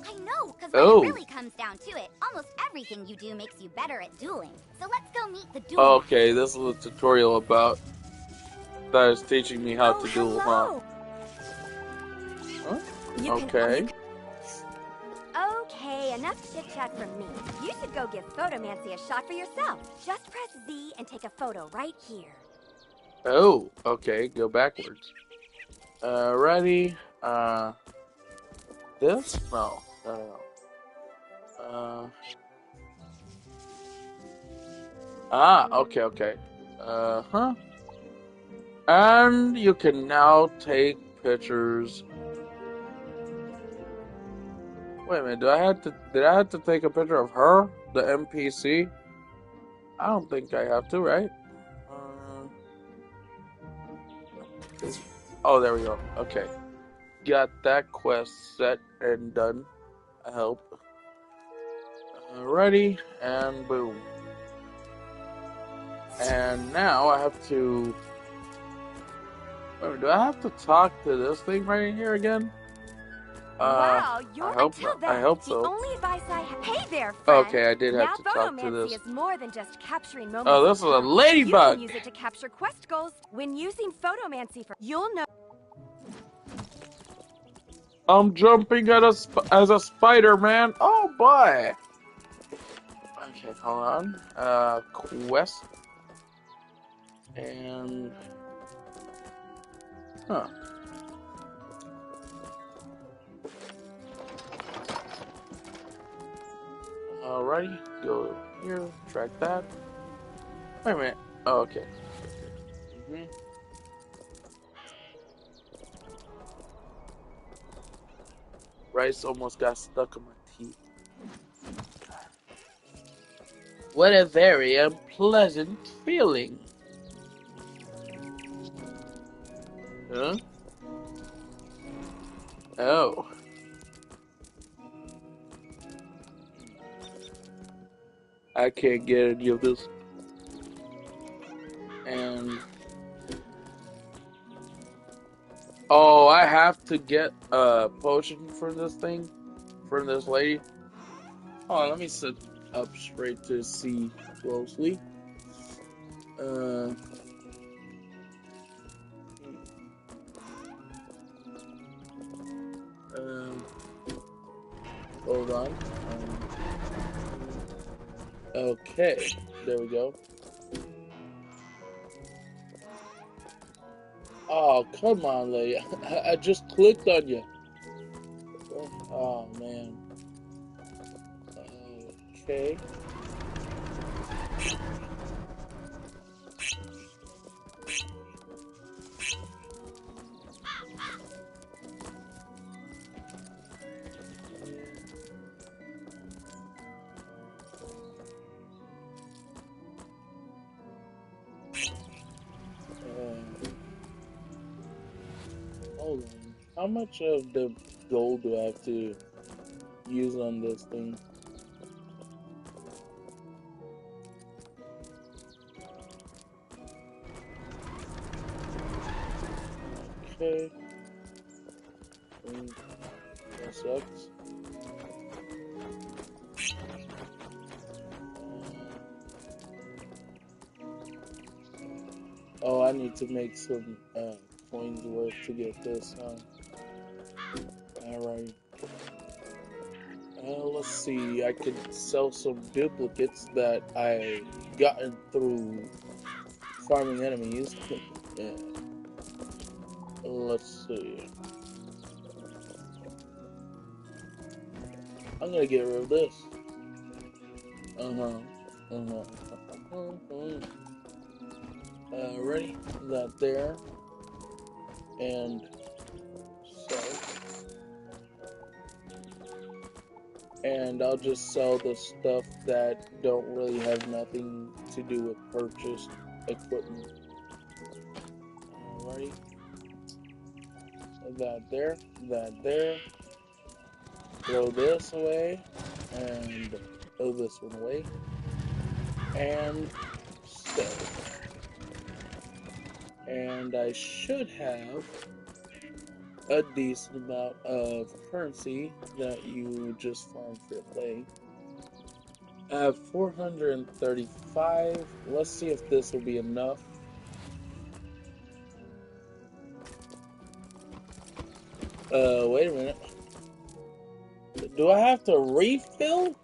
I know, because when it really comes down to it, almost everything you do makes you better at dueling. So let's go meet the duel. Okay, this is a tutorial about that is teaching me how to duel, huh? Okay. Okay, enough chit-chat from me. You should go give Photomancy a shot for yourself. Just press Z and take a photo right here. Oh, okay, go backwards. Ready? This? No. Okay. And you can now take pictures. Wait a minute, did I have to take a picture of her? The NPC? I don't think I have to, right? Oh, there we go. Okay. Got that quest set and done. I hope. Ready, and boom. And now I have to... Wait, do I have to talk to this thing right in here again? Wow, you're I hope so. The only advice I have. Hey there, friend. Okay, I did have to talk to this. Is more than just capturing moments. Oh, this is a ladybug. You can use it to capture quest goals. When using Photomancy, you'll know. I'm jumping at as a spider, man. Oh boy. Okay, hold on. Quest. And Alrighty, go here, track that. Wait a minute. Oh, okay. Rice almost got stuck in my teeth. What a very unpleasant feeling. Huh? Oh. I can't get any of this. And oh, I have to get a potion for this thing, for this lady. Hold on, let me sit up straight to see closely. Hold on. Okay, there we go. Oh, come on, lady. I just clicked on you. Oh, man. Okay. Hold on. How much of the gold do I have to use on this thing? Okay. That sucks. Oh, I need to make some coins worth to get this, huh? Alright. Let's see, I could sell some duplicates that I gotten through farming enemies. Yeah. Let's see. I'm gonna get rid of this. Ready? That there. And so. And I'll just sell the stuff that don't really have nothing to do with purchased equipment. Alrighty. That there. That there. Throw this away. And throw this one away. And sell. And I should have a decent amount of currency that you just farm for your play. I have 435. Let's see if this will be enough. Wait a minute. Do I have to refill?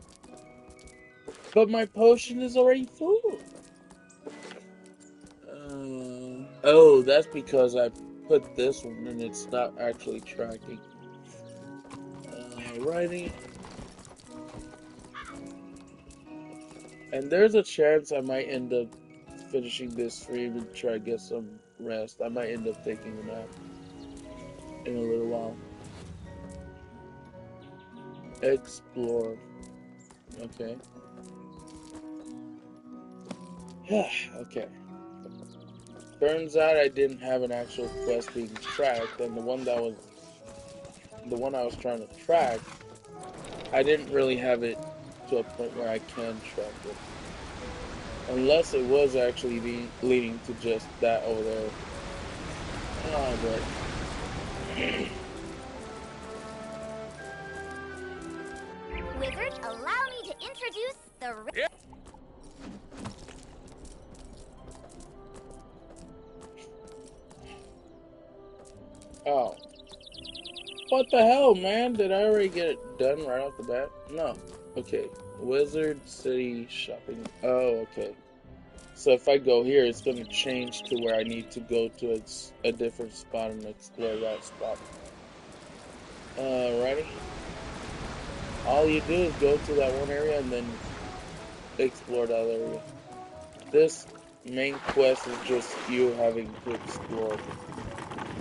But my potion is already full. Oh, that's because I put this one and it's not actually tracking. Alrighty. And there's a chance I might end up finishing this stream and try to get some rest. I might end up taking a nap in a little while. Explore. Okay. Okay. Turns out I didn't have an actual quest being tracked, and the one I was trying to track, I didn't really have it to a point where I can track it. Unless it was actually leading to just that over there. Oh, but Wizards, allow me to introduce the... Oh. What the hell, man? Did I already get it done right off the bat? No. Okay. Wizard City Shopping. Oh, okay. So if I go here, it's going to change to where I need to go to a different spot and explore that spot. Alrighty. All you do is go to that one area and then explore that area. This main quest is just you having to explore.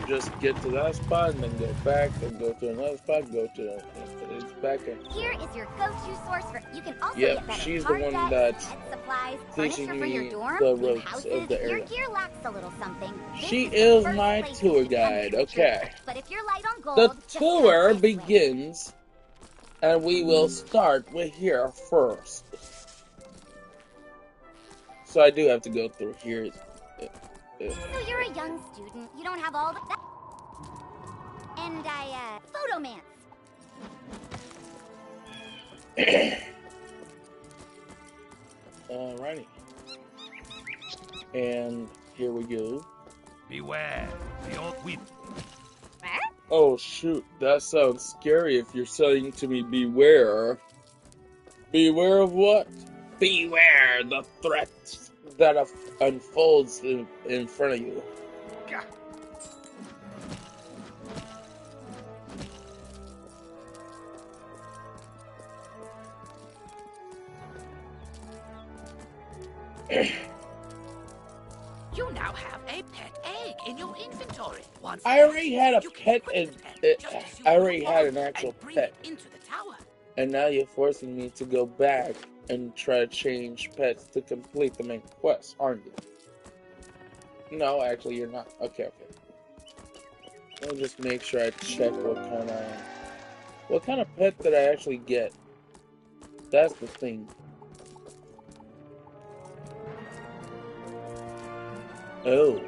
Just get to that spot and then go back, then go to another spot, go to it's back in. Here is your go-to source for. You can also Yep, get better she's the card one decks, that's supplies, teaching furniture for your me dorm, the new ropes houses. of the area. Your gear lacks a little something. This She is the is first my place tour you can guide, get your okay. trip. But if you're light on gold, The just tour head this way. begins, and we will start with here first. So I do have to go through here. So you're a young student. You don't have all the... And I, photomance. Alrighty. And here we go. Beware. The old weep. Oh shoot, that sounds scary if you're saying to me beware. Beware of what? Beware the threat that unfolds in front of you. You now have a pet egg in your inventory. Once I already had a pet, and I already had an actual pet. Into the tower. And now you're forcing me to go back and try to change pets to complete the main quest, aren't you? No, actually you're not. Okay. I'll just make sure I check what kind of pet did I actually get. That's the thing. Oh,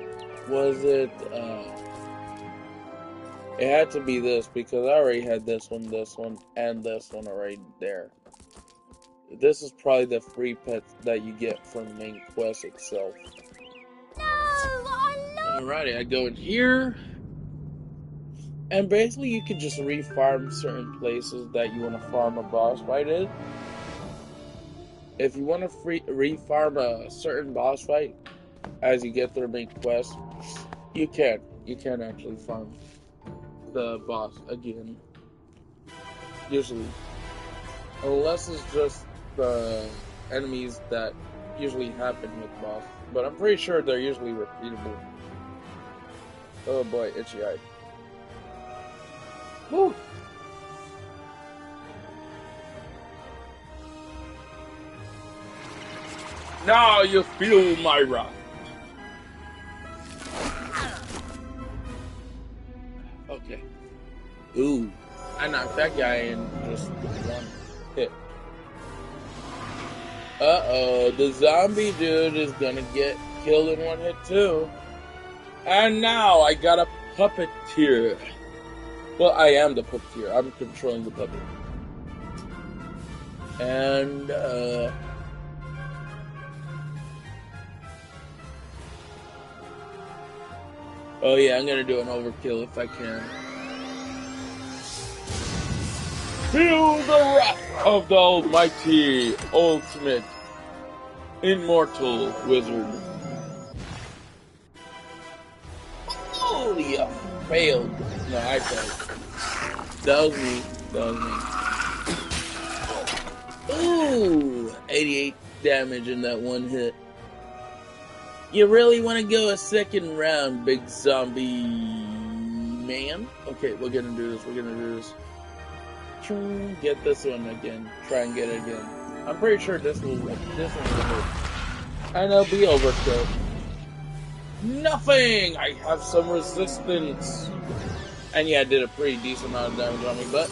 was it, it had to be this, because I already had this one, and this one already there. This is probably the free pet that you get from the main quest itself. Alrighty, I go in here, and basically you can just re-farm certain places that you want to farm a boss fight in. If you want to re-farm a certain boss fight, as you get through the main quest, you can. you can't actually farm the boss again. Usually. Unless it's just the enemies that usually happen with boss. But I'm pretty sure they're usually repeatable. Oh boy, itchy eye. Woo! Now you feel my wrath. Okay. Ooh. I knocked that guy in just one hit. Uh-oh, the zombie dude is gonna get killed in one hit too. And now I got a puppeteer. Well, I am the puppeteer. I'm controlling the puppet. And, oh yeah, I'm gonna do an overkill if I can. Feel the wrath of the almighty, ultimate, immortal wizard. Oh, you failed. No, I failed. That was me. Ooh, 88 damage in that one hit. You really want to go a second round, big zombie man? Okay, we're gonna do this. Get this one again. Try and get it again. I'm pretty sure this one will hit. And it'll be overkill. Nothing! I have some resistance. And yeah, I did a pretty decent amount of damage on me, but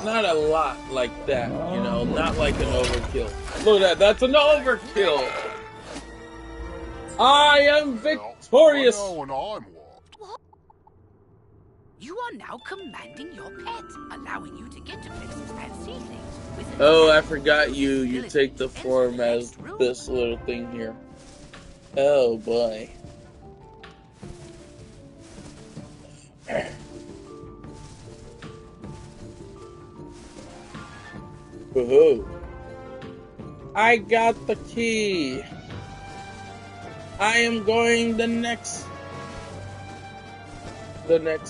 not a lot like that, you know, not like an overkill. Look at that, that's an overkill! I am victorious! You are now commanding your pet, allowing you to get to places and see things. With oh, I forgot you take the form as this little thing here. Oh boy. Woohoo! I got the key! I am going the next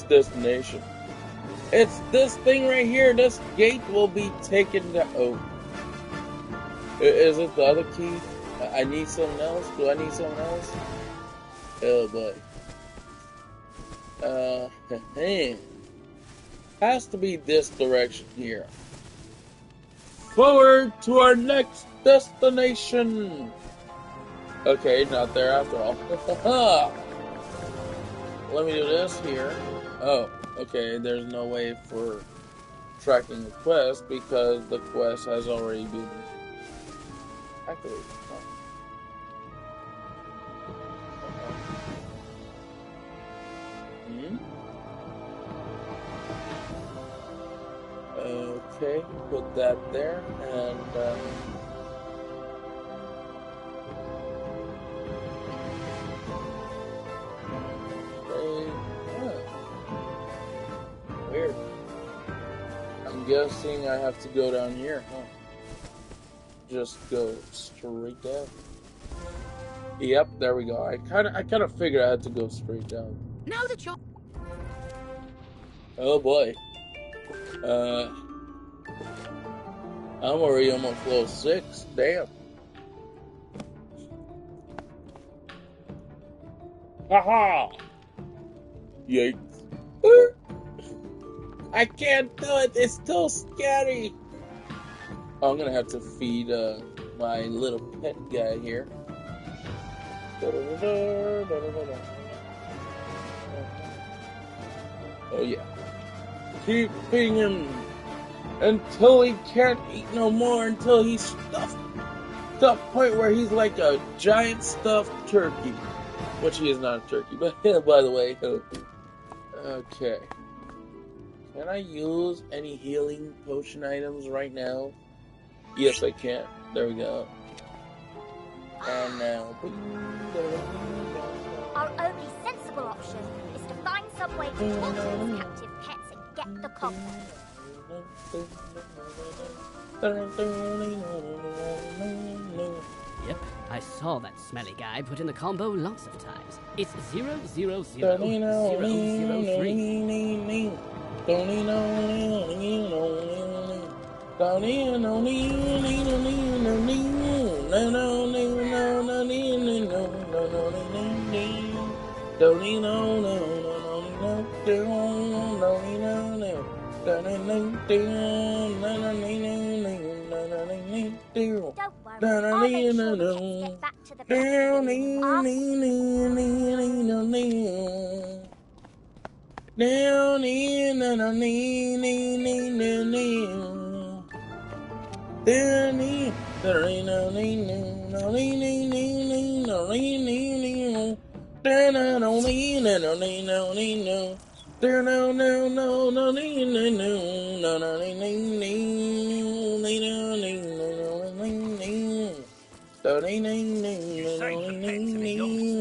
destination. It's this thing right here. This gate will be taken to... Oh. Is it the other key? I need something else? Do I need something else? Oh boy. Has to be this direction here. Forward to our next destination! Okay, not there after all. Let me do this here. Oh, okay, there's no way for tracking the quest because the quest has already been activated. Okay, put that there, and weird. I'm guessing I have to go down here, huh? Just go straight down. Yep, there we go. I kind of figured I had to go straight down. Now that you're... Oh boy. I'm already almost level 6. Damn. Haha! Yikes. I can't do it. It's too scary. Oh, I'm gonna have to feed my little pet guy here. Oh yeah. Keep feeding him until he can't eat no more, until he's stuffed to the point where he's like a giant stuffed turkey. Which he is not a turkey, but by the way. Okay. Can I use any healing potion items right now? Yes, I can. There we go. And now... Our only sensible option is to find some way to torture these captive pets and get the cobweb. Yep. I saw that smelly guy put in the combo lots of times. It's 000003.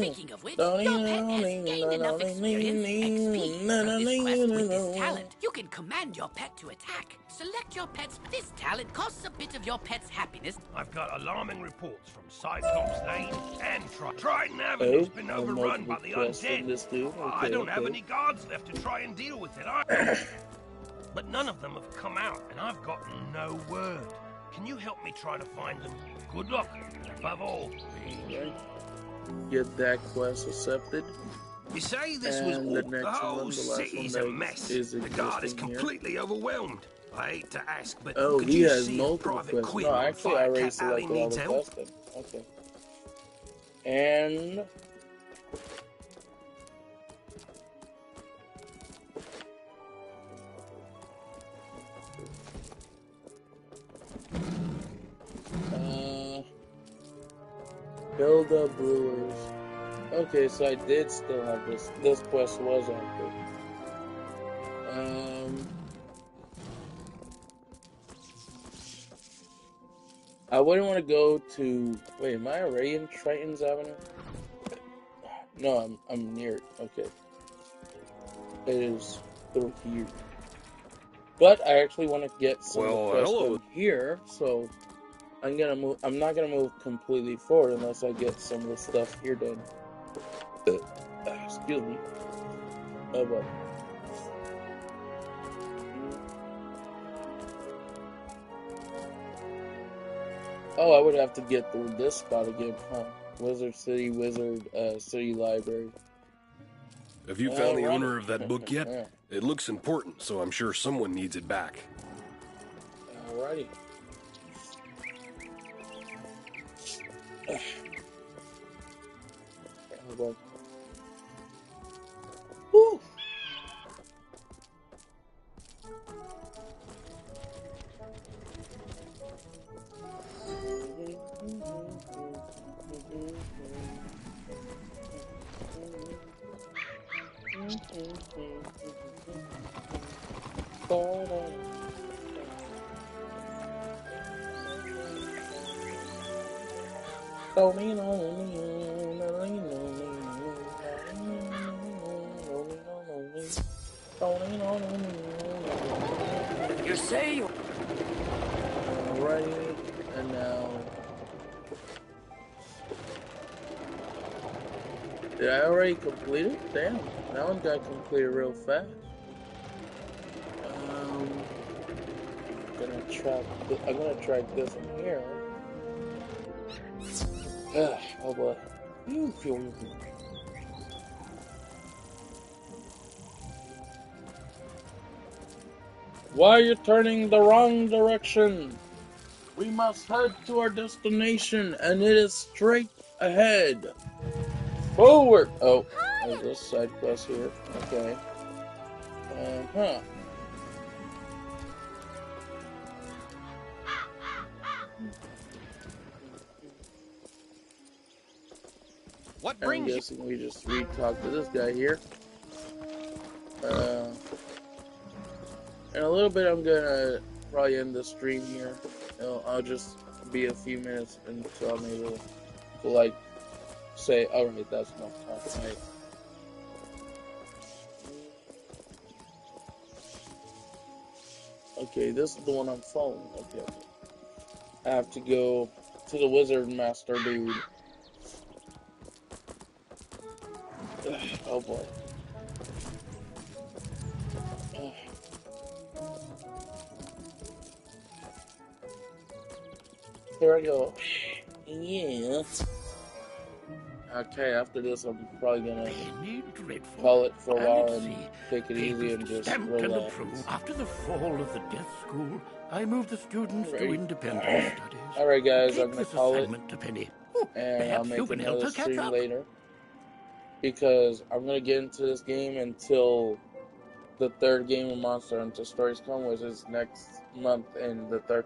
Speaking of which, your pet has gained enough experience, XP, for this quest with this talent. You can command your pet to attack. Select your pets. This talent costs a bit of your pet's happiness. I've got alarming reports from Cyclops Lane and Trident Avenue's been overrun by the undead. I don't have any guards left to try and deal with it. But none of them have come out, and I've got no word. Can you help me try to find them? Good luck, above all. Get that quest accepted. You say this was all... The whole city's a mess. The guard is completely overwhelmed. I hate to ask, but could he you has see multiple Private quests. Quinn No, on actually, I already Firecat Alley selected all needs the help? quests then. Okay. And... Builder Brewers. Okay, so I did still have this. This quest was active. I wouldn't want to go to... Wait, am I already in Triton's Avenue? No, I'm near it. Okay. It is through here. But I actually want to get some quests done here, so... I'm not gonna move completely forward unless I get some of the stuff here done. Excuse me. Oh boy. Oh, I would have to get through this spot again, huh? Wizard City Library. Have you found the owner of that book yet? Yeah. It looks important, so I'm sure someone needs it back. Alrighty. Woo. You say you... Alright, and now... Did I already complete it? Damn, that one got completed real fast. I'm gonna track this in here. Oh boy. Why are you turning the wrong direction? We must head to our destination, and it is straight ahead. Forward! Oh, there's this side quest here. Okay. What brings I'm guessing we just re-talk to this guy here. In a little bit, I'm gonna probably end the stream here. I'll just be a few minutes until I'm able to, like, say, alright, that's enough time. Right. Okay, this is the one I'm following. Okay. I have to go to the Wizard Master dude Oh boy. Here I go. Yeah. Okay, after this, I'm probably gonna call it for a while and take it easy and just relax. After the fall of the deaf school, I moved the students to independent studies. Alright guys, I'm gonna call it, and I'll make another stream later, because I'm gonna get into this game until the third game of Monster Hunter Stories come, which is next month in the 13th.